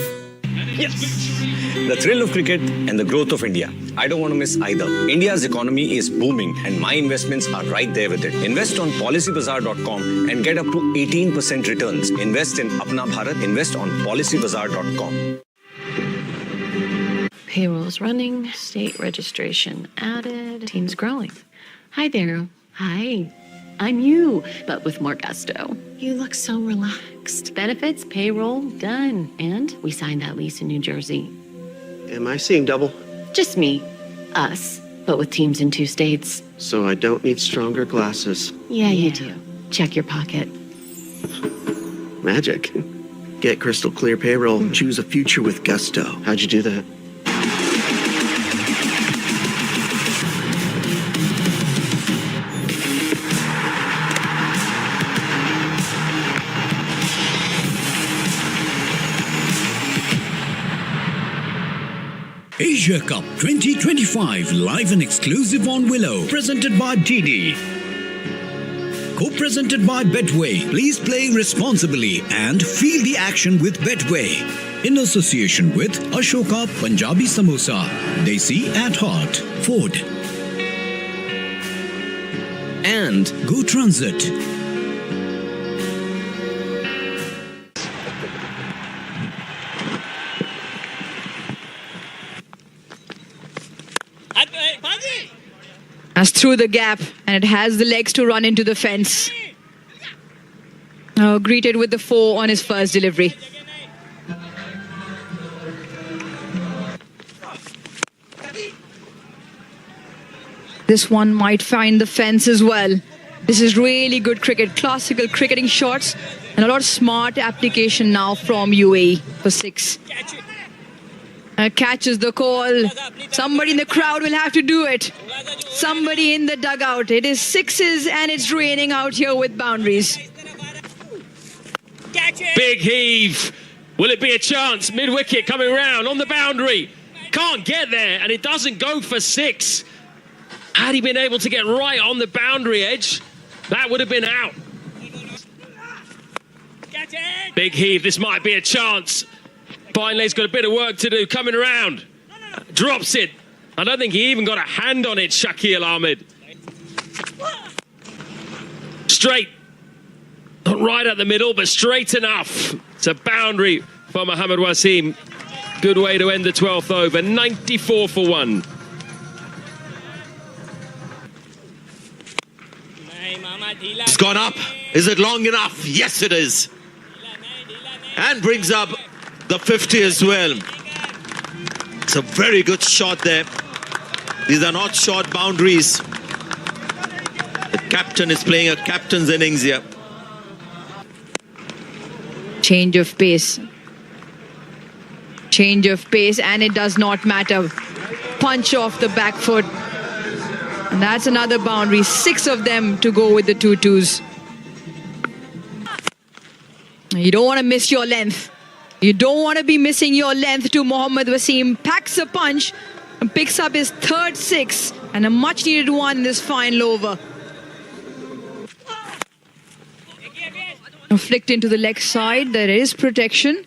Yes! The thrill of cricket and the growth of India. I don't want to miss either. India's economy is booming and my investments are right there with it. Invest on PolicyBazaar.com and get up to 18% returns. Invest in Apna Bharat. Invest on PolicyBazaar.com. Payrolls running, state registration added, teams growing. Hi there. Hi. I'm you, but with more gusto. You look so relaxed. Benefits, payroll, done. And we signed that lease in New Jersey. Am I seeing double? Just me. Us. But with teams in 2 states. So I don't need stronger glasses. Yeah, you do. Check your pocket. Magic. Get crystal clear payroll. Choose a future with gusto. How'd you do that? Asia Cup 2025 live and exclusive on Willow, presented by TD. Co-presented by Betway. Please play responsibly and feel the action with Betway. In association with Ashoka Punjabi Samosa, Desi at Heart, Ford, and Go Transit. As through the gap, and it has the legs to run into the fence. Greeted with the 4 on his first delivery. This one might find the fence as well. This is really good cricket, classical cricketing shots, and a lot of smart application now from UAE for 6. Catches the call. Somebody in the crowd will have to do it. Somebody in the dugout. It is 6s and it's raining out here with boundaries. Big heave. Will it be a chance? Mid-wicket coming round on the boundary. Can't get there and it doesn't go for 6. Had he been able to get right on the boundary edge, that would have been out. Big heave. This might be a chance. Finlay's got a bit of work to do, coming around. Drops it. I don't think he even got a hand on it, Shakil Ahmed. Straight. Not right at the middle, but straight enough. It's a boundary for Mohammad Wasim. Good way to end the 12th over. 94 for 1. It's gone up. Is it long enough? Yes, it is. And brings up the 50 as well. It's a very good shot there. These are not short boundaries. The captain is playing a captain's innings here. Change of pace. Change of pace, and it does not matter. Punch off the back foot. And that's another boundary. 6 of them to go with the 2-2s. You don't want to miss your length. You don't want to be missing your length to Mohammad Wasim. Packs a punch and picks up his 3rd 6 and a much needed one in this final over. Flicked into the leg side. There is protection.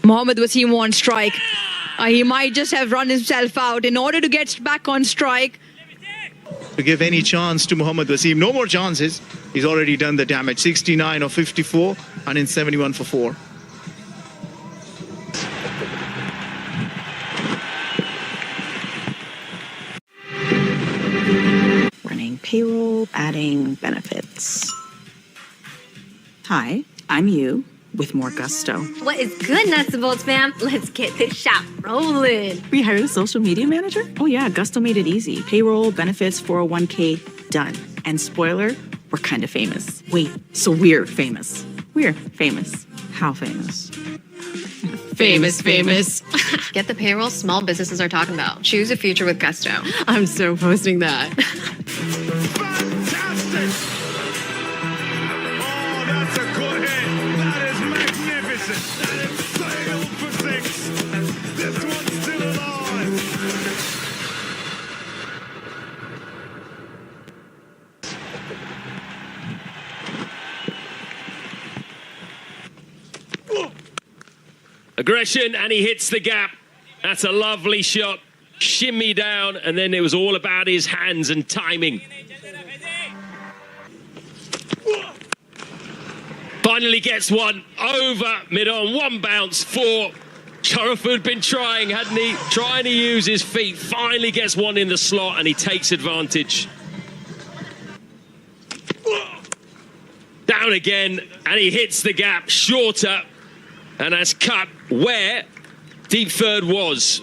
Mohammad Wasim wants strike. He might just have run himself out in order to get back on strike. To give any chance to Mohammad Wasim. No more chances. He's already done the damage. 69 of 54 and in 71 for 4. Running payroll, adding benefits. Hi, I'm you with more gusto. What is good, Nuts and Bolts fam? Let's get this shop rolling. We hired a social media manager? Oh yeah, Gusto made it easy. Payroll, benefits, 401k, done. And spoiler, we're kind of famous. Wait, so we're famous. We're famous. How famous? Famous. Get the payroll small businesses are talking about. Choose a future with Gusto. I'm so posting that. That's a good hit. That is magnificent. That is sailed for 6. This one's still alive. Aggression, and he hits the gap. That's a lovely shot. Shimmy down, and then it was all about his hands and timing. Finally gets one over mid-on. 1 bounce for Sharafu. Been trying, hadn't he? Trying to use his feet. Finally gets one in the slot, and he takes advantage. Down again, and he hits the gap shorter. And has cut where deep third was.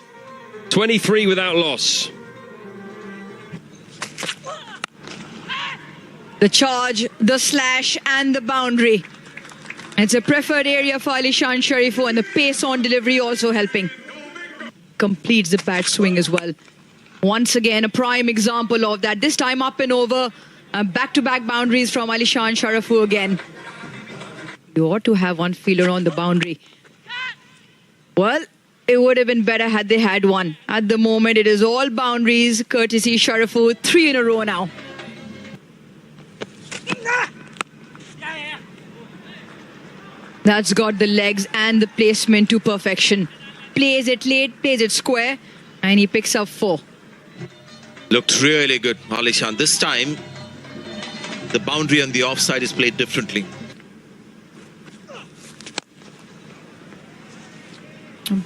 23 without loss. The charge, the slash, and the boundary. It's a preferred area for Alishan Sharifu, and the pace on delivery also helping. Completes the bat swing as well. Once again, a prime example of that. This time up and over. Back-to-back boundaries from Alishan Sharifu again. You ought to have one fielder on the boundary. Well, it would have been better had they had one. At the moment, it is all boundaries, courtesy Sharifu. 3 in a row now. That's got the legs and the placement to perfection. Plays it late, plays it square, and he picks up 4. Looked really good, Alishan. This time, the boundary and the offside is played differently.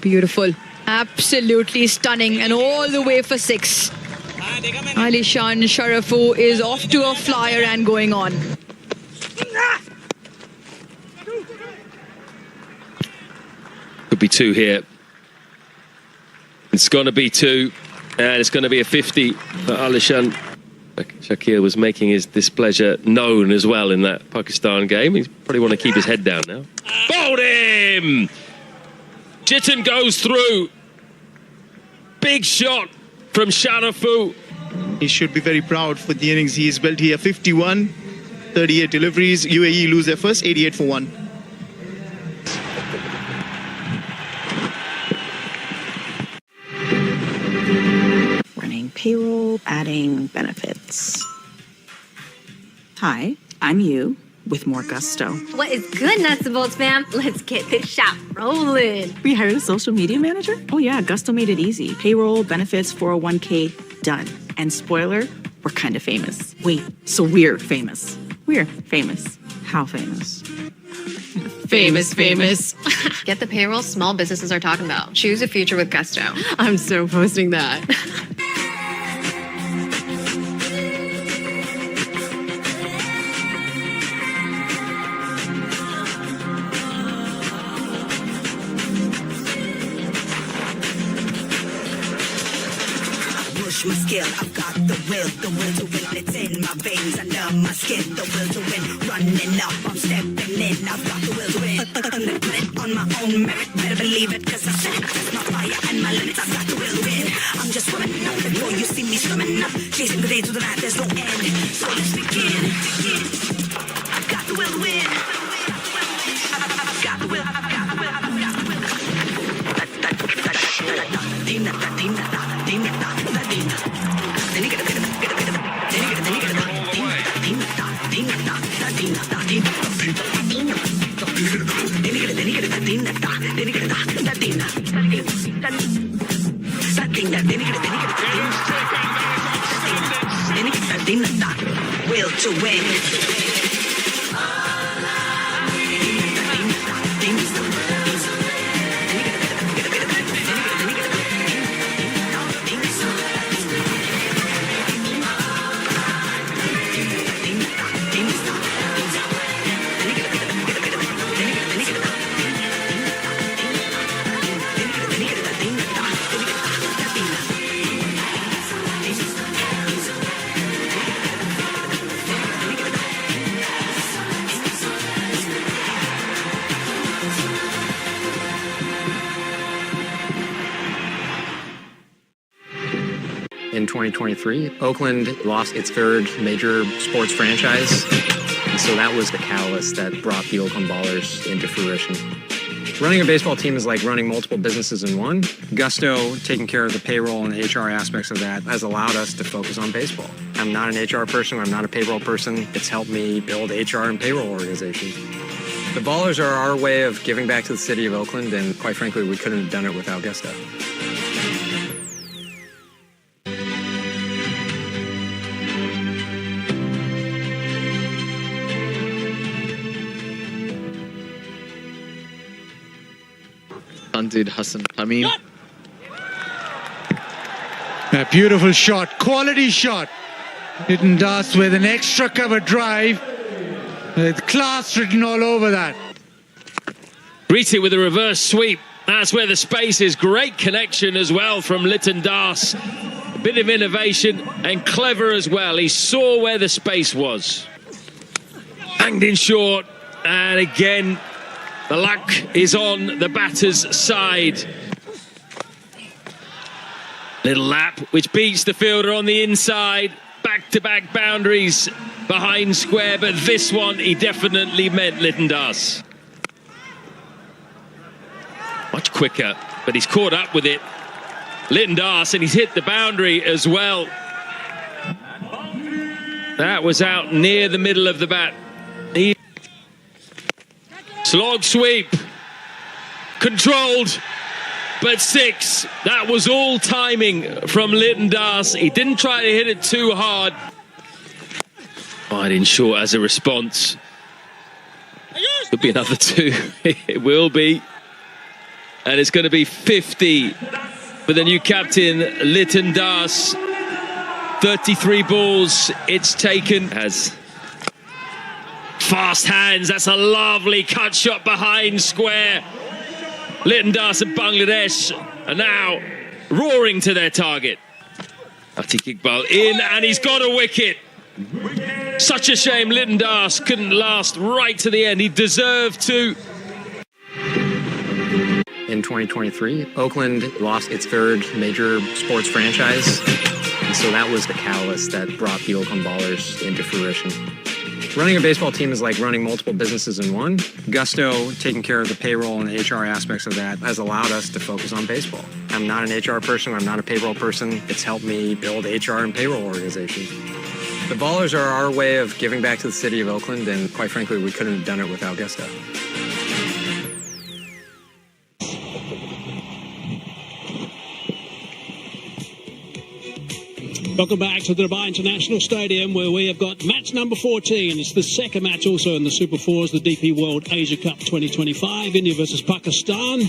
Beautiful. Absolutely stunning, and all the way for 6. Alishan Sharafu is off to a flyer and going on. Could be 2 here. It's going to be 2, and it's going to be a 50 for Alishan. Shakir was making his displeasure known as well in that Pakistan game. He's probably want to keep his head down now. Bowled him! Jitin goes through. Big shot from Sharafu. He should be very proud for the innings he has built here. 51, 38 deliveries. UAE lose their first, 88 for 1. Running payroll, adding benefits. Hi, I'm you with more gusto. What is good, Nuts and Bolts fam? Let's get this shop rolling. We hired a social media manager? Oh yeah, Gusto made it easy. Payroll, benefits, 401k, done. And spoiler, we're kind of famous. Wait, so we're famous. We're famous. How famous? Famous. Get the payroll small businesses are talking about. Choose a future with Gusto. I'm so posting that. My skill, I've got the will to win. It's in my veins, under my skin. The will to win, running up, I'm stepping in. I've got the will to win. On my own merit, better believe it, cause I said it. That's my fire and my limits. I've got the will to win. I'm just swimming up before you see me swimming up, chasing the day to the night. There's no end. So let's begin. I've got the will to win. I've got the will. I've got the will. I've got the will. Will to win. In 2023, Oakland lost its 3rd major sports franchise. And so that was the catalyst that brought the Oakland Ballers into fruition. Running a baseball team is like running multiple businesses in one. Gusto, taking care of the payroll and the HR aspects of that, has allowed us to focus on baseball. I'm not an HR person. I'm not a payroll person. It's helped me build HR and payroll organizations. The Ballers are our way of giving back to the city of Oakland, and quite frankly, we couldn't have done it without Gusto. Undid Hassan Tamim. A beautiful shot, quality shot. Litton Das with an extra cover drive, with class written all over that. Greet it with a reverse sweep. That's where the space is. Great connection as well from Litton Das. A bit of innovation and clever as well. He saw where the space was. Hanged in short, and again, the luck is on the batter's side. Little lap, which beats the fielder on the inside. Back-to-back boundaries behind square, but this one he definitely meant, Litton Das. Much quicker, but he's caught up with it. Litton Das, and he's hit the boundary as well. That was out near the middle of the bat. Slog sweep. Controlled. But 6. That was all timing from Lytton Das. He didn't try to hit it too hard. Wide in short as a response. Could be another 2. It will be. And it's going to be 50 for the new captain, Lytton Das. 33 balls it's taken. Has fast hands. That's a lovely cut shot behind square. Lytton Das of Bangladesh are now roaring to their target. Atiq Iqbal in, and he's got a wicket. Such a shame Lytton Das couldn't last right to the end. He deserved to. In 2023, Oakland lost its third major sports franchise. And so that was the catalyst that brought the Oakland Ballers into fruition. Running a baseball team is like running multiple businesses in one. Gusto, taking care of the payroll and the HR aspects of that, has allowed us to focus on baseball. I'm not an HR person. I'm not a payroll person. It's helped me build HR and payroll organizations. The Ballers are our way of giving back to the city of Oakland, and quite frankly, we couldn't have done it without Gusto. Welcome back to the Dubai International Stadium, where we have got match number 14. It's the second match also in the Super Fours, the DP World Asia Cup 2025, India versus Pakistan.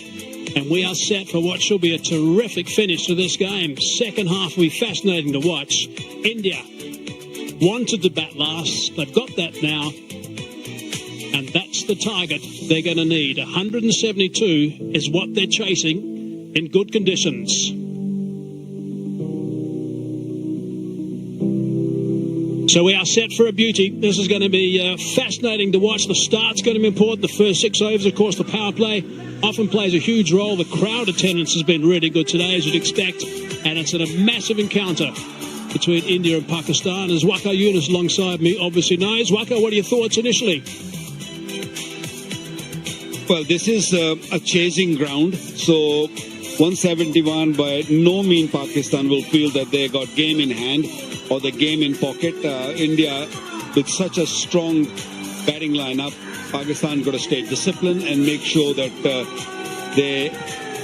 And we are set for what should be a terrific finish to this game. Second half will be fascinating to watch. India wanted to bat last. They've got that now. And that's the target they're going to need. 172 is what they're chasing in good conditions. So we are set for a beauty. This is going to be fascinating to watch. The start's going to be important. The first 6 overs, of course, the power play often plays a huge role. The crowd attendance has been really good today, as you'd expect. And it's a massive encounter between India and Pakistan. As Waqar Younis alongside me obviously knows. Waqar, what are your thoughts initially? Well, this is a chasing ground. So 171 by no means Pakistan will feel that they got game in hand or the game in pocket. India, with such a strong batting lineup, Pakistan got to stay disciplined and make sure that they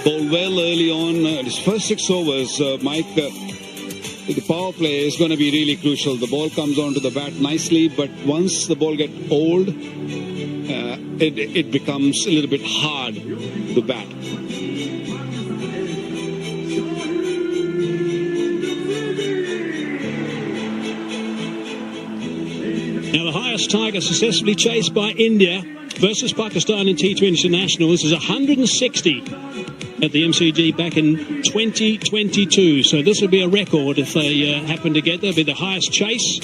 bowl well early on. His first 6 overs, Mike, the power play is going to be really crucial. The ball comes onto the bat nicely, but once the ball gets old, it becomes a little bit hard to bat. Now, the highest target successfully chased by India versus Pakistan in T20 International. This is 160 at the MCG back in 2022. So this would be a record if they happen to get there. It'd be the highest chase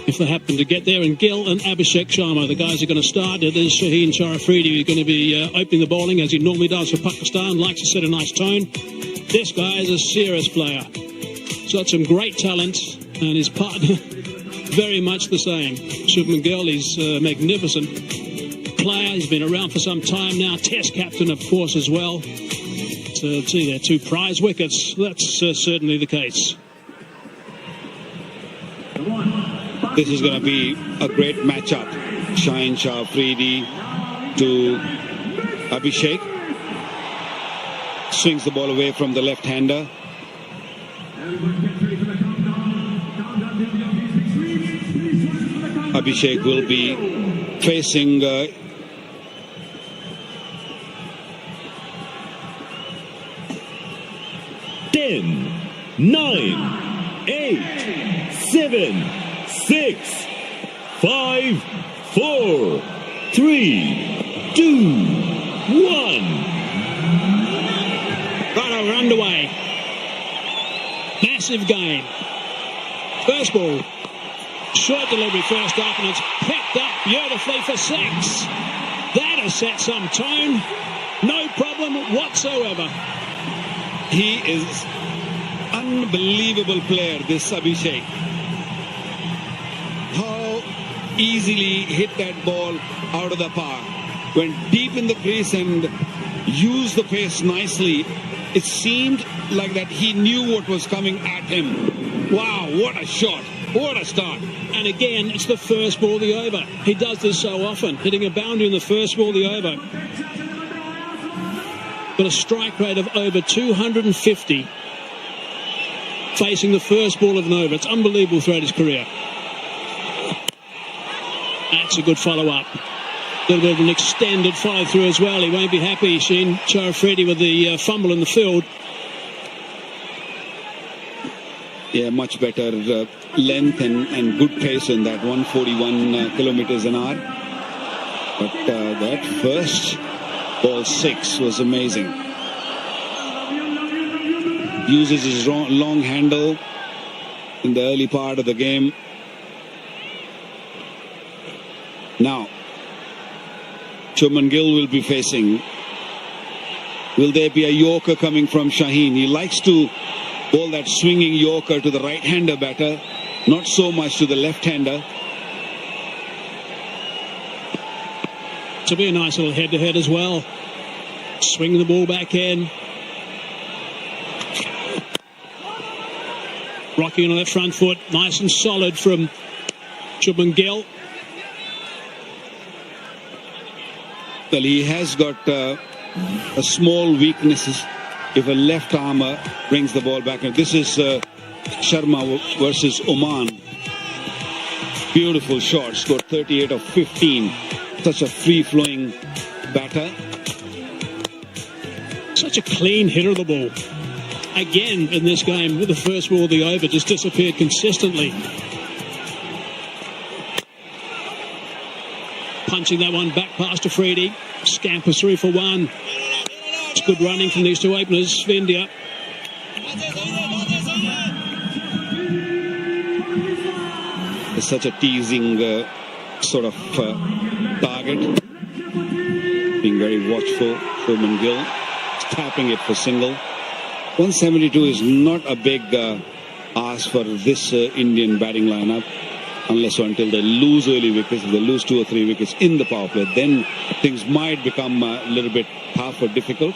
if they happen to get there. And Gill and Abhishek Sharma, the guys are going to start. It is Shaheen Sharafridi who's going to be opening the bowling as he normally does for Pakistan. Likes to set a nice tone. This guy is a serious player. He's got some great talent, and his partner very much the same. Shubman Gill is a magnificent player. He's been around for some time now. Test captain, of course, as well. So, see there, 2 prize wickets. That's certainly the case. This is going to be a great matchup. Shaheen Sharafridi to Abhishek. Swings the ball away from the left-hander. Abhishek will be facing 10, 9, 8, 7, 6, 5, 4, 3, 2, 1. Right, we're underway. Massive game. First ball. Short delivery first up, and it's picked up beautifully for 6. That has set some tone. No problem whatsoever. He is unbelievable player, this Abhishek. How easily hit that ball out of the park. Went deep in the crease and used the pace nicely. It seemed like that he knew what was coming at him. Wow, what a shot. What a start. And again, it's the first ball of the over. He does this so often, hitting a boundary in the first ball of the over. Got a strike rate of over 250 facing the first ball of an over. It's unbelievable throughout his career. That's a good follow-up. A little bit of an extended follow-through as well. He won't be happy, Sheen Charafredi, with the fumble in the field. Yeah, much better length and good pace in that 141 kilometers an hour. But that first ball 6 was amazing. Uses his long handle in the early part of the game. Now, Shubman Gill will be facing. Will there be a Yorker coming from Shaheen? He likes to bowl that swinging Yorker to the right-hander batter, not so much to the left-hander. To be a nice little head-to-head as well. Swing the ball back in. Rocking on that front foot, nice and solid from Shubman Gill. Well, he has got a small weaknesses if a left armer brings the ball back. And this is Sharma versus Oman. Beautiful shot, scored 38 of 15. Such a free-flowing batter. Such a clean hitter of the ball. Again, in this game, with the first ball of the over, just disappeared consistently. Punching that one back past Afridi. Scampers 3 for 1. It's good running from these two openers for India. It's such a teasing sort of target. Being very watchful. Shubman Gill tapping it for single. 172 is not a big ask for this Indian batting lineup, unless or until they lose early wickets. If they lose 2 or 3 wickets in the power play, then things might become a little bit tough or difficult.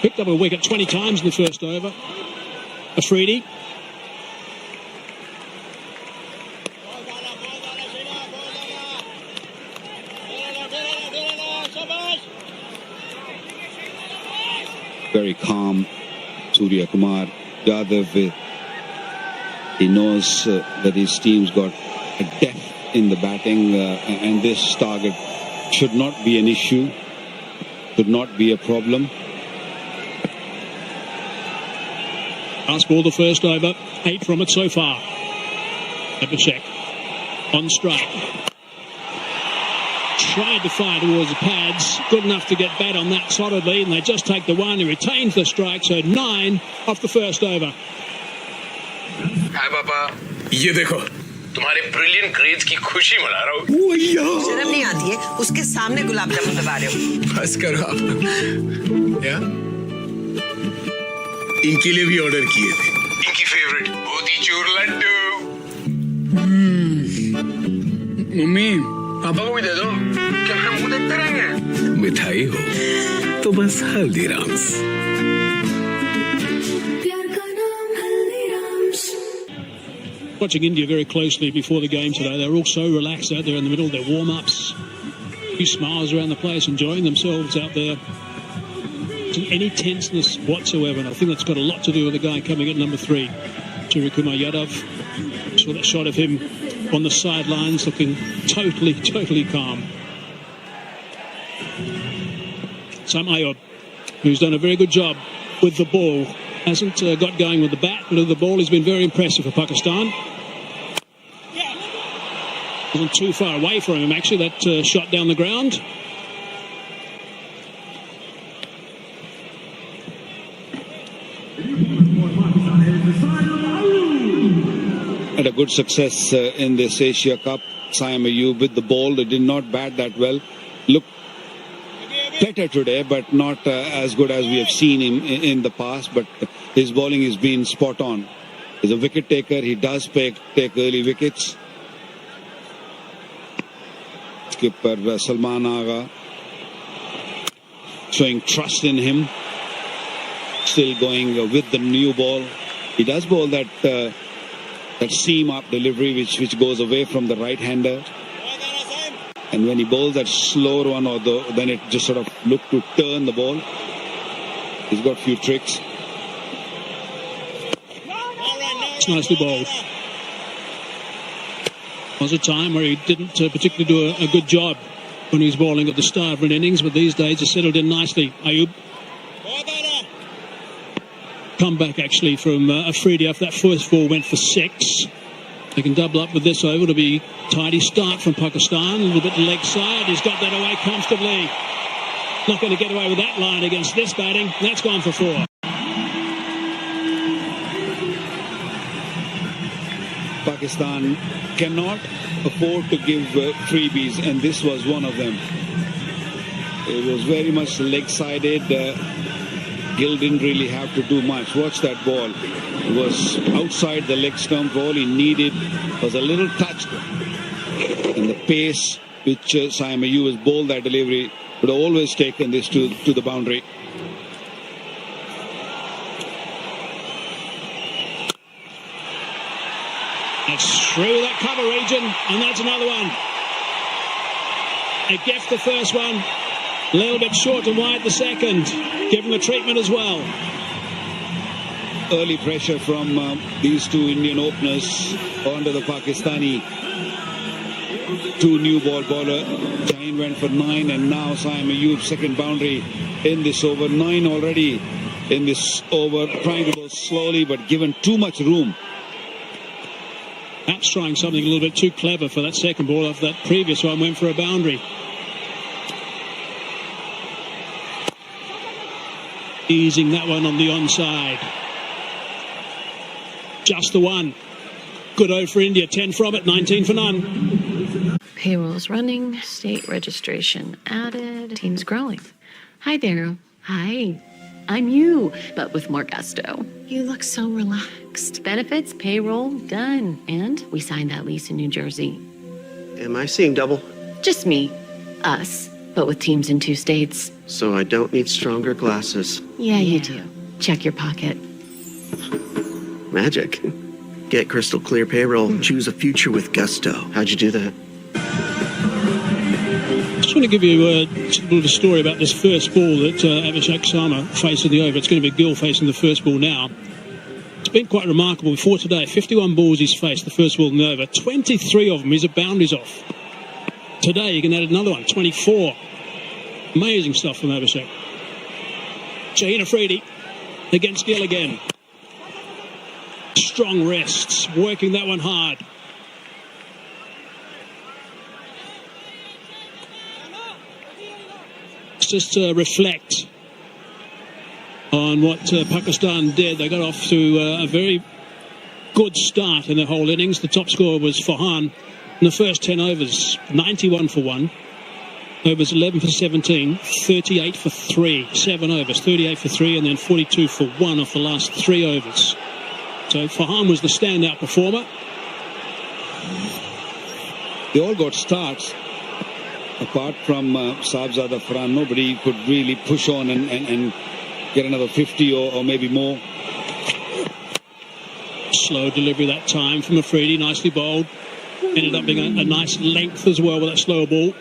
Picked up a wicket 20 times in the first over. Afridi. Very calm, Surya Kumar Yadav. He knows that his team's got a depth in the batting, and this target should not be an issue, should not be a problem. Last ball the first over, 8 from it so far. Abhishek on strike. Tried to fire towards the pads, good enough to get bat on that solidly, and they just take the one. He retains the strike, so 9 off the first over. हाय पापा, ये देखो तुम्हारे brilliant grades की खुशी मना रहा हूँ। शर्म नहीं आती है उसके सामने गुलाब जामुन दबा रहे हो। बस करो आप। या? इनके लिए भी ऑर्डर किए थे। इनकी फेवरेट मोतीचूर लड्डू। मम्मी, पापा को भी दे दो। क्या हम मुंह देखते रहेंगे? मिठाई हो तो बस Haldiram's. Watching India very closely before the game today. They're all so relaxed out there in the middle of their warm-ups. A few smiles around the place, enjoying themselves out there. Any tenseness whatsoever, and I think that's got a lot to do with the guy coming at number 3, Suryakumar Yadav. Saw that shot of him on the sidelines looking totally calm. Sam Ayub, who's done a very good job with the ball, hasn't got going with the bat, but with the ball has been very impressive for Pakistan. Wasn't too far away from him, actually, that shot down the ground. Had a good success in this Asia Cup. Sam Ayub with the ball. They did not bat that well. Looked better today, but not as good as we have seen him in the past. But his bowling has been spot on. He's a wicket taker. He does take early wickets. Skipper Salman Agha showing trust in him. Still going with the new ball. He does bowl that that seam up delivery which goes away from the right-hander. And when he bowls that slower one, then it just sort of looked to turn the ball. He's got a few tricks. It's nicely bowled. Was a time where he didn't particularly do a good job when he was bowling at the start of an innings, but these days he's settled in nicely. Ayub. Come back actually from Afridi after that first ball went for 6. They can double up with this over. It'll be tidy start from Pakistan. A little bit leg side. He's got that away comfortably. Not going to get away with that line against this batting. That's gone for 4. Pakistan cannot afford to give freebies, and this was one of them. It was very much leg-sided. Gill didn't really have to do much. Watch that ball. It was outside the leg stump. All he needed was a little touch. And the pace which Saim Ayub has bowled that delivery would have always taken this to the boundary. That's through that cover region, and that's another one. A gift the first one. A little bit short and wide the second. Give him the treatment as well. Early pressure from these two Indian openers onto the Pakistani. 2 new ball bowler. Jain went for 9, and now Saim Ayub second boundary in this over. 9 already in this over. Trying to bowl slowly, but given too much room. Perhaps trying something a little bit too clever for that second ball after that previous one went for a boundary. Easing that one on the onside. Just the one. Good over for India. 10 from it, 19 for none. Payrolls running, state registration added, teams growing. Hi there. Hi. I'm you, but with more gusto. You look so relaxed. Benefits, payroll, done. And we signed that lease in New Jersey. Am I seeing double? Just me. Us. But with teams in 2 states. So I don't need stronger glasses. Yeah, you do. Check your pocket. Magic. Get crystal clear payroll. Choose a future with gusto. How'd you do that? Just want to give you just a little bit of a story about this first ball that Abhishek Sharma faced in the over. It's going to be Gill facing the first ball now. It's been quite remarkable before today. 51 balls he's faced, the first ball in the over. 23 of them he's a boundaries off. Today you can add another one, 24. Amazing stuff from Abhishek. Shaheen Afridi against Gill again. Strong wrists, working that one hard. Just to reflect on what Pakistan did. They got off to a very good start in the whole innings. The top scorer was Farhan in the first 10 overs, 91 for 1. Overs 11 for 17, 38 for 3, 7 overs, 38 for 3, and then 42 for 1 off the last 3 overs. So Farhan was the standout performer. They all got starts. Apart from Sahibzada Farhan, nobody could really push on and get another 50 or maybe more. Slow delivery that time from Afridi, nicely bowled. Ended up being a nice length as well with that slower ball.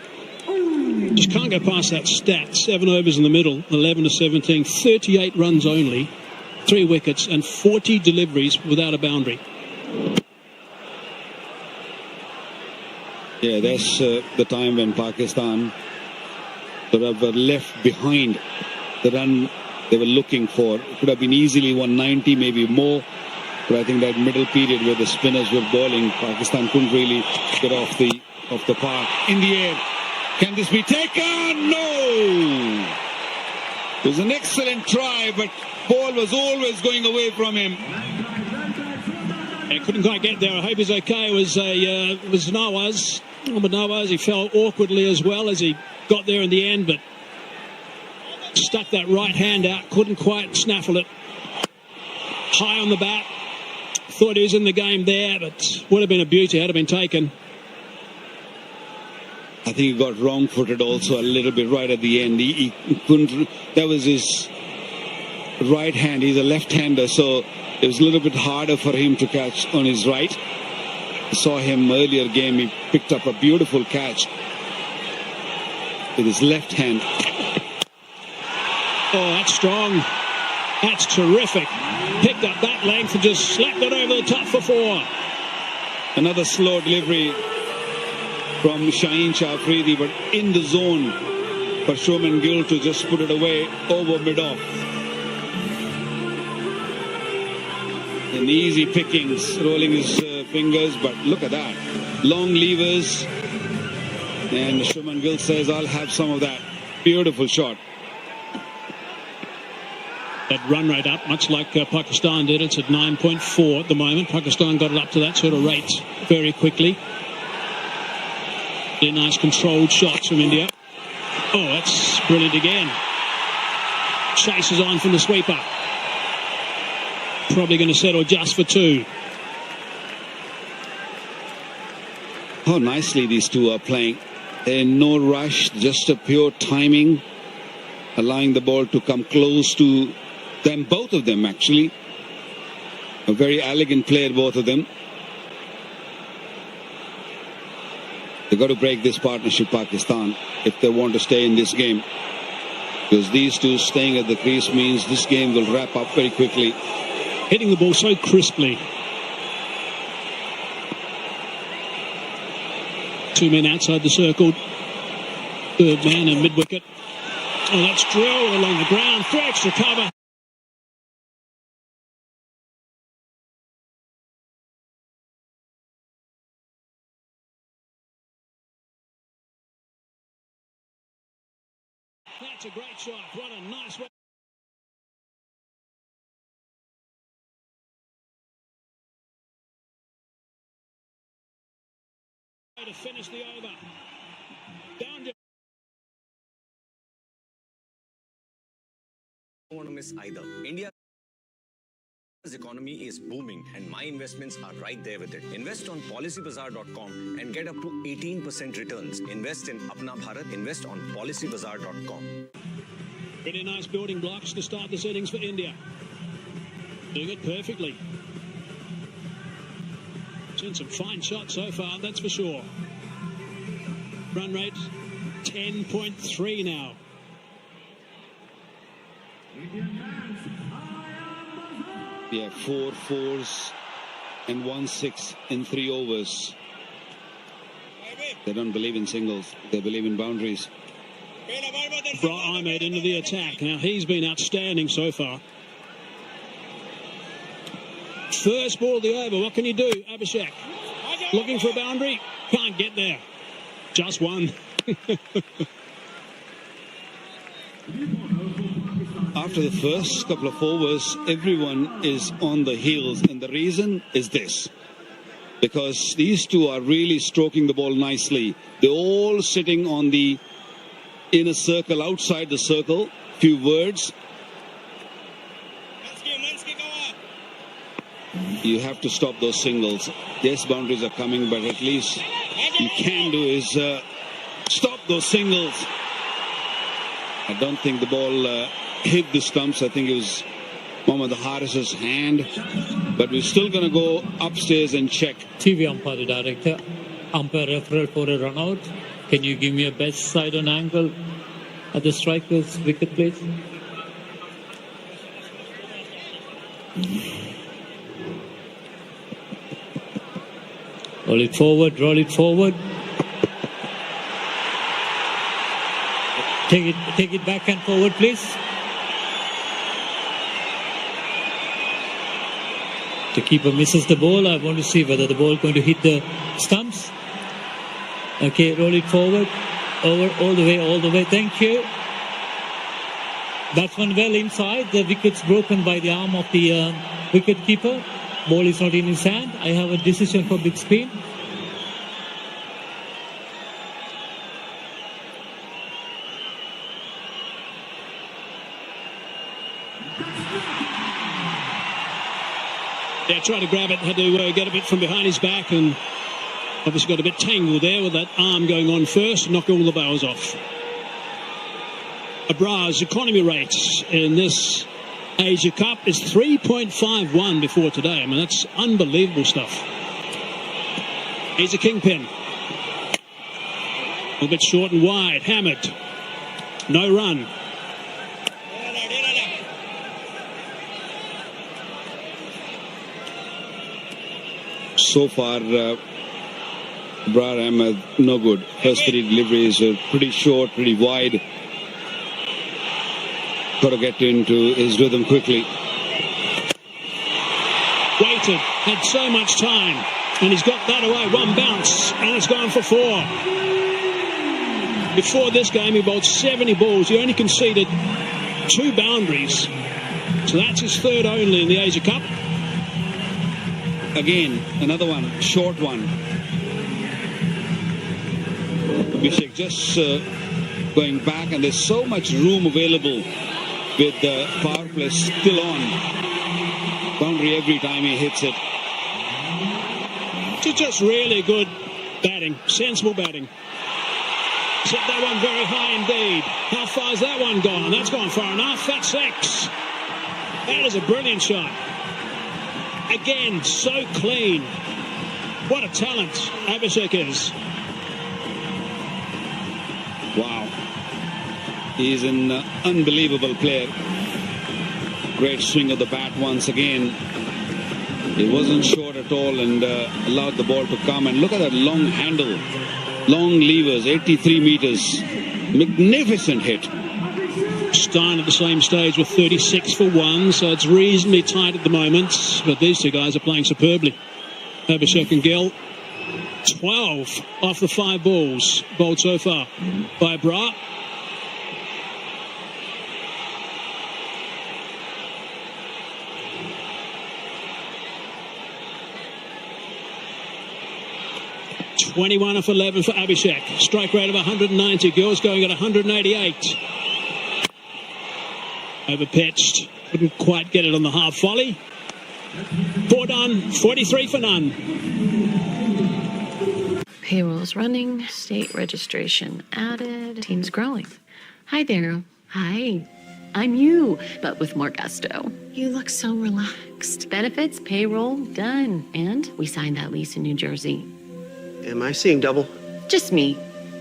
Just can't go past that stat. 7 overs in the middle, 11 to 17, 38 runs only, 3 wickets and 40 deliveries without a boundary. Yeah, that's the time when Pakistan sort of were left behind the run they were looking for. It could have been easily 190, maybe more. But I think that middle period where the spinners were bowling, Pakistan couldn't really get off the park. In the air, can this be taken? No! It was an excellent try, but ball was always going away from him. He couldn't quite get there. I hope he's okay. It was Nawaz. Mohammad Nawaz, he fell awkwardly as well as he got there in the end, but stuck that right hand out, couldn't quite snaffle it. High on the bat. Thought he was in the game there, but would have been a beauty had it been taken. I think he got wrong-footed also a little bit right at the end. He couldn't. That was his right hand. He's a left-hander, so It was a little bit harder for him to catch on his right. I saw him earlier game. He picked up a beautiful catch with his left hand. Oh, that's strong. That's terrific. Picked up that length and just slapped it over the top for 4. Another slow delivery from Shaheen Shah Afridi, but in the zone for Shubman Gill to just put it away over mid-off. And easy pickings, rolling his fingers, but look at that. Long levers. And Shubman Gill says, I'll have some of that. Beautiful shot. That run rate up, much like Pakistan did. It's at 9.4 at the moment. Pakistan got it up to that sort of rate very quickly. They're nice controlled shots from India. Oh, that's brilliant again. Chases on from the sweeper. Probably going to settle just for 2. How nicely these two are playing. No rush, just a pure timing, allowing the ball to come close to them, both of them actually. A very elegant player, both of them. They've got to break this partnership, Pakistan, if they want to stay in this game. Because these two staying at the crease means this game will wrap up very quickly. Hitting the ball so crisply. 2 men outside the circle. Third man and mid-wicket. Oh, that's drilled along the ground. 3 extra cover. That's a great shot. What a nice one. To finish the over. Down to... I don't want to miss either. India's economy is booming and my investments are right there with it. Invest on PolicyBazaar.com and get up to 18% returns. Invest in Apna Bharat. Invest on PolicyBazaar.com. Pretty nice building blocks to start this innings for India. Doing it perfectly. Seen some fine shots so far, that's for sure. Run rate 10.3 now. Yeah, 4 fours and 1 6 in 3 overs. They don't believe in singles, they believe in boundaries. Bra Ahmed into the attack. Now he's been outstanding so far. First ball of the over. What can you do, Abhishek? Looking for a boundary. Can't get there. Just one. After the first couple of overs, everyone is on the heels. And the reason is this. Because these two are really stroking the ball nicely. They're all sitting on the inner circle, outside the circle. Few words. You have to stop those singles. Yes, boundaries are coming, but at least you can do is stop those singles. I don't think the ball hit the stumps. I think it was Mohammad Haris's hand. But we're still going to go upstairs and check. TV umpire, the director. Umpire referral for a run out. Can you give me a best side on angle at the striker's wicket, please? Roll it forward, roll it forward. Take it back and forward, please. The keeper misses the ball. I want to see whether the ball is going to hit the stumps. Okay, roll it forward. Over, all the way. Thank you. Batsman well inside. The wicket's broken by the arm of the wicket keeper. Ball is not in his hand. I have a decision for big spin. Yeah, tried to grab it, had to get a bit from behind his back, and obviously got a bit tangled there with that arm going on first, knock all the bowls off. Abra's economy rates in this Asia Cup is 3.51 before today. I mean, that's unbelievable stuff. He's a kingpin. A little bit short and wide. Hammered. No run. So far, Brar Ahmed, no good. First three deliveries are pretty short, pretty wide. Got to get into his rhythm quickly. Waited, had so much time, and he's got that away. One bounce, and it's gone for 4. Before this game, he bowled 70 balls. He only conceded 2 boundaries. So that's his third only in the Asia Cup. Again, another one, short one. Abhishek just going back, and there's so much room available with the power play still on. Boundary every time he hits it. Just really good batting, sensible batting. Set that one very high indeed. How far has that one gone? That's gone far enough. That's 6. That is a brilliant shot. Again, so clean. What a talent Abhishek is. Wow. He's an unbelievable player. Great swing of the bat once again. It wasn't short at all and allowed the ball to come. And look at that long handle. Long levers, 83 meters. Magnificent hit. Stein at the same stage with 36 for 1, so it's reasonably tight at the moment. But these two guys are playing superbly. Abhishek and Gill. 12 off the 5 balls bowled so far by Brar. (21 off 11 for Abhishek. Strike rate of 190. Gill's going at 188. Overpitched. Couldn't quite get it on the half volley. 4 done. 43 for none. Payrolls running, state registration added, teams growing. Hi there. Hi. I'm you, but with more gusto. You look so relaxed. Benefits, payroll, done. And we signed that lease in New Jersey. Am I seeing double? Just me.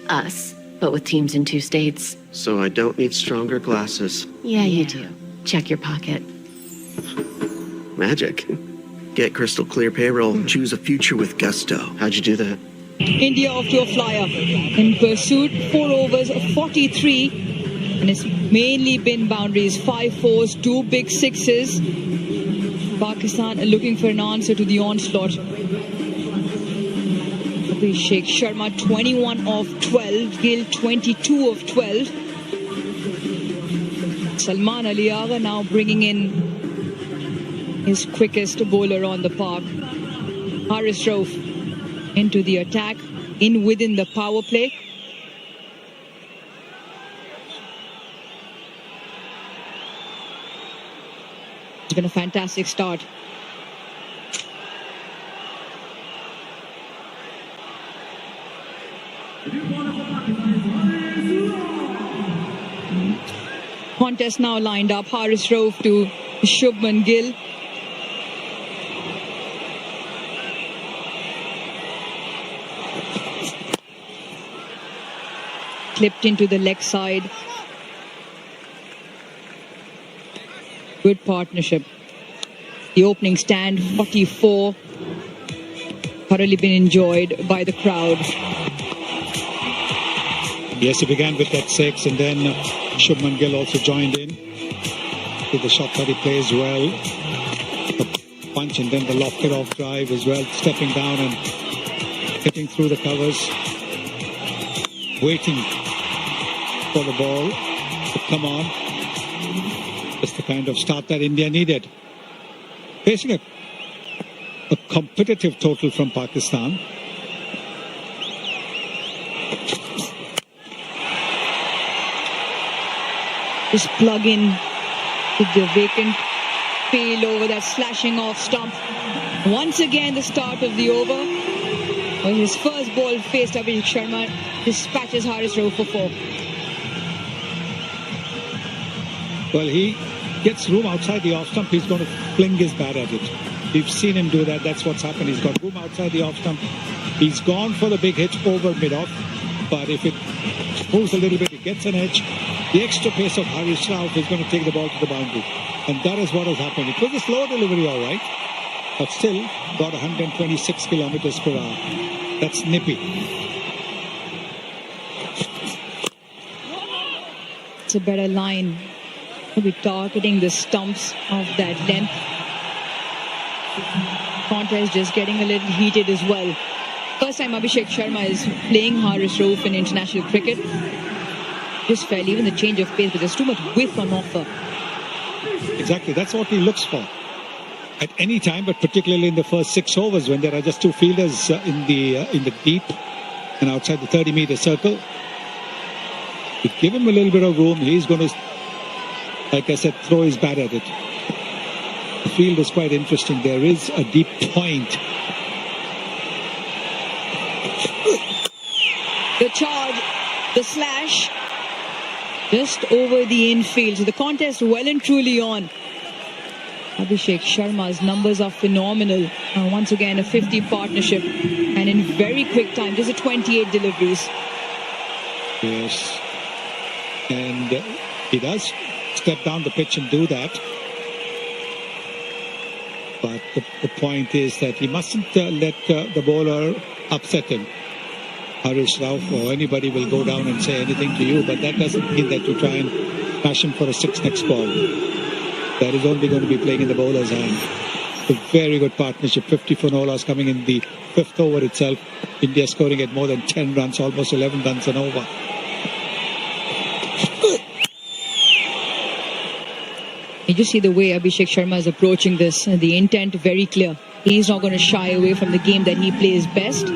Us. But with teams in 2 states. So I don't need stronger glasses. Yeah, you do. Check your pocket. Magic. Get crystal clear payroll. Choose a future with gusto. How'd you do that? India off to a flyer. In pursuit, 4 overs, 43. And it's mainly been boundaries. 5 4s, 2 big 6s. Pakistan looking for an answer to the onslaught. Abhishek Sharma 21 of 12. Gill 22 of 12. Salman Ali Agha now bringing in his quickest bowler on the park. Haris Rauf into the attack, in within the power play. It's been a fantastic start. Contest now lined up. Haris Rauf to Shubman Gill. Clipped into the leg side. Good partnership. The opening stand, 44. Thoroughly been enjoyed by the crowd. Yes, he began with that 6, and then Shubman Gill also joined in with the shot that he plays well. The punch and then the lofted off drive as well, stepping down and hitting through the covers, waiting for the ball to come on. That's the kind of start that India needed. Facing a competitive total from Pakistan. Just plug in with the vacant field over that slashing off stump. Once again, the start of the over. When his first ball faced Abhishek Sharma, dispatches Haris Rauf for 4. Well, he gets room outside the off stump, he's going to fling his bat at it. We've seen him do that. That's what's happened. He's got room outside the off stump. He's gone for the big hit over mid-off. But if it moves a little bit, it gets an edge. The extra pace of Harish Rauf is going to take the ball to the boundary. And that is what has happened. It was a slow delivery, all right. But still got 126 kilometers per hour. That's nippy. It's a better line. He'll be targeting the stumps of that length. Contest just getting a little heated as well. First time Abhishek Sharma is playing Harish Rauf in international cricket. Just fell, even the change of pace, but there's too much width on offer. Exactly, that's what he looks for. At any time, but particularly in the first 6 overs when there are just 2 fielders in the deep and outside the 30-meter circle. You give him a little bit of room, he's going to, like I said, throw his bat at it. The field is quite interesting. There is a deep point. The charge, the slash, just over the infield. So the contest well and truly on. Abhishek Sharma's numbers are phenomenal. Once again, a 50 partnership. And in very quick time, just 28 deliveries. Yes. And he does step down the pitch and do that. But the point is that he mustn't let the bowler upset him. Harish Rauf or anybody will go down and say anything to you, but that doesn't mean that you try and smash him for a 6 next ball. That is only going to be playing in the bowler's hand. A very good partnership. 50 for no loss coming in the 5th over itself. India scoring at more than 10 runs, almost 11 runs an over. You just see the way Abhishek Sharma is approaching this. The intent very clear. He's not going to shy away from the game that he plays best.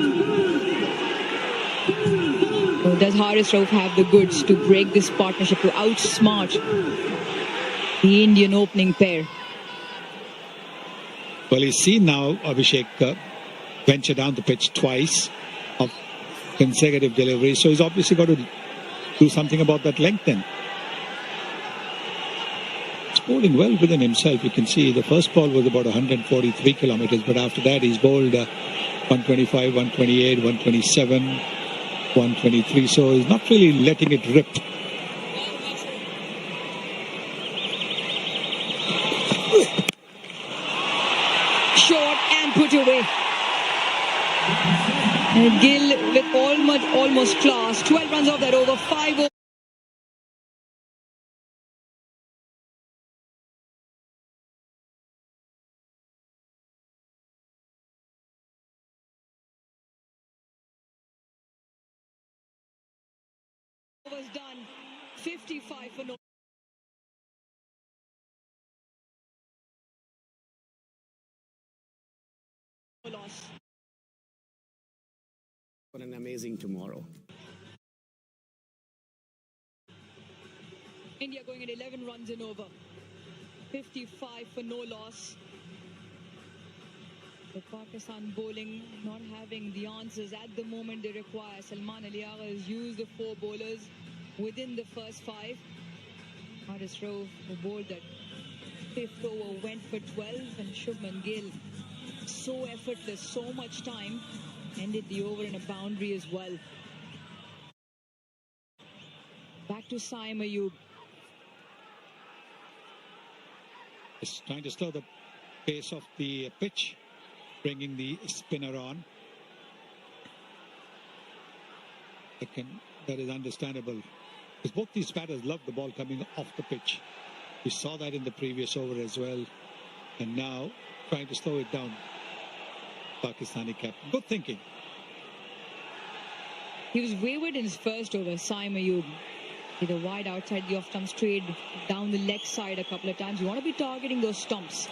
So does Harish Rauf have the goods to break this partnership, to outsmart the Indian opening pair? Well, he's seen now Abhishek venture down the pitch twice of consecutive deliveries. So he's obviously got to do something about that length then. He's bowling well within himself. You can see the first ball was about 143 kilometers, but after that he's bowled 125, 128, 127, 123. So he's not really letting it rip. Short and put away. And Gill with almost class. 12 runs off that over. 5 overs. Done. 55 for no loss. For an amazing tomorrow. India going at 11 runs in over. 55 for no loss. The Pakistan bowling not having the answers at the moment they require. Salman Ali Agha has used the 4 bowlers within the first 5. Harish Rauf, who bowled that 5th over, went for 12, and Shubman Gill, so effortless, so much time, ended the over in a boundary as well. Back to Saim Ayub. Just trying to slow the pace of the pitch, bringing the spinner on. That is understandable. Because both these batters love the ball coming off the pitch. We saw that in the previous over as well. And now trying to slow it down. Pakistani captain. Good thinking. He was wayward in his first over, Saim Ayub. Either wide outside the off-stump, straight down the leg side a couple of times. You want to be targeting those stumps.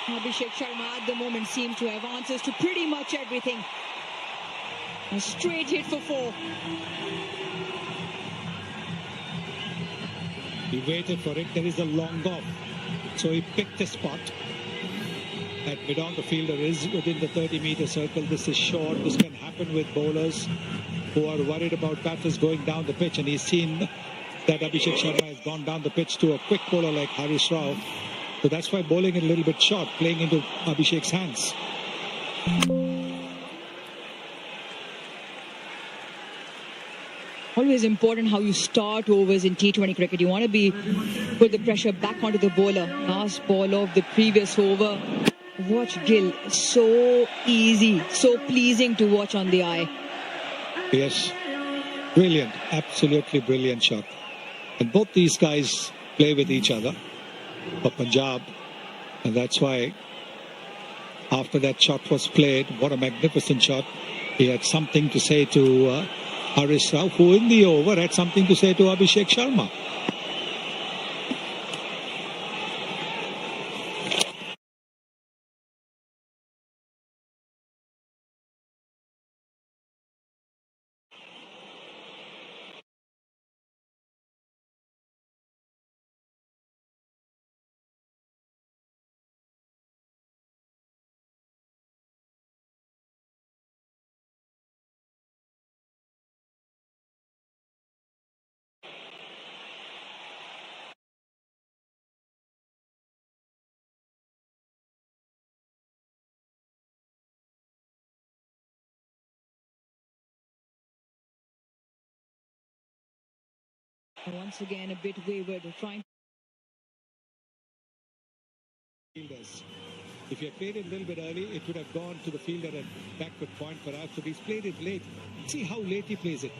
Abhishek Sharma at the moment seems to have answers to pretty much everything. A straight hit for 4. He waited for it. There is a long off. So he picked a spot. At mid-on, the fielder is within the 30-meter circle. This is short. This can happen with bowlers who are worried about batters going down the pitch. And he's seen that Abhishek Sharma has gone down the pitch to a quick bowler like Haris Rao. So that's why bowling it a little bit short, playing into Abhishek's hands. Always important how you start overs in T20 cricket. You want to put the pressure back onto the bowler. Last ball of the previous over. Watch Gill. So easy, so pleasing to watch on the eye. Yes, brilliant, absolutely brilliant shot. And both these guys play with each other for Punjab. And that's why after that shot was played, what a magnificent shot. He had something to say to Haris Rao, who in the over had something to say to Abhishek Sharma. Once again, a bit wayward, trying. Fielders. If he had played it a little bit early, it would have gone to the fielder at backward point perhaps. But he's played it late. See how late he plays it.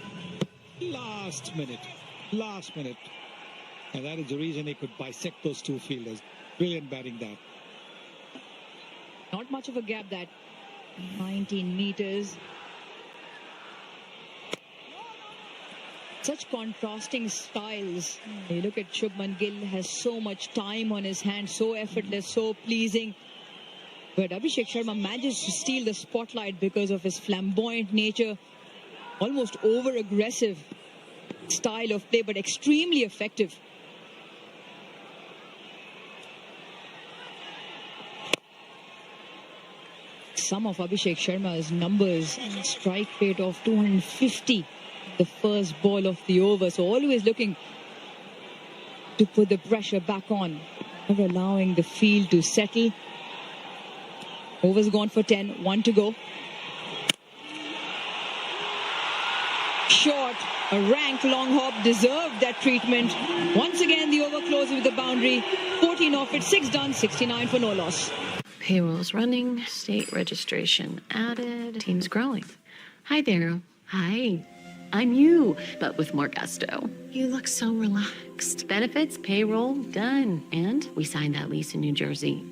Last minute. And that is the reason he could bisect those two fielders. Brilliant batting that. Not much of a gap, that 19 meters. Such contrasting styles. You look at Shubman Gill, has so much time on his hands, so effortless, so pleasing. But Abhishek Sharma manages to steal the spotlight because of his flamboyant nature, almost over-aggressive style of play, but extremely effective. Some of Abhishek Sharma's numbers, strike rate of 250. The first ball of the over, so always looking to put the pressure back on, never allowing the field to settle. Over's gone for 10, 1 to go. Short, a rank long hop, deserved that treatment. Once again the over closes with the boundary. 14 off it, 6 done, 69 for no loss. Payrolls running, state registration added, teams growing. Hi there. Hi. I'm you, but with more gusto. You look so relaxed. Benefits, payroll, done. And we signed that lease in New Jersey.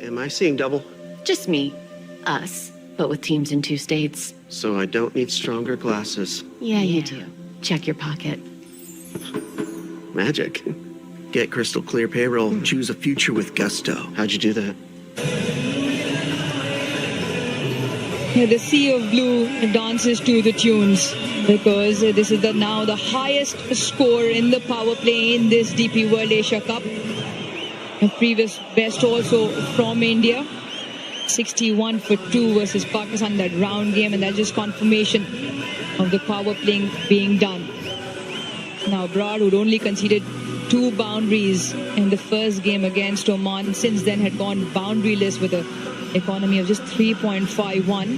Am I seeing double? Just me. Us. But with teams in 2 states. So I don't need stronger glasses. Yeah, you do. Check your pocket. Magic. Get crystal clear payroll. Choose a future with gusto. How'd you do that? Yeah, the sea of blue dances to the tunes, because this is now the highest score in the power play in this DP World Asia Cup. A previous best also from India. 61 for 2 versus Pakistan, that round game, and that's just confirmation of the power playing being done. Now Brar, who'd only conceded 2 boundaries in the first game against Oman, since then had gone boundaryless with an economy of just 3.51.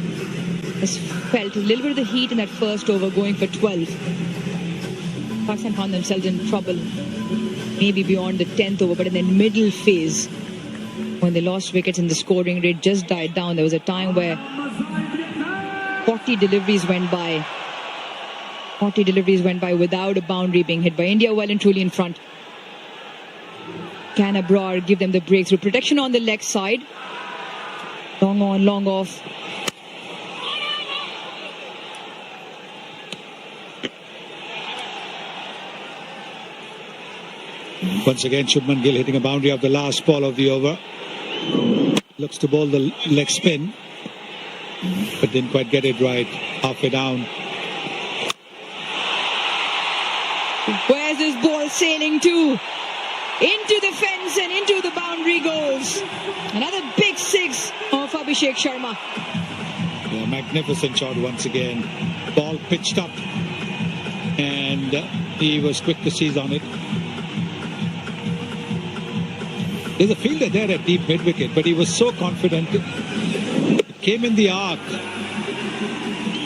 Has felt a little bit of the heat in that first over, going for 12. Pakistan found themselves in trouble, maybe beyond the 10th over, but in the middle phase, when they lost wickets and the scoring rate just died down, there was a time where 40 deliveries went by. 40 deliveries went by without a boundary being hit by India, well and truly in front. Can Abrar give them the breakthrough? Protection on the leg side. Long on, long off. Once again, Shubman Gill hitting a boundary of the last ball of the over. Looks to bowl the leg spin, but didn't quite get it right. Halfway down. Where's this ball sailing to? Into the fence and into the boundary goes. Another big 6 of Abhishek Sharma. Yeah, magnificent shot once again. Ball pitched up and he was quick to seize on it. There's a fielder there at deep mid-wicket, but he was so confident. It came in the arc,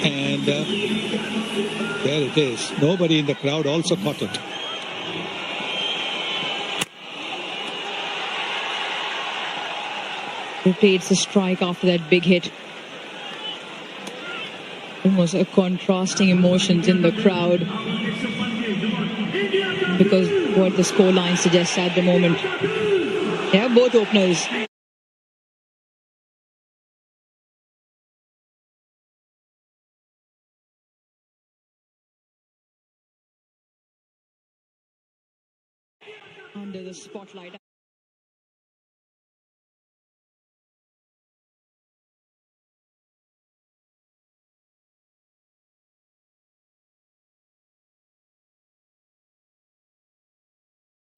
and there it is. Nobody in the crowd also caught it. Rotates the strike after that big hit. Almost a contrasting emotions in the crowd because what the scoreline suggests at the moment. Yeah, both openers. Under the spotlight.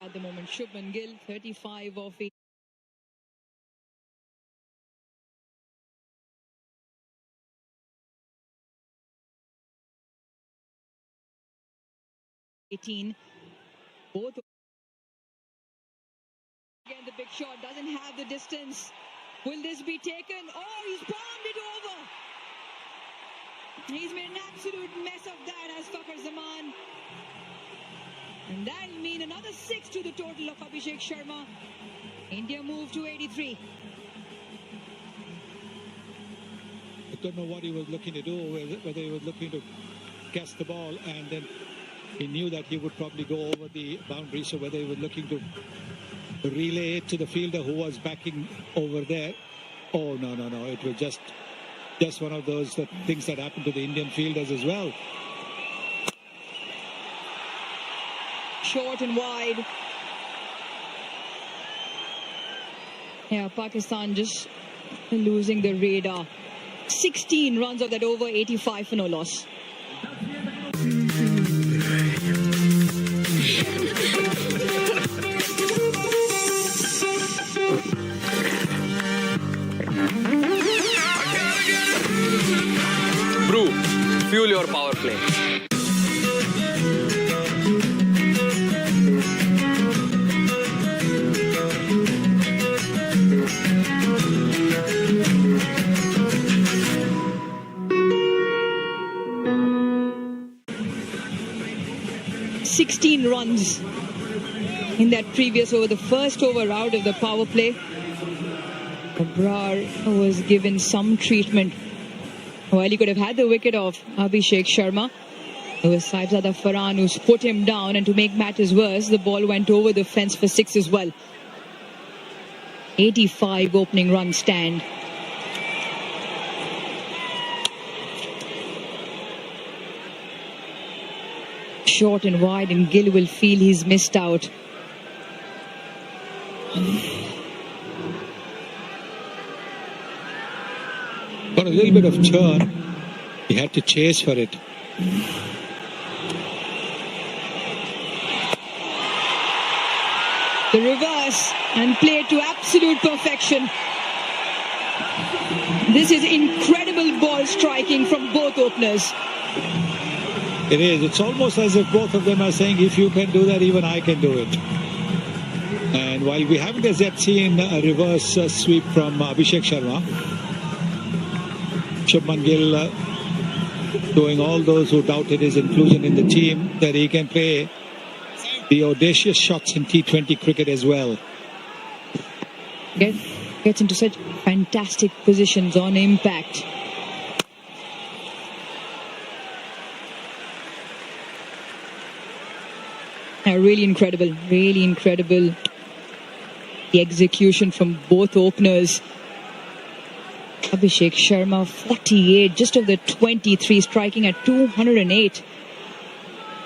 At the moment, Shubman Gill, 35 of 18. Both. Again, the big shot doesn't have the distance. Will this be taken? Oh, he's palmed it over. He's made an absolute mess of that as Fakhar Zaman. And that'll mean another 6 to the total of Abhishek Sharma. India move to 83. I don't know what he was looking to do, whether he was looking to cast the ball, and then he knew that he would probably go over the boundary, so whether he was looking to relay it to the fielder who was backing over there. Oh, no. It was just one of those things that happened to the Indian fielders as well. Short and wide. Yeah, Pakistan just losing the radar. 16 runs of that over, 85 for no loss. Brew, fuel your power play. Runs in that previous over, the first over out of the power play. Abrar was given some treatment. While he could have had the wicket of Abhishek Sharma, it was Saibzada Farhan who's put him down, and to make matters worse, the ball went over the fence for 6 as well. 85 opening run stand. Short and wide, and Gill will feel he's missed out. Got a little bit of turn. He had to chase for it. The reverse and played to absolute perfection. This is incredible ball striking from both openers. It is. It's almost as if both of them are saying, if you can do that, even I can do it. And while we haven't as yet seen a reverse sweep from Abhishek Sharma, Shubman Gill doing all those who doubted his inclusion in the team that he can play the audacious shots in T20 cricket as well. Gets into such fantastic positions on impact. Really incredible, really incredible. The execution from both openers. Abhishek Sharma, 48, just of the 23, striking at 208.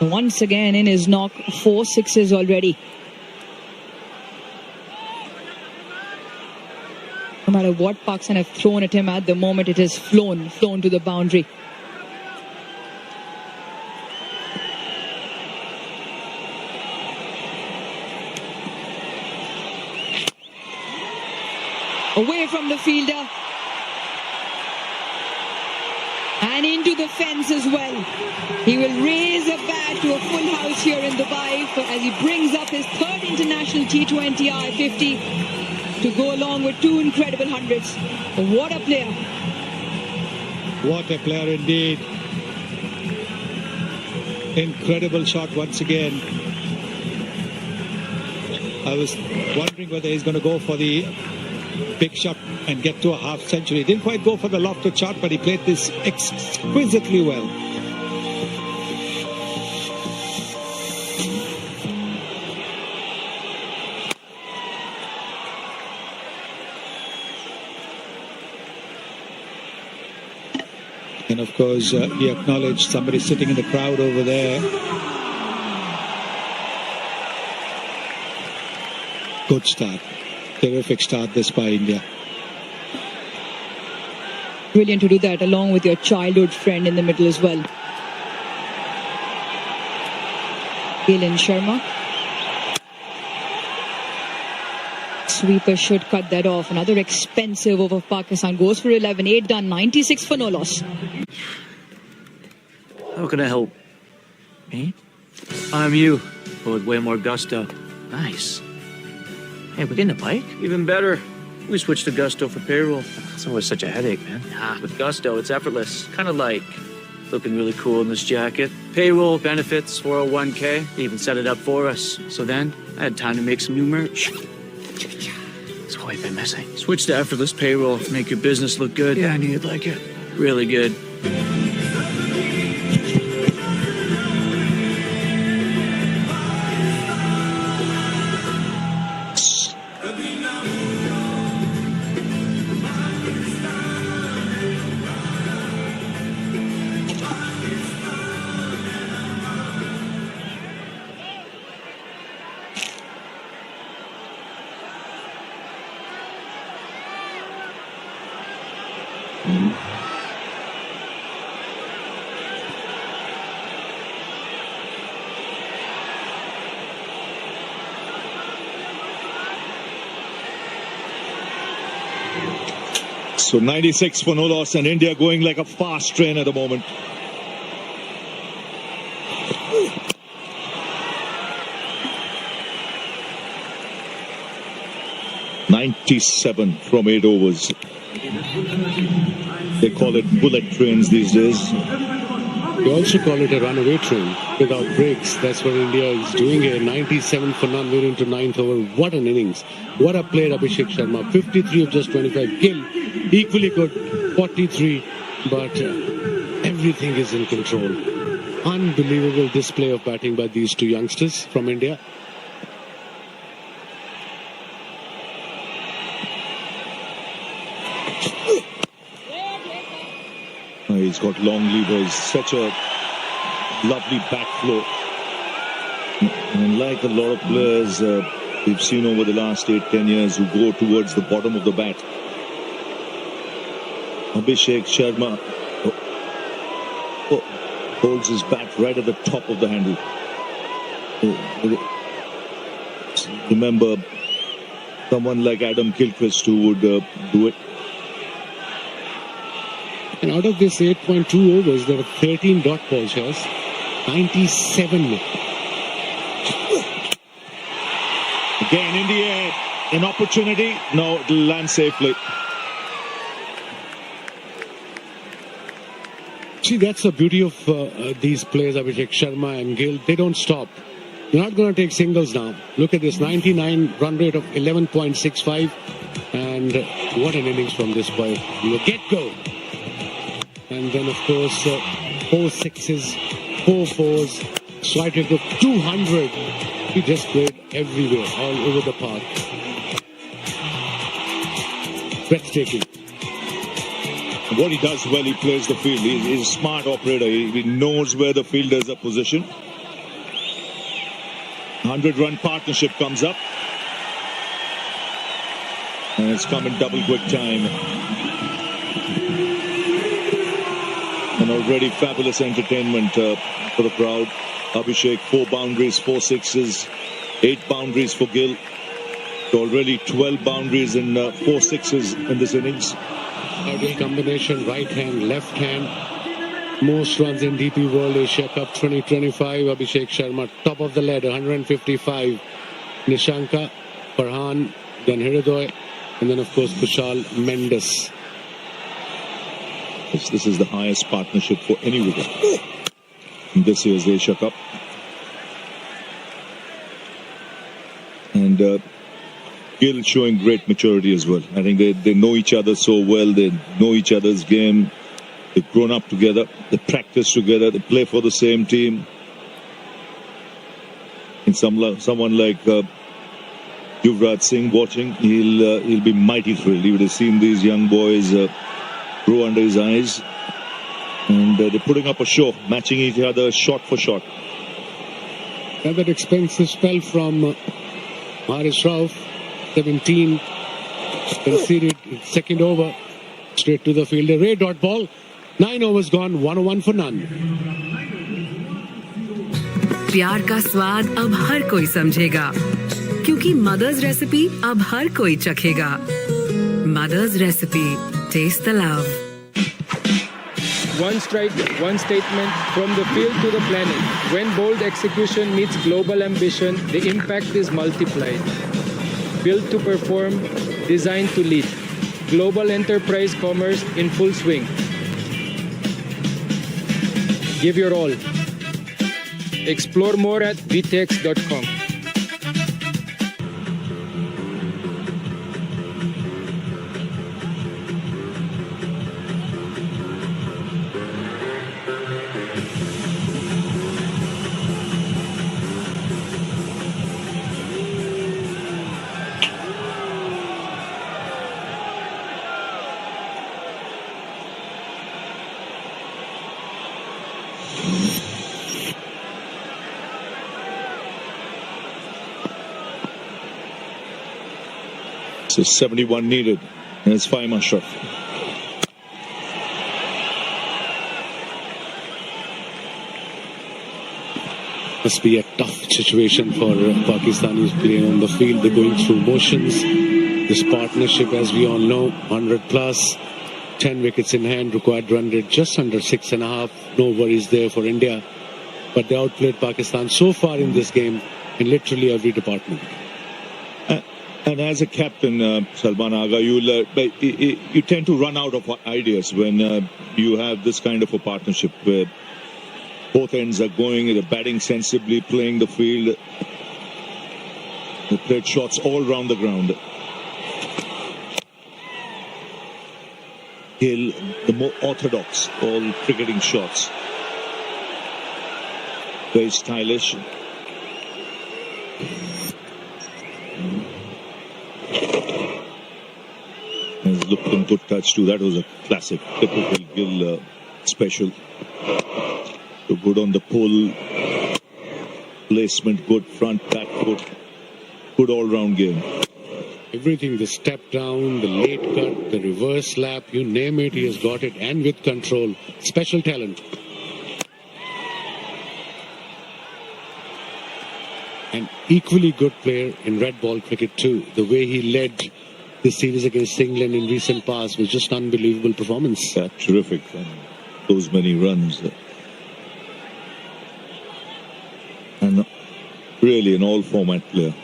Once again in his knock, 4 sixes already. No matter what Pakistan have thrown at him at the moment, it has flown to the boundary. Away from the fielder. And into to the fence as well. He will raise a bat to a full house here in Dubai as he brings up his third international T20I 50 to go along with two incredible hundreds. What a player. What a player indeed. Incredible shot once again. I was wondering whether he's going to go for the big shot and get to a half century. Didn't quite go for the lofted shot, but he played this exquisitely well. And of course, he acknowledged somebody sitting in the crowd over there. Good start. Terrific start this by India. Brilliant to do that along with your childhood friend in the middle as well. Galen Sharma. Sweeper should cut that off. Another expensive over Pakistan. Goes for 11. 8 done. 96 for no loss. How can I help? Me? I'm you, but with way more gusto. Nice. Hey, we getting a bike? Even better. We switched to Gusto for payroll. It's always such a headache, man. Nah, with Gusto, it's effortless. Kind of like looking really cool in this jacket. Payroll, benefits, 401k. They even set it up for us. So then, I had time to make some new merch. That's what I've been missing. Switch to effortless payroll. Make your business look good. Yeah, I knew you'd like it. Really good. So 96 for no loss, and India going like a fast train at the moment. "97 from 8 overs. They call it bullet trains these days. They also call it a runaway train without breaks. That's what India is doing here. 97 for none, we're into 9th over. What an innings. What a player, Abhishek Sharma. 53 of just 25. Gill, equally good, 43. But everything is in control. Unbelievable display of batting by these two youngsters from India. He's got long levers, such a lovely back flow. And like a lot of players we've seen over the last 8-10 years who go towards the bottom of the bat, Abhishek Sharma holds his bat right at the top of the handle. Remember someone like Adam Gilchrist who would do it. And out of this 8.2 overs, there are 13 dot balls here. 97. Again, in the air, an opportunity. No, it'll land safely. See, that's the beauty of these players, Abhishek Sharma and Gill. They don't stop. You're not going to take singles now. Look at this, 99 run rate of 11.65. And what an innings from this boy. Get-go. And then, of course, 4 sixes, 4 fours, strike rate of 200. He just played everywhere, all over the park. Breathtaking. What he does well, he plays the field. He's a smart operator. He knows where the fielders are positioned. 100-run partnership comes up. And it's come in double quick time. And already fabulous entertainment for the crowd. Abhishek, 4 boundaries, 4 sixes, 8 boundaries for Gill. So already 12 boundaries and 4 sixes in this innings. Ideal combination, right hand, left hand. most runs in DP World Asia Cup 2025. Abhishek Sharma, top of the ladder, 155. Nishanka, Farhan, then Hridoy, and then of course Kushal Mendes. This is the highest partnership for any wicket in this year's Asia Cup. And Gill showing great maturity as well. I think they know each other so well. They know each other's game. They've grown up together. They practice together. They play for the same team. And someone like Yuvraj Singh watching, he'll be mighty thrilled. He would have seen these young boys grow under his eyes. And they're putting up a show, matching each other shot for shot. And that expensive spell from Haris Rauf, 17, conceded second over, straight to the fielder. Ray dot ball, 9 overs gone, 101 for none. प्यार का स्वाद अब हर कोई समझेगा, क्योंकि mother's recipe अब हर कोई चखेगा. Mother's Recipe, taste the love. One strike, one statement, from the field to the planet. When bold execution meets global ambition, the impact is multiplied. Built to perform, designed to lead. Global enterprise commerce in full swing. Give your all. Explore more at vtex.com. So 71 needed, and it's Fahim Ashraf. Must be a tough situation for Pakistanis playing on the field. They're going through motions. This partnership, as we all know, 100 plus, 10 wickets in hand, required run rate just under 6.5. No worries there for India. But they outplayed Pakistan so far in this game in literally every department. And as a captain, Salman Agha, you tend to run out of ideas when you have this kind of a partnership where both ends are going, they're batting sensibly, playing the field. They played shots all round the ground. Gill, the more orthodox, all cricketing shots. Very stylish. Has looked in good touch too. That was a classic, typical Gill special. So good on the pull, placement good, front, back foot, good all-round game. Everything, the step down, the late cut, the reverse lap, you name it, he has got it, and with control. Special talent. An equally good player in red ball cricket too. The way he led this series against England in recent past was just unbelievable performance. Yeah, terrific. And those many runs. And really an all-format player.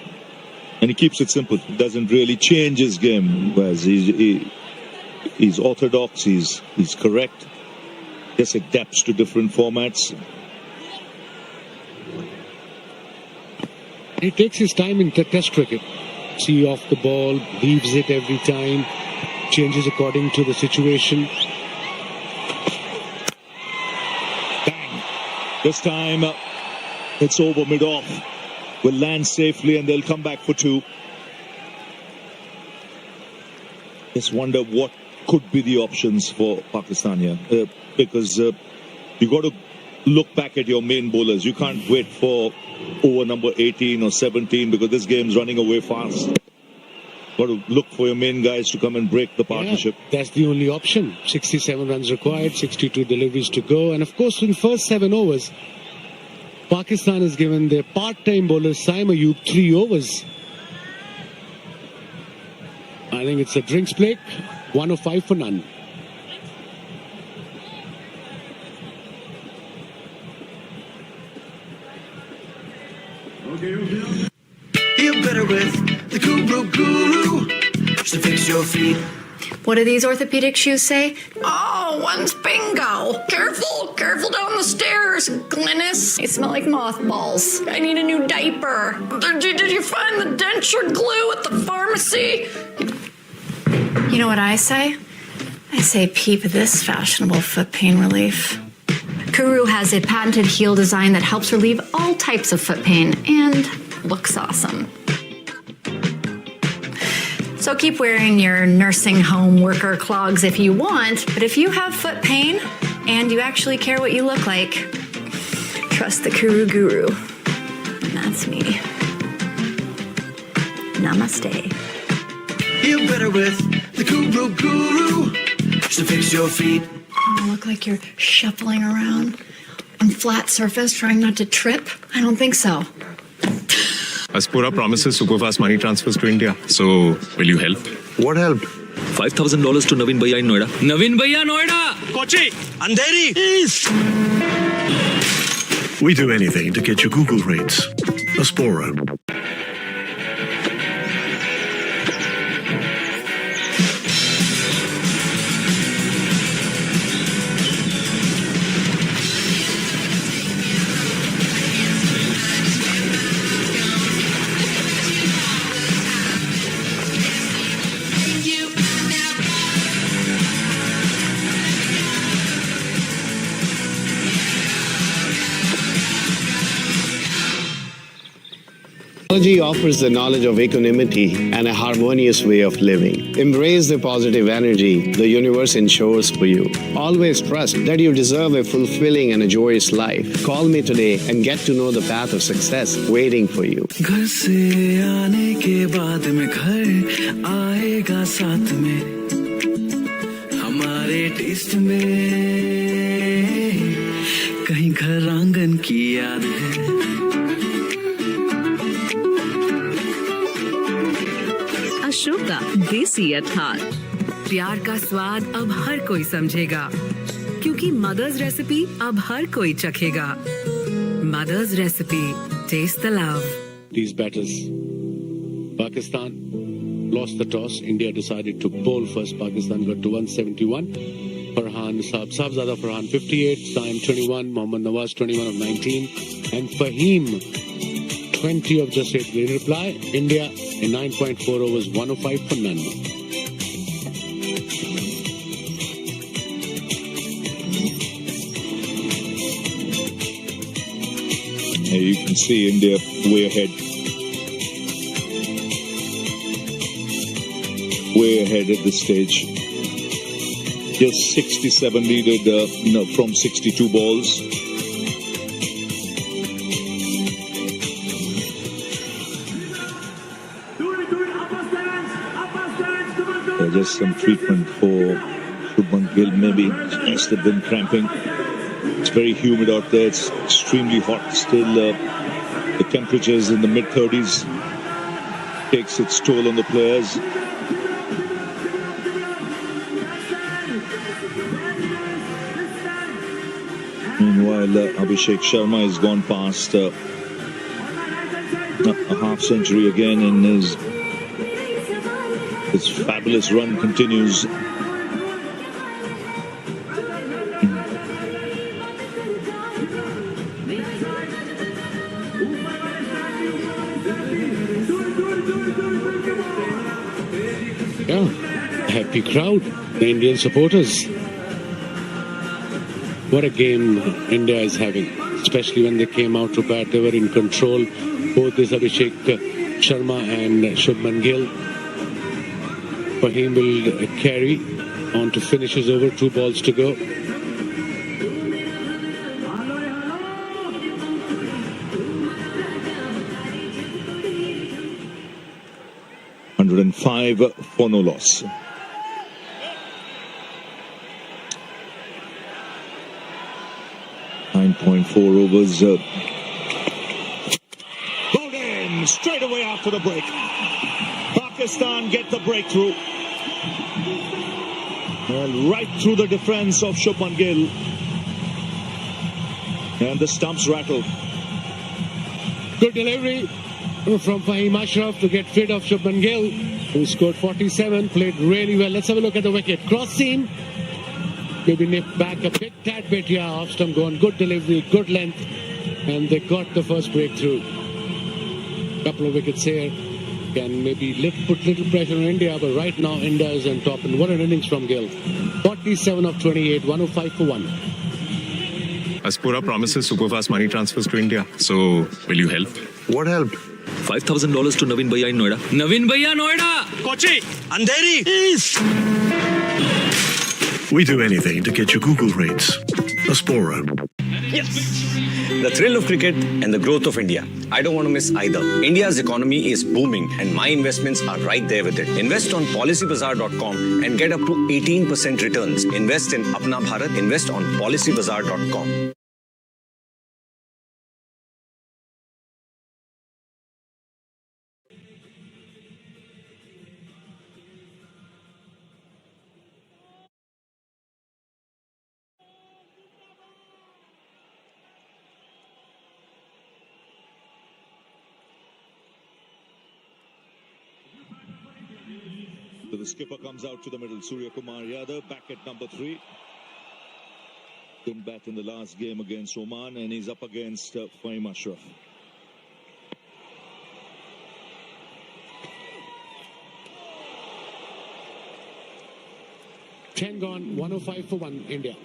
And he keeps it simple. He doesn't really change his game. Whereas he's orthodox, he's correct. Just adapts to different formats. He takes his time in test cricket. See off the ball, leaves it every time, changes according to the situation. Bang! This time it's over mid-off. Will land safely and they'll come back for 2. Just wonder what could be the options for Pakistan here. Because you got to look back at your main bowlers. You can't wait for over number 18 or 17 because this game's running away fast. Got to look for your main guys to come and break the partnership. Yeah, that's the only option. 67 runs required, 62 deliveries to go. And of course, in first 7 overs, Pakistan has given their part-time bowler Saim Ayub 3 overs. I think it's a drinks break, 1 of 5 for none. Feel better with the Guru. Just to fix your feet. What do these orthopedic shoes say? Oh, one's bingo. Careful down the stairs, Glynis. They smell like mothballs. I need a new diaper. Did you find the denture glue at the pharmacy? You know what I say? I say peep this fashionable foot pain relief. Kuru has a patented heel design that helps relieve all types of foot pain and looks awesome. So keep wearing your nursing home worker clogs if you want, but if you have foot pain and you actually care what you look like, trust the Kuru Guru. And that's me. Namaste. Feel better with the Guru. Just to fix your feet. You look like you're shuffling around on flat surface trying not to trip. I don't think so. Aspura promises superfast money transfers to India. So, will you help? What help? $5,000 to Naveen Bhaiya in Noida. Naveen Bhaiya, Noida! Kochi! Andheri! We do anything to get you Google rates. Aspora. Technology offers the knowledge of equanimity and a harmonious way of living. Embrace the positive energy the universe ensures for you. Always trust that you deserve a fulfilling and a joyous life. Call me today and get to know the path of success waiting for you. घर से आने के बाद में घर आएगा साथ में हमारे टेस्ट में कहीं घर आंगन की याद है अशोका देसी अर्थात प्यार का स्वाद अब हर कोई समझेगा क्योंकि मदर्स रेसिपी अब हर कोई चखेगा Mother's Recipe taste the love These batters. Pakistan lost the toss. India decided to bowl first. Pakistan got to 171. Farhan Sabzada Farhan 58, Saim 21, Mohammad Nawaz 21 of 19, and Fahim 20 of just 8. In reply, India in 9.4 overs, 105 for none. You can see India way ahead. Way ahead at this stage. Just 67 needed from 62 balls. Just some treatment for Shubman Gill, maybe. Yes, they've been cramping. It's very humid out there. It's extremely hot. Still, the temperatures in the mid-30s takes its toll on the players. Meanwhile, Abhishek Sharma has gone past a half century again, and his fabulous run continues. Yeah, happy crowd, the Indian supporters. What a game India is having, especially when they came out to bat. They were in control, both this Abhishek Sharma and Shubman Gill. Fahim will carry on to finish his over, 2 balls to go. $105 for no loss. .4 overs. Bowled in straight away after the break. Pakistan get the breakthrough. And right through the defense of Shubman Gill. And the stumps rattle. Good delivery from Fahim Ashraf to get rid of Shubman Gill, who scored 47, played really well. Let's have a look at the wicket. Cross seam, maybe nipped back a bit, tad bit, yeah, off stump gone. Good delivery, good length, and they got the first breakthrough. Couple of wickets here. Can maybe put little pressure on India, but right now India is on top. And what an innings from Gill. 47 of 28, 105 for 1. Aspura promises superfast money transfers to India. So, will you help? What helped? $5,000 to Navin Bhaiya in Noida. Navin Bhaiya, Noida! Kochi! Andheri! We do anything to get your Google rates. Aspura. Yes. The thrill of cricket and the growth of India. I don't want to miss either. India's economy is booming and my investments are right there with it. Invest on PolicyBazaar.com and get up to 18% returns. Invest in Apna Bharat. Invest on PolicyBazaar.com. So the skipper comes out to the middle. Surya Kumar Yadav back at number 3. Didn't bat in the last game against Oman, and he's up against Fahim Ashraf. Ten gone, 105 for 1, India.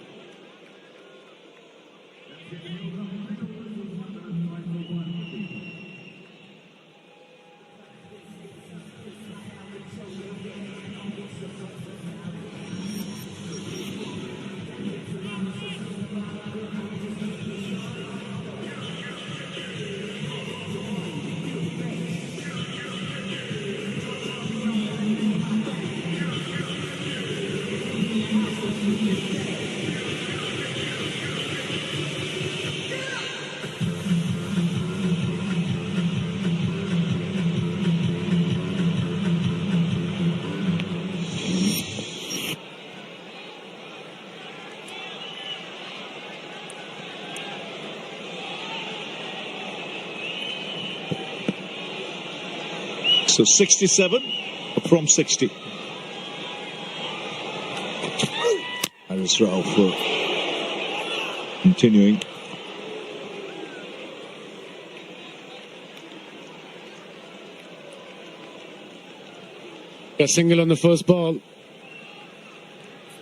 So 67 from 60. Haris Rauf continuing. A single on the first ball.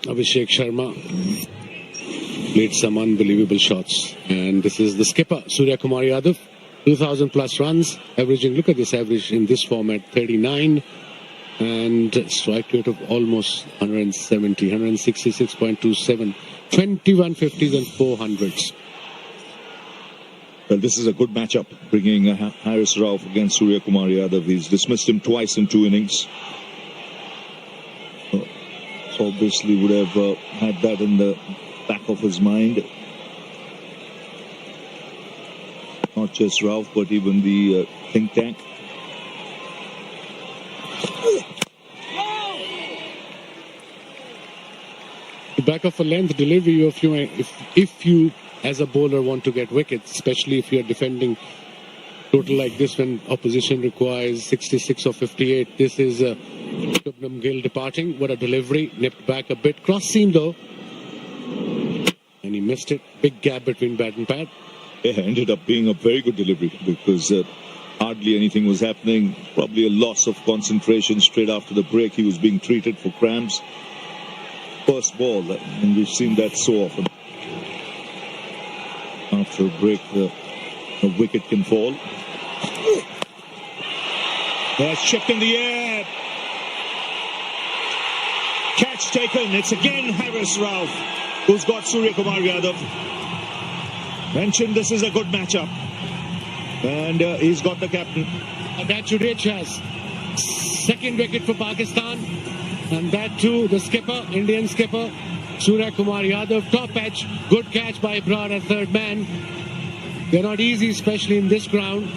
Abhishek Sharma played some unbelievable shots. And this is the skipper, Surya Kumar Yadav. 2,000 plus runs, averaging, look at this average in this format, 39, and strike rate of almost 170, 166.27, 21 50s and 400s. Well, this is a good matchup, bringing Haris Rauf against Surya Kumar Yadav. He's dismissed him twice in 2 innings. So obviously would have had that in the back of his mind. Not just Rauf, but even the think tank. The back of a length delivery, if you as a bowler want to get wickets, especially if you're defending total like this when opposition requires 66 or 58. This is Shubman Gill departing. What a delivery. Nipped back a bit. Cross seam though. And he missed it. Big gap between bat and pad. Yeah, ended up being a very good delivery because hardly anything was happening. Probably a loss of concentration straight after the break. He was being treated for cramps. First ball, and we've seen that so often. After a break, the wicket can fall. That's chipped in the air. Catch taken. It's again Haris Rauf who's got Surya Kumar Yadav. Mentioned this is a good matchup. And he's got the captain. That Jadeja has second wicket for Pakistan. And that too, the skipper, Indian skipper, Surya Kumar Yadav. Top edge, good catch by Abrar at third man. They're not easy, especially in this ground.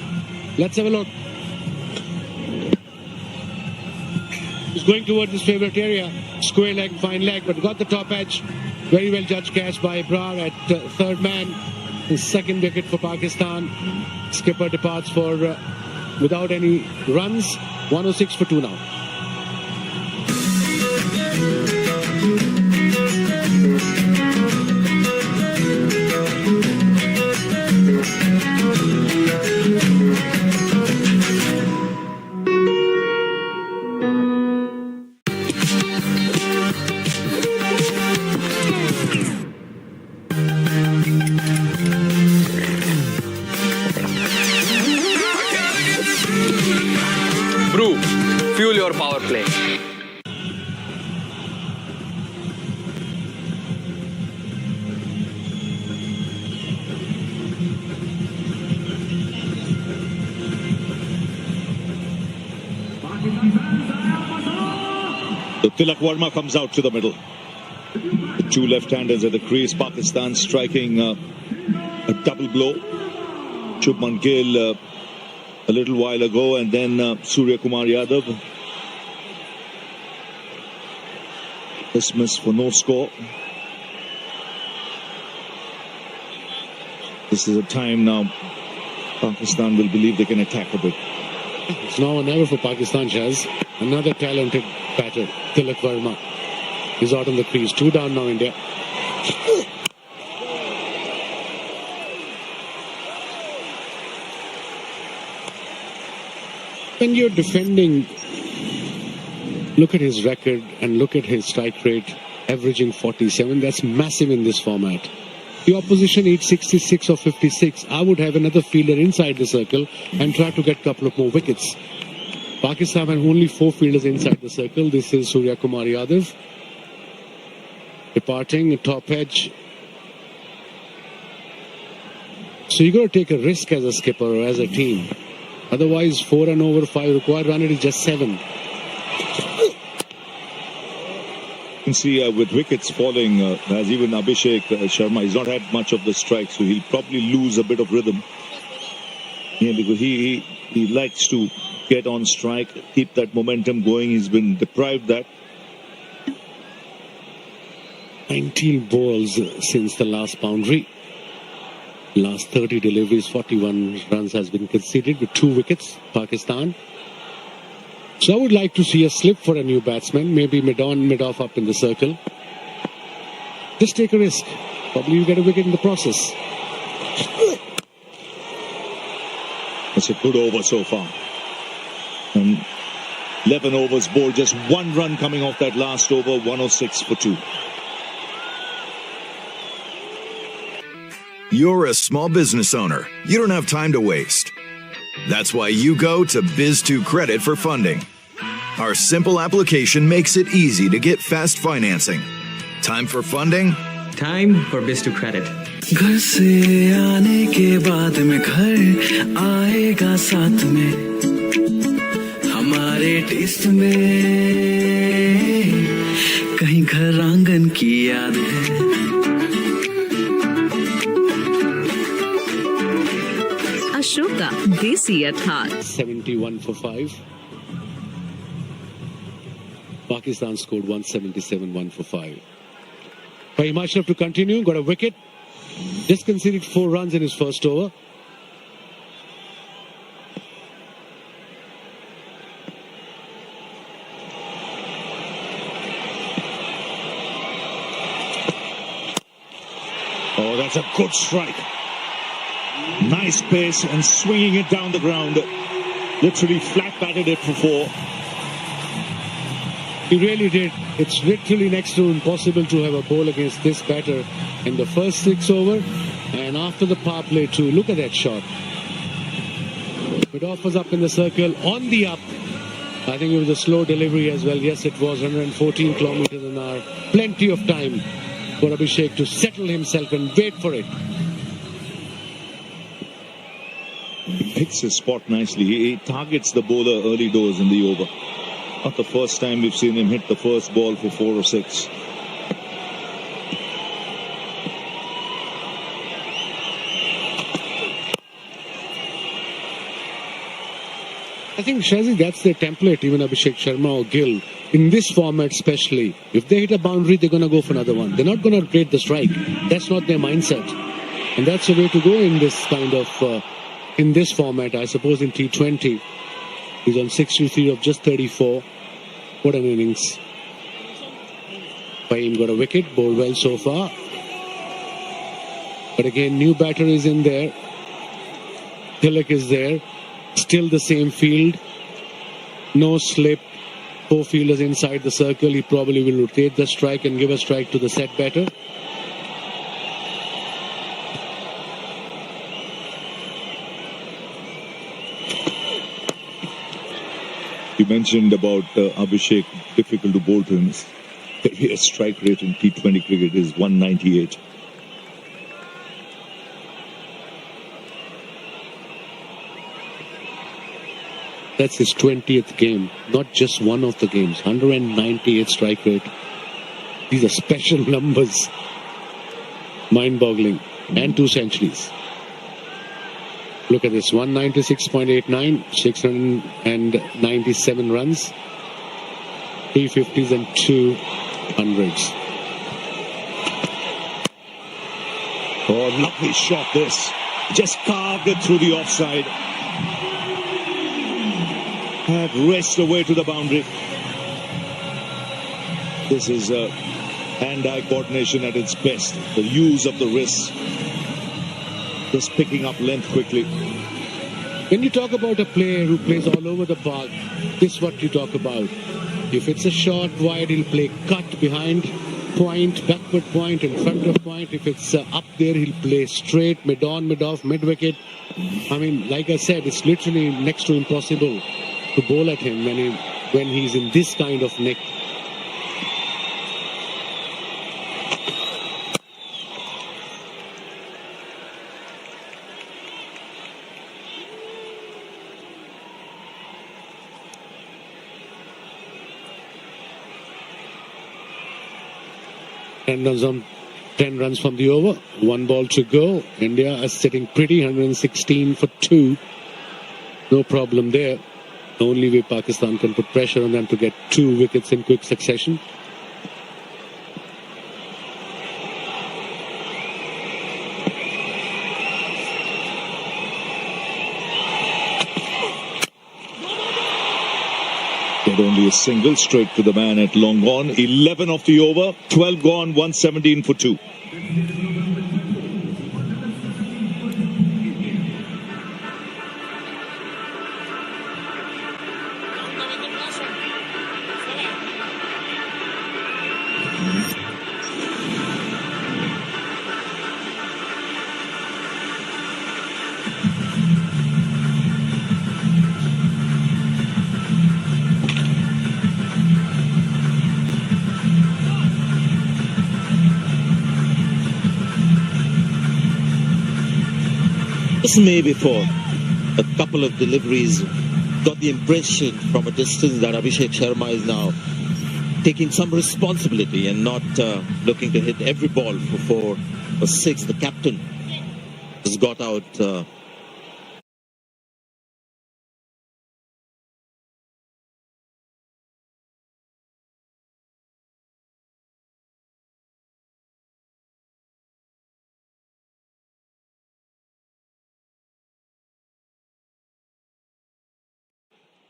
Let's have a look. He's going towards his favorite area. Square leg, fine leg, but got the top edge. Very well judged catch by Abrar at third man. The second wicket for Pakistan. Skipper departs for without any runs. 106 for 2 now. Brew, fuel your power play. So Tilak Verma comes out to the middle. The two left-handers at the crease. Pakistan striking a double blow. Shubman Gill a little while ago, and then Surya Kumar Yadav. Dismiss for no score. This is a time now Pakistan will believe they can attack a bit. It's now or never for Pakistan, Shaz. Another talented batter, Tilak Verma, is out on the crease. 2 down now, India. When you're defending, look at his record and look at his strike rate, averaging 47. That's massive in this format. The opposition needs 66 or 56. I would have another fielder inside the circle and try to get a couple of more wickets. Pakistan have only 4 fielders inside the circle. This is Surya Kumar Yadav. Departing, top edge. So you got to take a risk as a skipper or as a team. Otherwise, 4 and over 5 required run, it is just 7. You can see with wickets falling, as even Abhishek Sharma, he's not had much of the strike, so he'll probably lose a bit of rhythm. Yeah, because he likes to get on strike, keep that momentum going. He's been deprived that. 19 balls since the last boundary. Last 30 deliveries, 41 runs has been conceded with 2 wickets, Pakistan. So I would like to see a slip for a new batsman, maybe mid-on, mid-off up in the circle. Just take a risk. Probably you get a wicket in the process. It's a good over so far. 11 overs bowled, just 1 run coming off that last over, 106 for 2. You're a small business owner. You don't have time to waste. That's why you go to Biz2 Credit for funding. Our simple application makes it easy to get fast financing. Time for funding? Time for Biz2 Credit. घर से आने के बाद में घर आएगा साथ में हमारे टेस्ट में कहीं घर आंगन की याद है Ashoka Desi Athar. 71 for 5. Pakistan scored 177, 1 for 5. Fahim Ashraf to continue, got a wicket. Just conceded 4 runs in his first over. Oh, that's a good strike. Nice pace and swinging it down the ground. Literally flat batted it for 4. He really did. It's literally next to impossible to have a ball against this batter in the first 6 over. And after the power play too. Look at that shot. Mid-off was up in the circle. On the up. I think it was a slow delivery as well. Yes, it was 114 kilometers an hour. Plenty of time for Abhishek to settle himself and wait for it. He picks his spot nicely. He targets the bowler early doors in the over. Not the first time we've seen him hit the first ball for 4 or 6. I think, Shazi, that's their template, even Abhishek Sharma or Gill. In this format especially, if they hit a boundary, they're going to go for another one. They're not going to create the strike. That's not their mindset. And that's the way to go in this kind of, in this format, I suppose in T20. He's on 63 of just 34. What an innings. Fahim got a wicket, bowled well so far. But again, new batter is in there. Tilak is there. Still the same field. No slip. 4 fielders inside the circle. He probably will rotate the strike and give a strike to the set batter. You mentioned about Abhishek, difficult to bowl to him. His strike rate in T20 cricket is 198. That's his 20th game, not just one of the games. 198 strike rate. These are special numbers. Mind-boggling. And 2 centuries. Look at this, 196.89, 697 runs, 3 50s and 2 hundreds. Oh, lovely shot this. Just carved it through the offside. And raced away to the boundary. This is hand-eye coordination at its best. The use of the wrist. Just picking up length quickly. When you talk about a player who plays all over the park, this is what you talk about. If it's a short wide, he'll play cut behind point, backward point, in front of point. If it's up there, he'll play straight, mid-on, mid-off, mid-wicket. I mean, like I said, it's literally next to impossible to bowl at him when he's in this kind of nick. And 10 runs from the over, 1 ball to go. India is sitting pretty, 116 for 2. No problem there. The only way Pakistan can put pressure on them to get 2 wickets in quick succession. Get only a single straight to the man at long on. 11 off the over, 12 gone, 117 for 2. This may be for a couple of deliveries. Got the impression from a distance that Abhishek Sharma is now taking some responsibility and not looking to hit every ball for 4 or 6. The captain has got out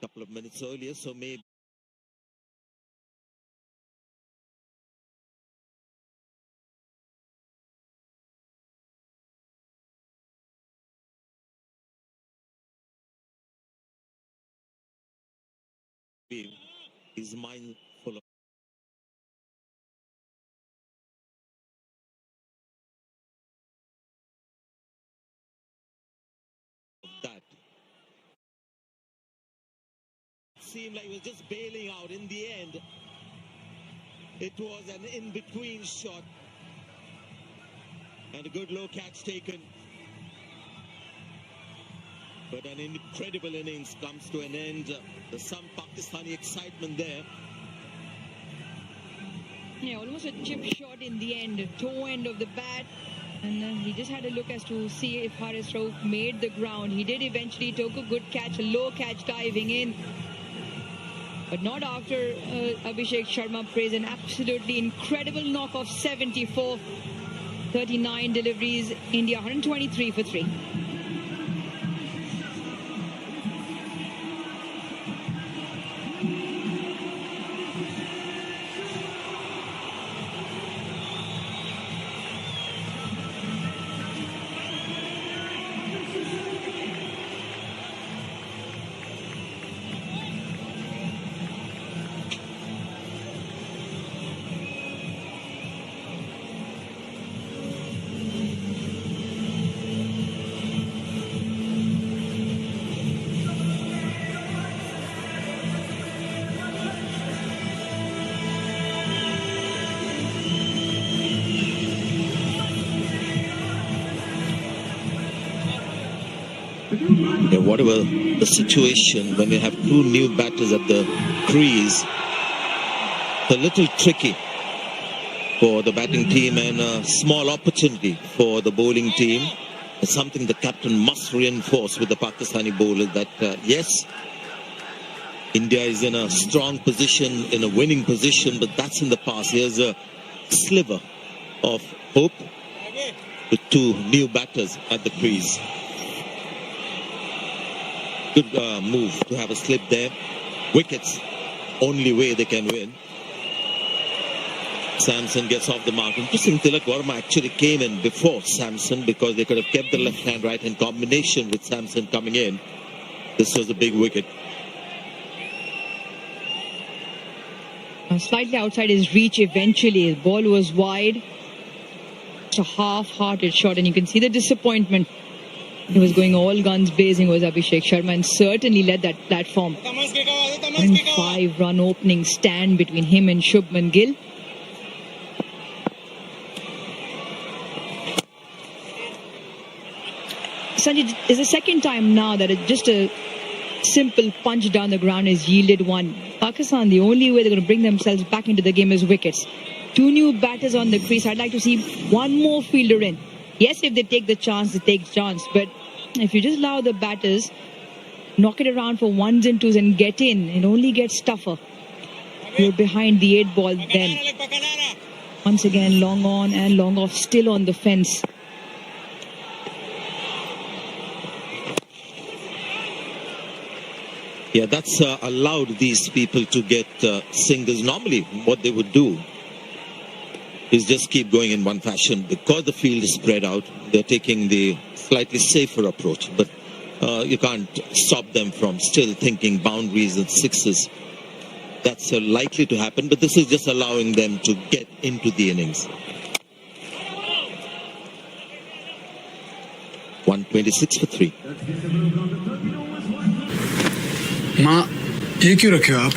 couple of minutes earlier, so maybe he's mindful of that. Seemed like he was just bailing out. In the end, it was an in-between shot and a good low catch taken. But an incredible innings comes to an end. There's some Pakistani excitement there. Yeah, almost a chip shot in the end, toe end of the bat. And he just had a look as to see if Haris Rauf made the ground. He did eventually, took a good catch, a low catch diving in. But not after Abhishek Sharma plays an absolutely incredible knock of 74. 39 deliveries, India 123 for 3. Yeah, whatever the situation, when you have two new batters at the crease, it's a little tricky for the batting team and a small opportunity for the bowling team. It's something the captain must reinforce with the Pakistani bowlers that, yes, India is in a strong position, in a winning position, but that's in the past. Here's a sliver of hope with two new batters at the crease. Good move to have a slip there. Wickets, only way they can win. Samson gets off the mark. Interesting, Tilak Verma actually came in before Samson because they could have kept the left hand right in combination with Samson coming in. This was a big wicket. Slightly outside his reach eventually. The ball was wide. It's a half-hearted shot and you can see the disappointment. He was going all guns blazing was Abhishek Sharma and certainly led that platform. And 5-run opening stand between him and Shubman Gill. Sanjay, it's the second time now that just a simple punch down the ground has yielded one. Pakistan, the only way they're going to bring themselves back into the game is wickets. Two new batters on the crease. I'd like to see one more fielder in. Yes, if they take the chance, they take the chance. But if you just allow the batters, knock it around for ones and twos and get in, it only gets tougher. You're behind the 8 ball then. Once again, long on and long off, still on the fence. Yeah, that's allowed these people to get singles. Normally, what they would do is just keep going in one fashion. Because the field is spread out, they're taking the slightly safer approach. But you can't stop them from still thinking boundaries and sixes. That's likely to happen, but this is just allowing them to get into the innings. 126 for 3. माँ, ये क्यों रखे हो आप?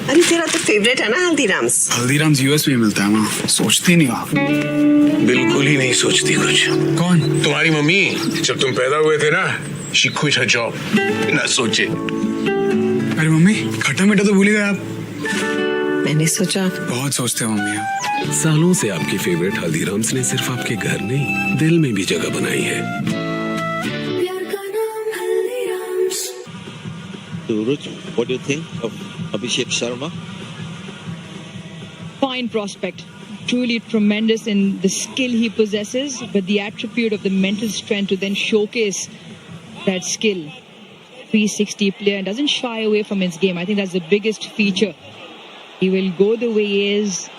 अरे तेरा तो favourite है ना हल्दीराम्स। हल्दीराम्स यूएस में मिलता है माँ। सोचती नहीं आप। बिल्कुल ही नहीं सोचती कुछ। कौन? तुम्हारी मम्मी जब तुम पैदा हुए थे ना, she quit her job. ना सोचे। अरे मम्मी, खट्टा मीठा तो भूल ही गए आप। मैंने सोचा। बहुत सोचते हो मम्मी आप। सालों से आपकी फेवरेट हल्दीराम्स ने सिर्फ आपके घर नहीं, दिल में भी जगह बनाई है। Ruj, what do you think of Abhishek Sharma? Fine prospect. Truly tremendous in the skill he possesses, but the attribute of the mental strength to then showcase that skill. 360 player and doesn't shy away from his game. I think that's the biggest feature. He will go the way he is.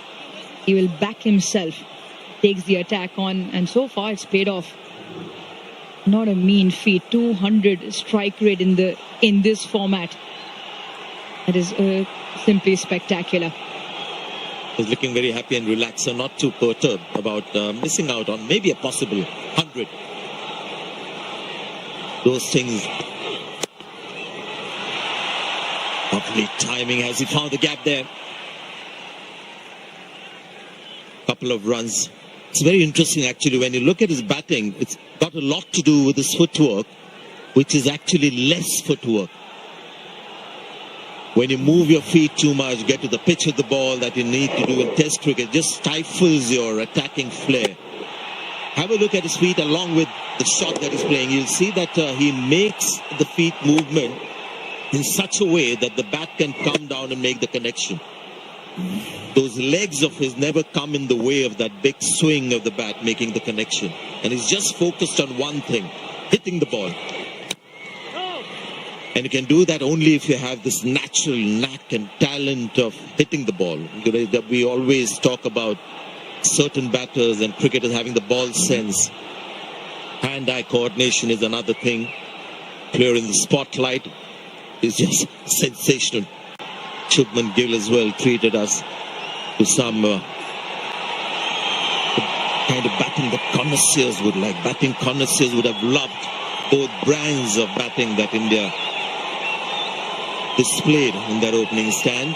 He will back himself. Takes the attack on, and so far it's paid off. Not a mean feat. 200 strike rate in this format. That is simply spectacular. He's looking very happy and relaxed, so not too perturbed about missing out on maybe a possible 100. Those things. Lovely timing as he found the gap there. Couple of runs. It's very interesting actually when you look at his batting. It's got a lot to do with his footwork, which is actually less footwork. When you move your feet too much, get to the pitch of the ball that you need to do in Test cricket, just stifles your attacking flair. Have a look at his feet along with the shot that he's playing. You'll see that he makes the feet movement in such a way that the bat can come down and make the connection. those legs of his never come in the way of that big swing of the bat, making the connection. And he's just focused on one thing, hitting the ball. And you can do that only if you have this natural knack and talent of hitting the ball. We always talk about certain batters and cricketers having the ball sense. Hand-eye coordination is another thing. Clear in the spotlight is just sensational. Shubman Gill as well treated us to some kind of batting that connoisseurs would like. Batting connoisseurs would have loved both brands of batting that India displayed in their opening stand.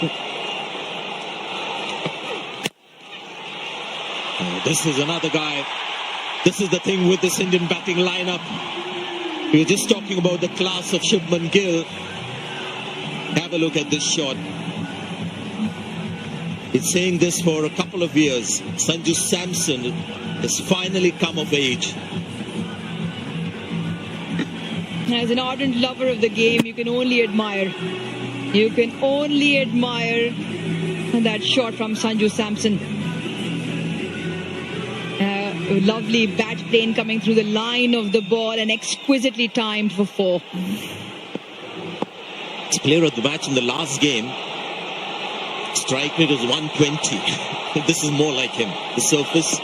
This is another guy. This is the thing with this Indian batting lineup. We were just talking about the class of Shubman Gill. Have a look at this shot. It's saying this for a couple of years. Sanju Samson has finally come of age. As an ardent lover of the game, you can only admire. You can only admire that shot from Sanju Samson. A lovely bat plane coming through the line of the ball and exquisitely timed for 4. This player of the match in the last game, strike rate was 120. This is more like him. The surface,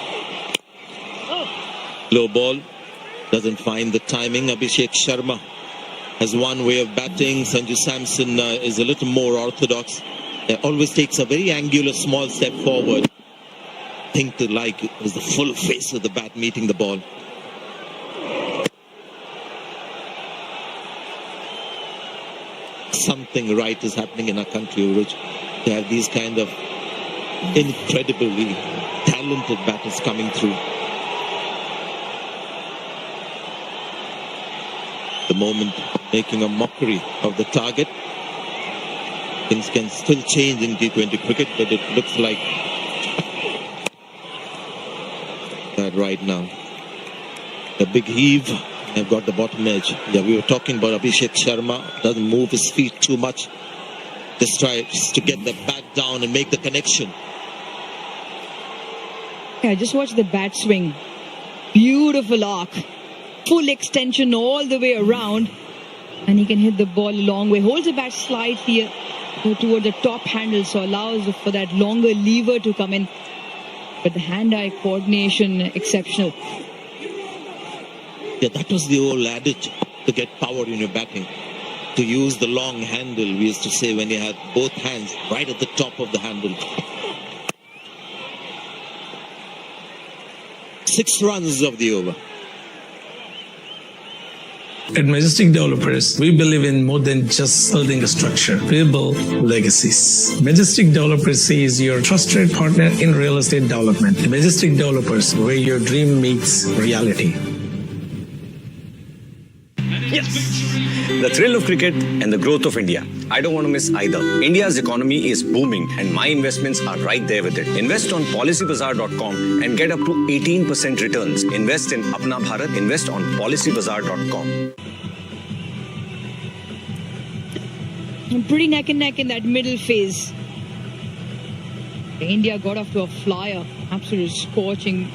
low ball, doesn't find the timing. Abhishek Sharma has one way of batting. Sanju Samson is a little more orthodox. Always takes a very angular small step forward. Think to like is the full face of the bat meeting the ball. Something right is happening in our country, Uruj, to have these kind of incredibly talented batters coming through. The moment making a mockery of the target. Things can still change in T20 cricket, but it looks like that right now. The big heave, I've got the bottom edge. Yeah, we were talking about Abhishek Sharma, doesn't move his feet too much. Just tries to get the bat down and make the connection. Yeah, just watch the bat swing. Beautiful arc. Full extension all the way around. And he can hit the ball a long way. Holds the bat slightly toward the top handle, so allows for that longer lever to come in. But the hand-eye coordination, exceptional. Yeah, that was the old adage to get power in your batting. To use the long handle, we used to say, when you had both hands right at the top of the handle. 6 runs of the over. At Majestic Developers, we believe in more than just building a structure. We build legacies. Majestic Developers is your trusted partner in real estate development. Majestic Developers, where your dream meets reality. Yes! The thrill of cricket and the growth of India. I don't want to miss either. India's economy is booming and my investments are right there with it. Invest on PolicyBazaar.com and get up to 18% returns. Invest in Apna Bharat. Invest on PolicyBazaar.com. Pretty neck and neck in that middle phase. India got off to a flyer. Absolute scorching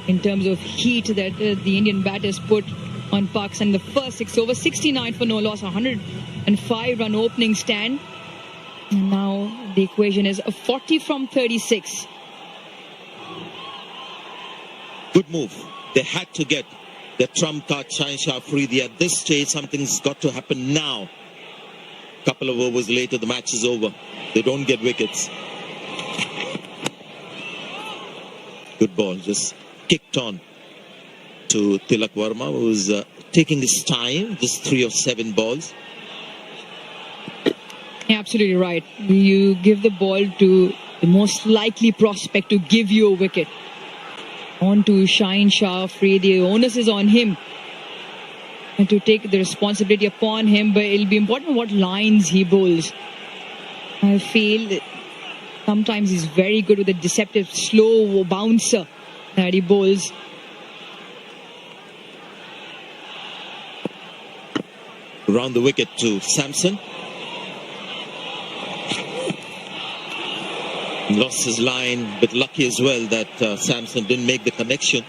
in terms of heat that the Indian batters put on Pakistan. The first 6 overs, 69 for no loss, 105 run opening stand. And now the equation is a 40 from 36. Good move. They had to get the trump card, Shaheen Afridi. At this stage, something's got to happen now. A couple of overs later, the match is over. They don't get wickets. Good ball, just kicked on to Tilak Verma, who's taking his time, just 3 of 7 balls. Absolutely right. You give the ball to the most likely prospect to give you a wicket. On to Shaheen Afridi. The onus is on him and to take the responsibility upon him, but it'll be important what lines he bowls. I feel that sometimes he's very good with a deceptive slow bouncer that he bowls. Round the wicket to Samson. lost his line, but lucky as well that Samson didn't make the connection.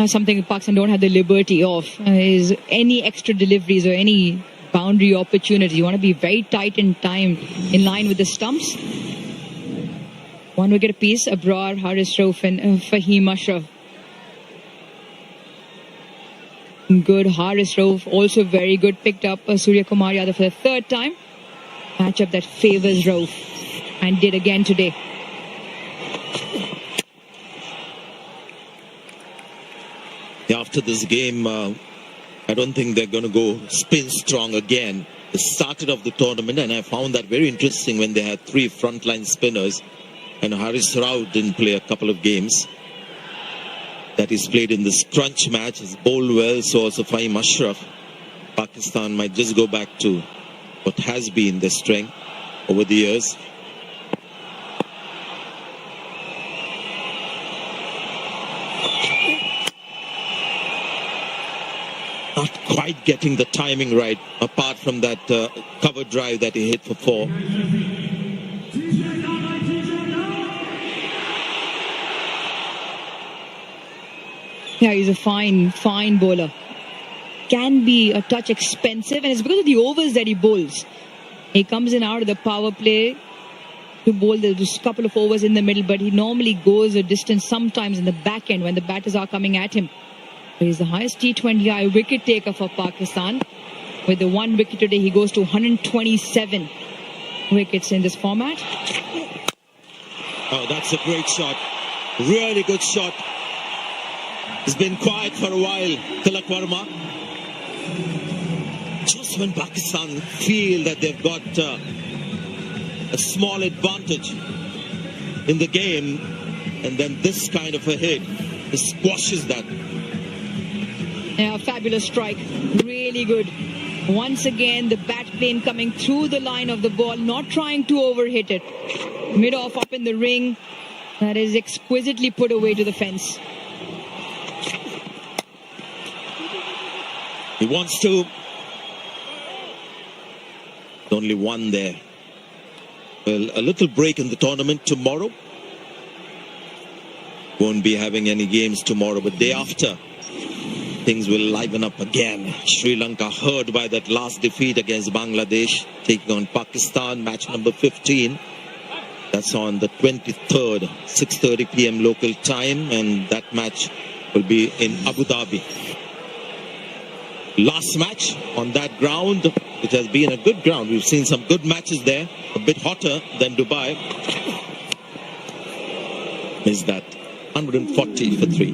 Something Pakistan don't have the liberty of is any extra deliveries or any boundary opportunities. You want to be very tight in time, in line with the stumps. 1 wicket apiece, Abrar, Haris Rauf and Fahim Ashraf. Good, Haris Rauf also very good. Picked up Surya Kumar Yadav for the 3rd time. Matchup that favours Rauf and did again today. After this game, I don't think they're going to go spin strong again. They started off the tournament, and I found that very interesting when they had 3 frontline spinners, and Haris Rauf didn't play a couple of games that he's played in this crunch match. He's bowled well, so also Fahim Ashraf. Pakistan might just go back to what has been their strength over the years. Not quite getting the timing right, apart from that cover drive that he hit for 4. Yeah, he's a fine bowler. Can be a touch expensive, and it's because of the overs that he bowls. He comes in out of the power play to bowl those couple of overs in the middle, but he normally goes a distance sometimes in the back end when the batters are coming at him. He's the highest T20I wicket taker for Pakistan. With the 1 wicket today, he goes to 127 wickets in this format. Oh, that's a great shot. Really good shot. He's been quiet for a while, Tilak Verma. Just when Pakistan feel that they've got a small advantage in the game, and then this kind of a hit squashes that. Yeah, fabulous strike. Really good. Once again, the bat plane coming through the line of the ball, not trying to overhit it. Mid-off up in the ring. That is exquisitely put away to the fence. He wants to. Only 1 there. Well, a little break in the tournament tomorrow. Won't be having any games tomorrow, but day after, things will liven up again. Sri Lanka hurt by that last defeat against Bangladesh, taking on Pakistan, match number 15. That's on the 23rd, 6:30 p.m. local time, and that match will be in Abu Dhabi. Last match on that ground, it has been a good ground. We've seen some good matches there, a bit hotter than Dubai. Is that 140 for 3.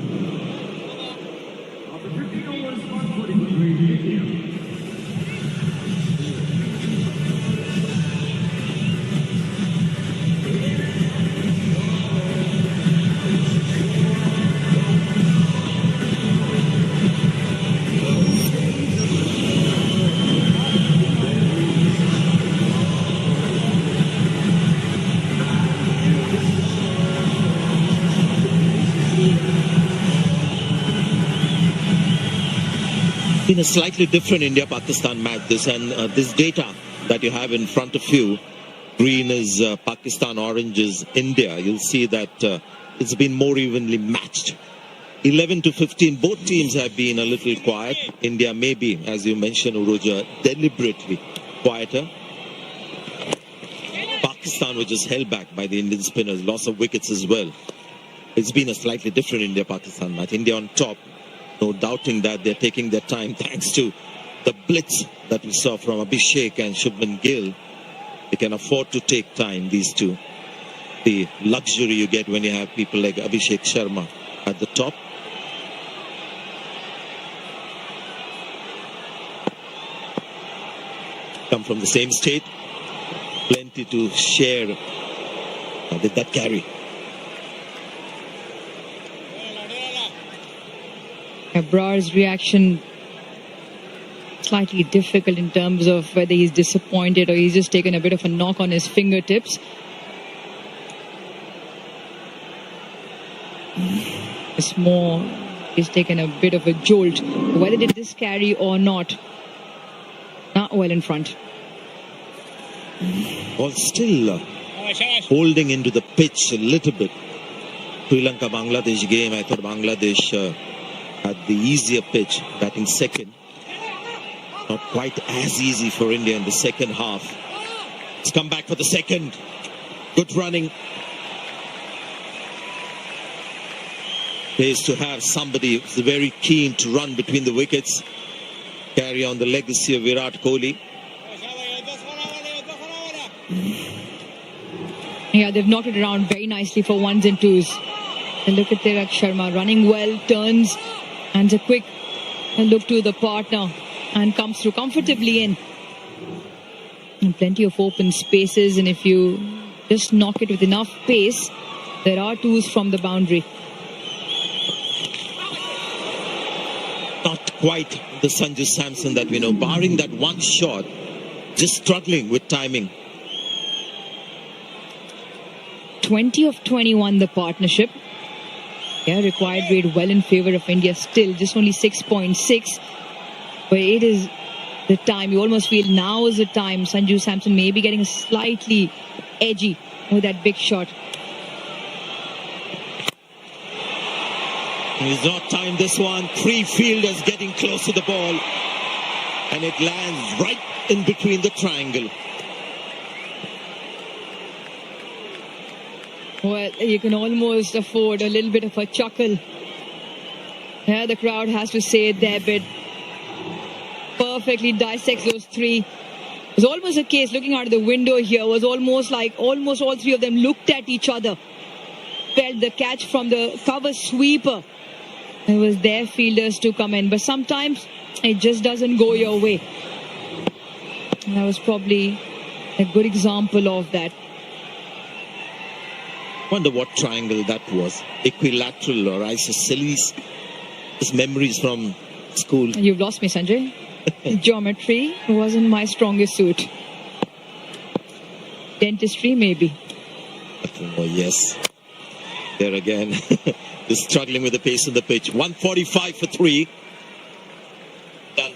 Been a slightly different India-Pakistan match this, and this data that you have in front of you, green is Pakistan, orange is India. You'll see that it's been more evenly matched. 11 to 15, both teams have been a little quiet. India maybe, as you mentioned, Uroja, deliberately quieter. Pakistan was just held back by the Indian spinners, loss of wickets as well. It's been a slightly different India-Pakistan match. India on top. No doubting that they're taking their time thanks to the blitz that we saw from Abhishek and Shubman Gill. They can afford to take time, these two. The luxury you get when you have people like Abhishek Sharma at the top. Come from the same state. Plenty to share with that carry. Abrar's reaction slightly difficult in terms of whether he's disappointed or he's just taken a bit of a knock on his fingertips. It's more, he's taken a bit of a jolt. Whether did this carry or not well in front. Ball still holding into the pitch a little bit. Sri Lanka-Bangladesh game, I thought Bangladesh had the easier pitch, batting second. Not quite as easy for India in the second half. It's come back for the second. Good running. Pays to have somebody who's very keen to run between the wickets. Carry on the legacy of Virat Kohli. Yeah, they've knocked it around very nicely for ones and twos. And look at Tilak Sharma running well, turns, and a quick look to the partner and comes through comfortably in. And plenty of open spaces, and if you just knock it with enough pace, there are twos from the boundary. Not quite the Sanju Samson that we know, barring that one shot, just struggling with timing. 20 of 21 the partnership. Yeah, required rate well in favour of India still, just only 6.6. But it is the time, you almost feel now is the time. Sanju Samson may be getting slightly edgy with that big shot. He's not timed this one. Three fielders getting close to the ball. And it lands right in between the triangle. Well, you can almost afford a little bit of a chuckle. Yeah, the crowd has to say it there, but perfectly dissects those three. It was almost a case, looking out of the window here, was almost like almost all three of them looked at each other. Felt the catch from the cover sweeper. It was their fielders to come in, but sometimes it just doesn't go your way. And that was probably a good example of that. Wonder what triangle that was. Equilateral or isosceles. Just memories from school. You've lost me, Sanjay. Geometry wasn't my strongest suit. Dentistry, maybe. Oh, yes. There again. Just struggling with the pace of the pitch. 145 for 3. Done.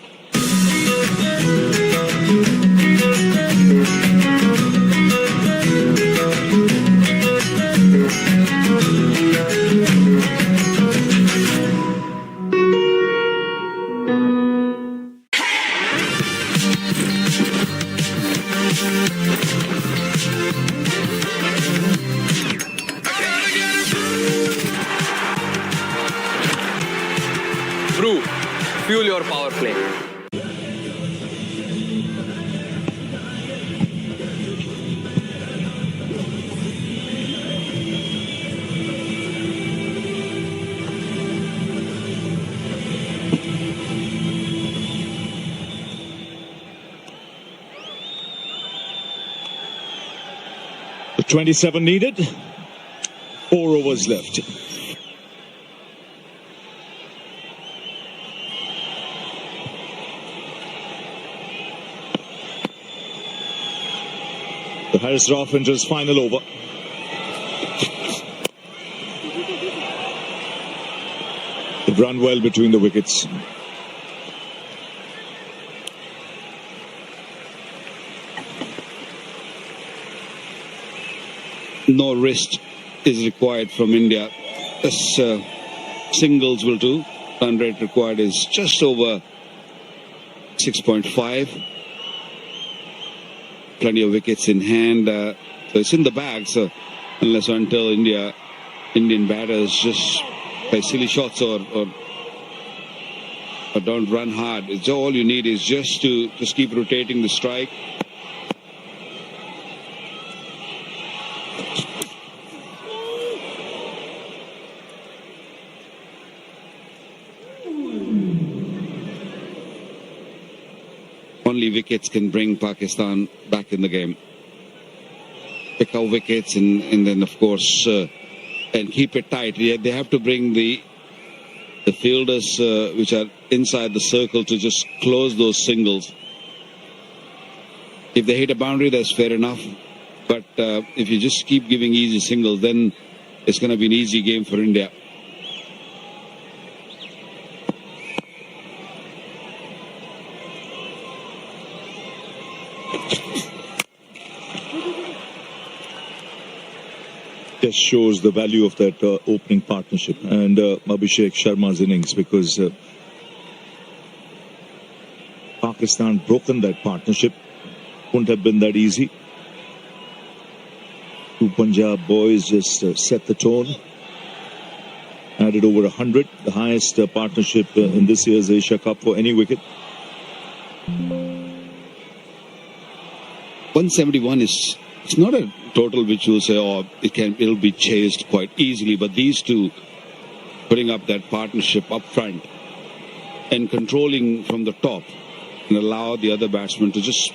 Brew, fuel your power play. The 27 needed. 4 overs left. The Harris Rauf enters final over. They've run well between the wickets. No rest is required from India. As singles will do. Run rate required is just over 6.5. Plenty of wickets in hand. So it's in the bag. So unless or until Indian batters just play silly shots or don't run hard, it's all you need is just to keep rotating the strike. Only wickets can bring Pakistan back in the game. Pick out wickets and then of course and keep it tight. Yeah, they have to bring the fielders which are inside the circle to just close those singles. If they hit a boundary, that's fair enough. But if you just keep giving easy singles, then it's going to be an easy game for India. just shows the value of that opening partnership and Abhishek Sharma's innings, because Pakistan broken that partnership. Wouldn't have been that easy. Two Punjab boys just set the tone. Added over 100, the highest partnership in this year's Asia Cup for any wicket. 171 is, it's not a total which you'll say, oh, it'll be chased quite easily, but these two putting up that partnership up front and controlling from the top and allow the other batsmen to just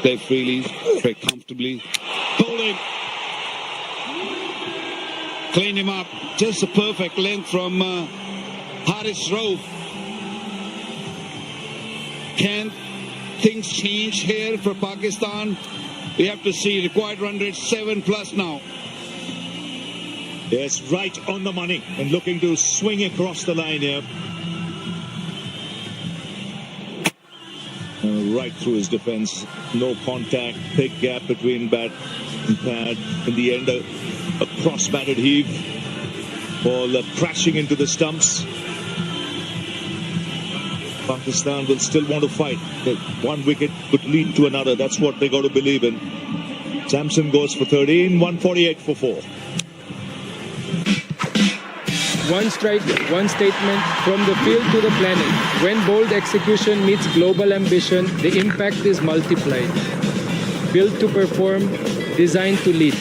play freely, play comfortably. Bowling. Clean him up. Just a perfect length from Haris Rauf. Can things change here for Pakistan? We have to see. Required run rate 7+ now. Yes, right on the money and looking to swing across the line here. Right through his defense. No contact. Big gap between bat and pad. In the end, a cross-batted heave. Ball crashing into the stumps. Pakistan will still want to fight. One wicket could lead to another. That's what they got to believe in. Samson goes for 13, 148 for 4. One strike, one statement, from the field to the planet. When bold execution meets global ambition, the impact is multiplied. Built to perform, designed to lead.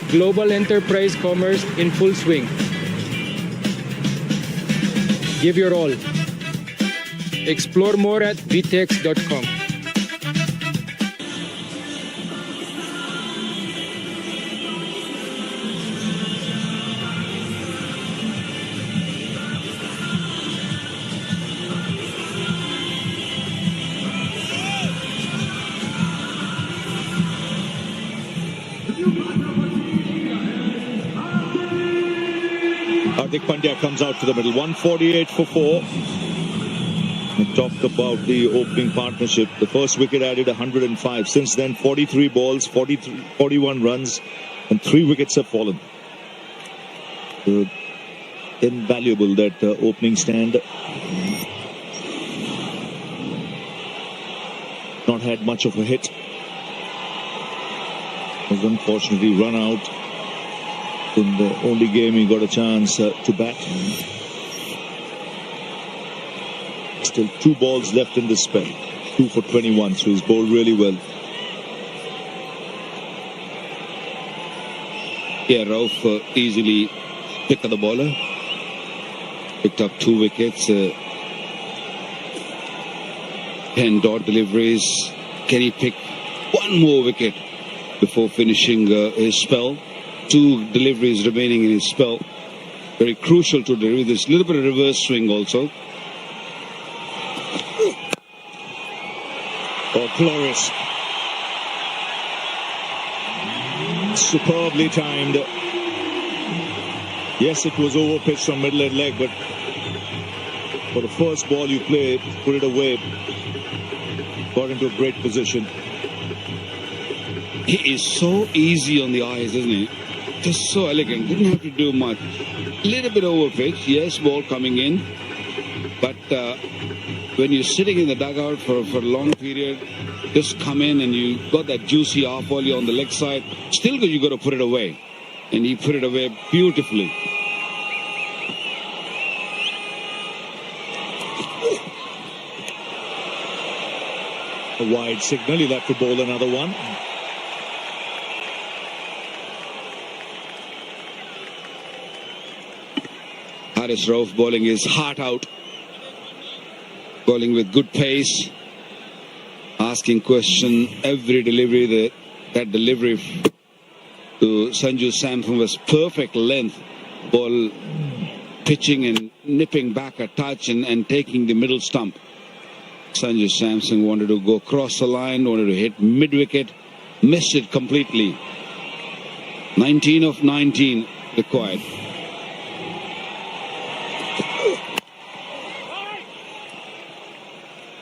Global enterprise commerce in full swing. Give your all. Explore more at vtex.com. Hardik Pandya comes out to the middle, 148 for 4. We talked about the opening partnership. The first wicket added 105. Since then, 43 balls, 41 runs, and 3 wickets have fallen. Invaluable, that opening stand. Not had much of a hit. Was unfortunately run out in the only game he got a chance to bat. Still 2 balls left in this spell. 2 for 21, so he's bowled really well. Yeah, Rauf easily picked the bowler. Picked up 2 wickets. 10 dot deliveries. Can he pick 1 more wicket before finishing his spell? 2 deliveries remaining in his spell. Very crucial to deliver. There's a little bit of reverse swing also. Oh, glorious. Superbly timed. Yes, it was over pitched from middle and leg, but for the first ball you played, put it away. Got into a great position. He is so easy on the eyes, isn't he? Just so elegant. Didn't have to do much. Little bit over pitch. Yes, ball coming in. But when you're sitting in the dugout for a long period, just come in and you got that juicy off volley on the leg side. Still, you got to put it away. And he put it away beautifully. A wide signal. He'll have to bowl another one. Haris Rauf bowling his heart out. Bowling with good pace. Asking question every delivery. That delivery to Sanju Samson was perfect length. Ball pitching and nipping back a touch and taking the middle stump. Sanju Samson wanted to go across the line, wanted to hit mid-wicket. Missed it completely. 19 of 19 required.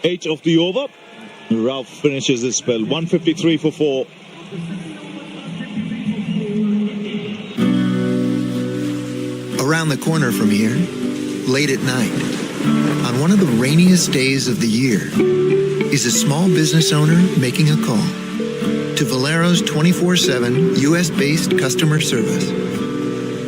Eight of the over. Rauf finishes his spell. 153 for 4. Around the corner from here, late at night, on one of the rainiest days of the year, is a small business owner making a call to Valero's 24/7 US-based customer service.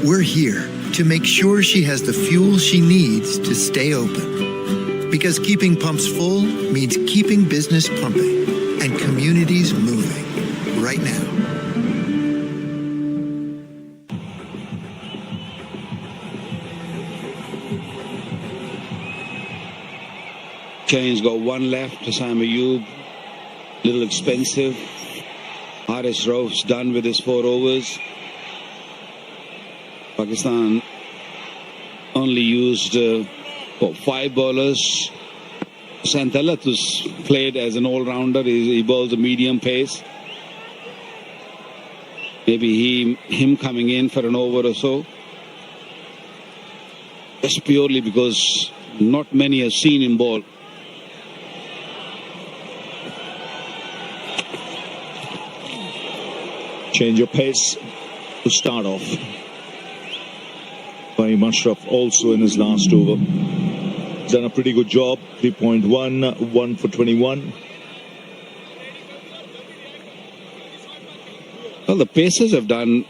We're here to make sure she has the fuel she needs to stay open. Because keeping pumps full means keeping business pumping and communities moving right now. Chain's got one left to Sam Ayub. Little expensive. Haris Rauf's done with his 4 overs. Pakistan only used 5 bowlers. Santhalat, who's played as an all-rounder, he bowls a medium pace. Maybe him coming in for an over or so. Just purely because not many have seen him bowl. Change of pace to start off. By Mushraf also in his last over. He's done a pretty good job. 3.1, 1 for 21. Well, the Pacers have done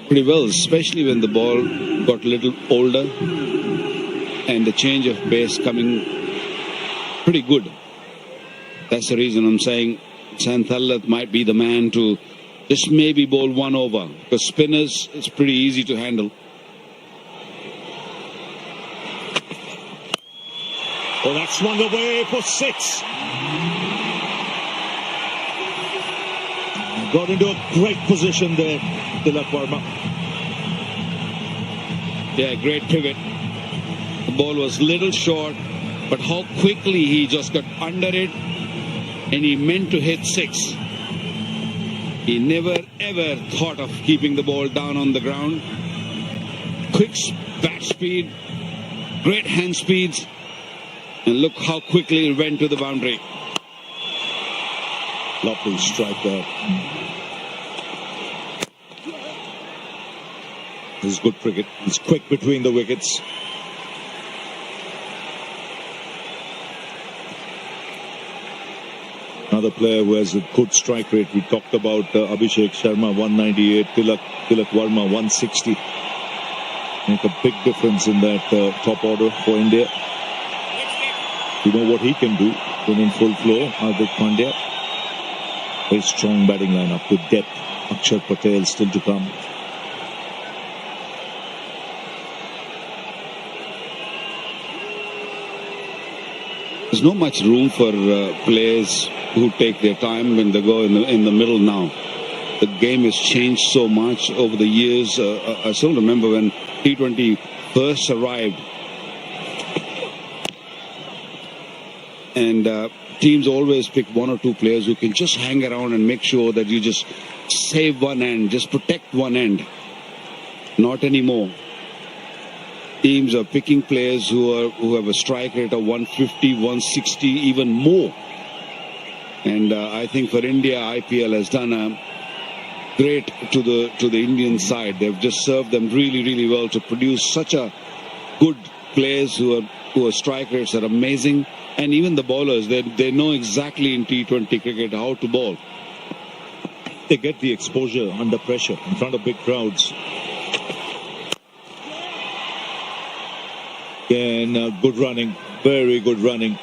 pretty well, especially when the ball got a little older and the change of pace coming pretty good. That's the reason I'm saying Santhalat might be the man to just maybe bowl 1 over, because spinners, it's pretty easy to handle. Oh, that swung away for 6. Got into a great position there, Tilak Varma. Yeah, great pivot. The ball was little short, but how quickly he just got under it, and he meant to hit 6. He never ever thought of keeping the ball down on the ground. Quick bat speed, great hand speeds, and look how quickly it went to the boundary. Lovely strike there. This is good cricket. He's quick between the wickets. Another player who has a good strike rate. We talked about Abhishek Sharma, 198, Tilak Varma, 160. Make a big difference in that top order for India. You know what he can do when in full flow. Hardik Pandya. Very strong batting lineup with depth. Akshar Patel still to come. There's not much room for players who take their time when they go in the middle now. The game has changed so much over the years. I still remember when T20 first arrived, and teams always pick 1 or 2 players who can just hang around and make sure that you just save one end, just protect one end. Not anymore. Teams are picking players who have a strike rate of 150, 160, even more. And I think for India, IPL has done a great to the Indian side. They've just served them really, really well to produce such a good players who are strike rates are amazing. And even the bowlers, they know exactly in T20 cricket how to bowl. They get the exposure under pressure in front of big crowds. And good running, very good running.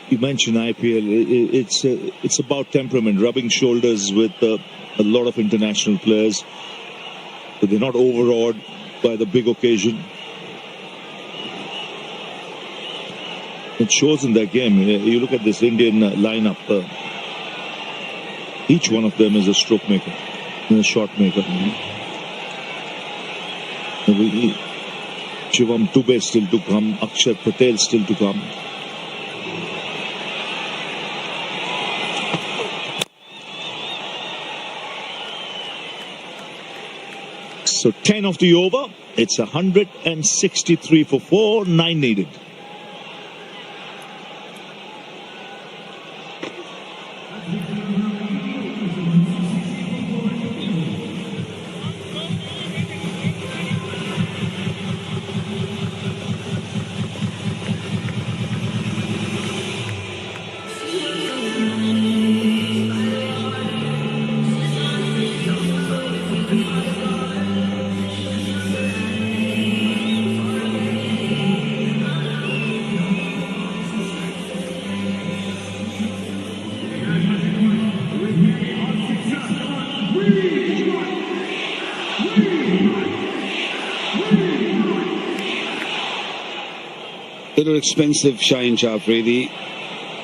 You mentioned IPL. It's about temperament, rubbing shoulders with a lot of international players. But they're not overawed by the big occasion. It shows in their game. You look at this Indian lineup. Each one of them is a stroke maker and a shot maker. Shivam Dubey still to come. Akshar Patel still to come. So 10 of the over. It's 163 for 4, 9 needed. Little expensive Shaheen Shah Afridi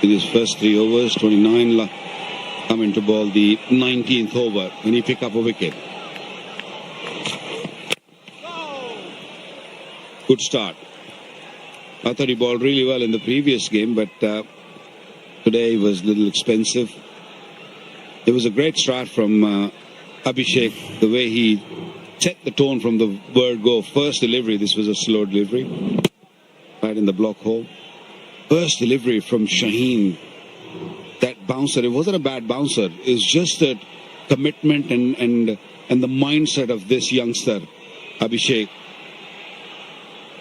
in his first 3 overs, 29 coming to ball the 19th over when he pick up a wicket. Good start. I thought he bowled really well in the previous game, but today he was a little expensive. It was a great start from Abhishek, the way he set the tone from the word go. First delivery, this was a slow delivery, right in the block hole. First delivery from Shaheen. That bouncer, it wasn't a bad bouncer. It's just the commitment and the mindset of this youngster, Abhishek.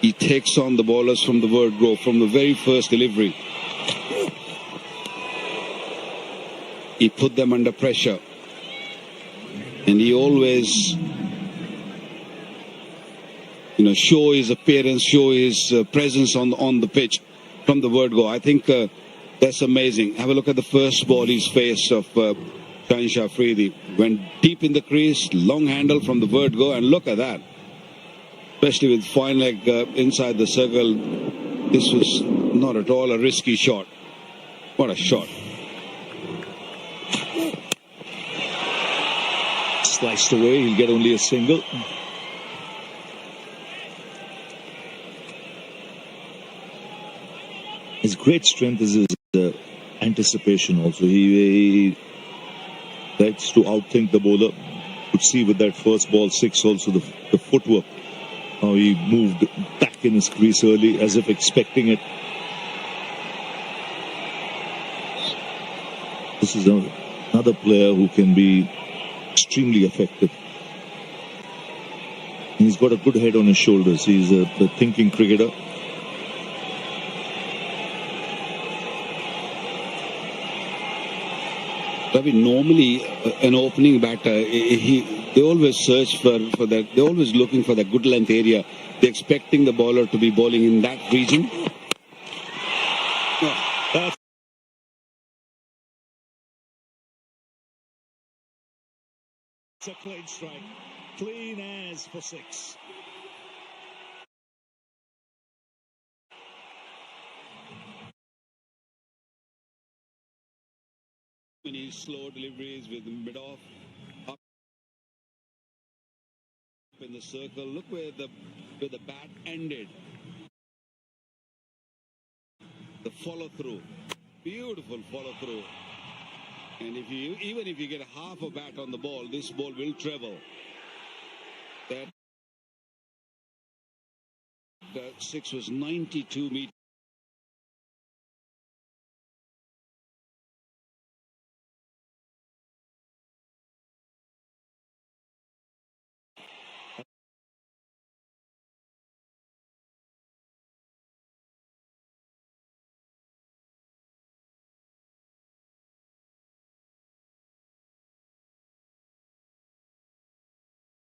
He takes on the bowlers from the word go, from the very first delivery. He put them under pressure. And he always, show his appearance, show his presence on the pitch from the word go. I think that's amazing. Have a look at the first ball he's faced of Shaheen Shah Afridi. Went deep in the crease, long handle from the word go, and look at that. Especially with fine leg inside the circle, this was not at all a risky shot. What a shot. Sliced away, he'll get only a single. His great strength is his anticipation also. He likes to outthink the bowler. You could see with that first ball 6 also the footwork. How he moved back in his crease early as if expecting it. This is another player who can be extremely effective. He's got a good head on his shoulders. He's a thinking cricketer. Ravi, normally an opening batter, they always search for that. They're always looking for that good length area. They're expecting the bowler to be bowling in that region. That's a clean strike. Clean as for 6. Many slow deliveries with mid-off, up in the circle. Look where the bat ended. The follow-through, beautiful follow-through. And even if you get half a bat on the ball, this ball will travel. That 6 was 92 meters.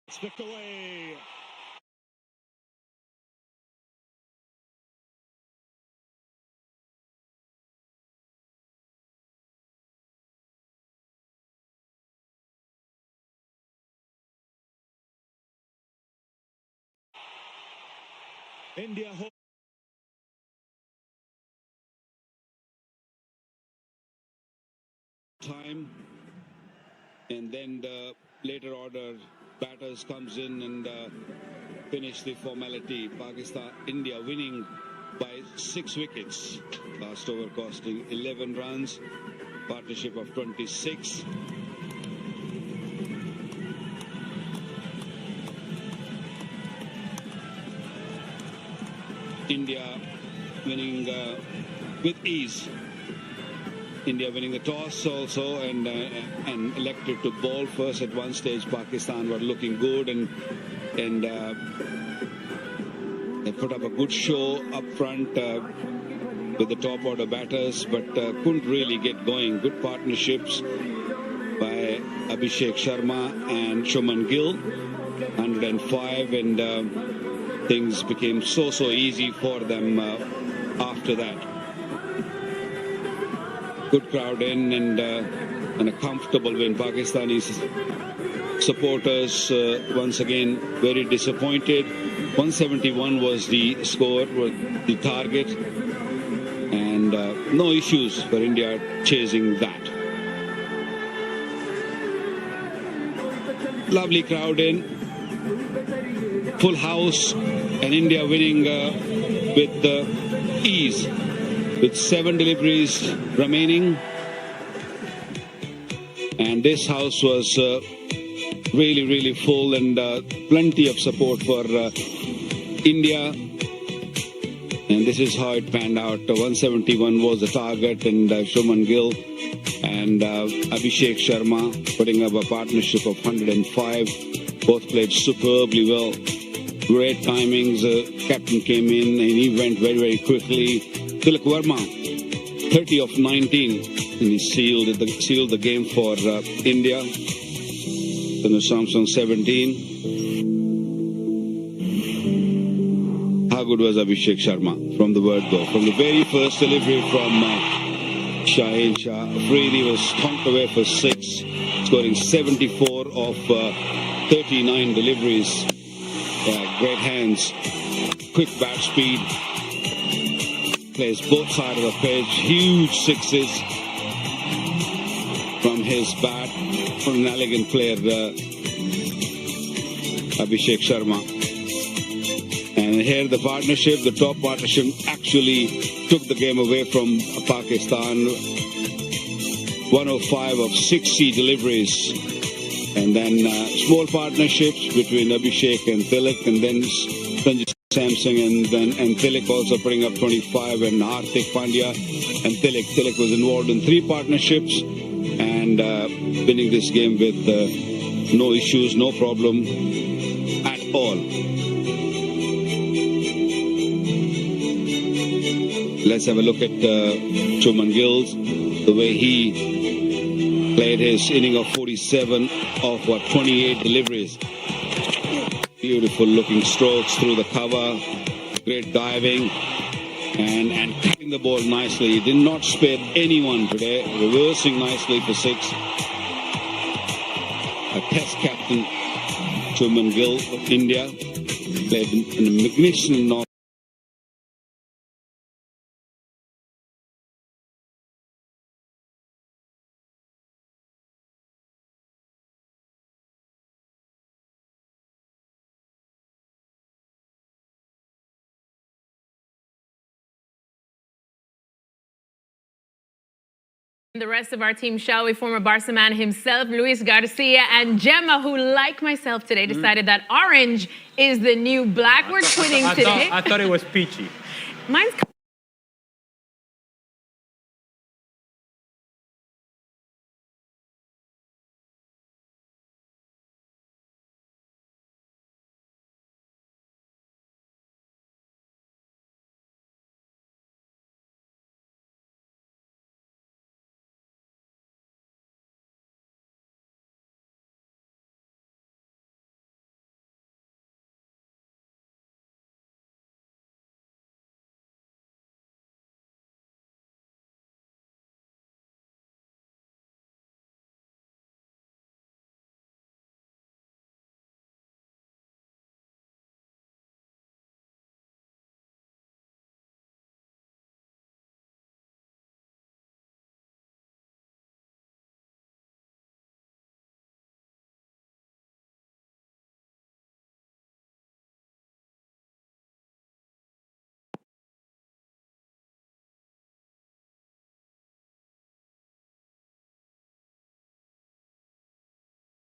Slipped away. India hope. Time, and then the later order batters comes in and finish the formality. India winning by 6 wickets. Last over costing 11 runs. Partnership of 26. India winning with ease. India winning the toss also and elected to bowl first at one stage. Pakistan were looking good and they put up a good show up front with the top order batters, but couldn't really get going. Good partnerships by Abhishek Sharma and Shubman Gill, 105, and things became so easy for them after that. Good crowd in and a comfortable win. Pakistani supporters once again very disappointed. 171 was the score, was the target, and no issues for India chasing that. Lovely crowd in, full house, and India winning with ease, with 7 deliveries remaining. And this house was really, really full, and plenty of support for India. And this is how it panned out. 171 was the target, and Shubman Gill and Abhishek Sharma putting up a partnership of 105. Both played superbly well. Great timings. Captain came in and he went very, very quickly. Tilak Verma, 30 of 19, and he sealed the game for India. Then Samson 17. How good was Abhishek Sharma from the word go? From the very first delivery from Shaheen Shah, Afridi was stomped away for 6, scoring 74 of 39 deliveries. Great hands, quick bat speed, plays both sides of the pitch, huge 6s from his bat, from an elegant player, Abhishek Sharma. And here the partnership, the top partnership, actually took the game away from Pakistan. 105 of 60 deliveries. And then small partnerships between Abhishek and Tilak, and then Sanju Samson and Tilak also putting up 25, and Hardik Pandya and Tilak. Tilak was involved in 3 partnerships and winning this game with no issues, no problem at all. Let's have a look at Shubman Gill, the way he played his inning of 47 of 28 deliveries. Beautiful looking strokes through the cover, great diving, and cutting the ball nicely. He did not spare anyone today, reversing nicely for 6. A test captain, Shubman Gill of India, played in a magnificent knock. The rest of our team, shall we? Former Barca man himself, Luis Garcia, and Gemma, who, like myself today, decided that orange is the new black. We're twinning today. I thought it was peachy. Mine's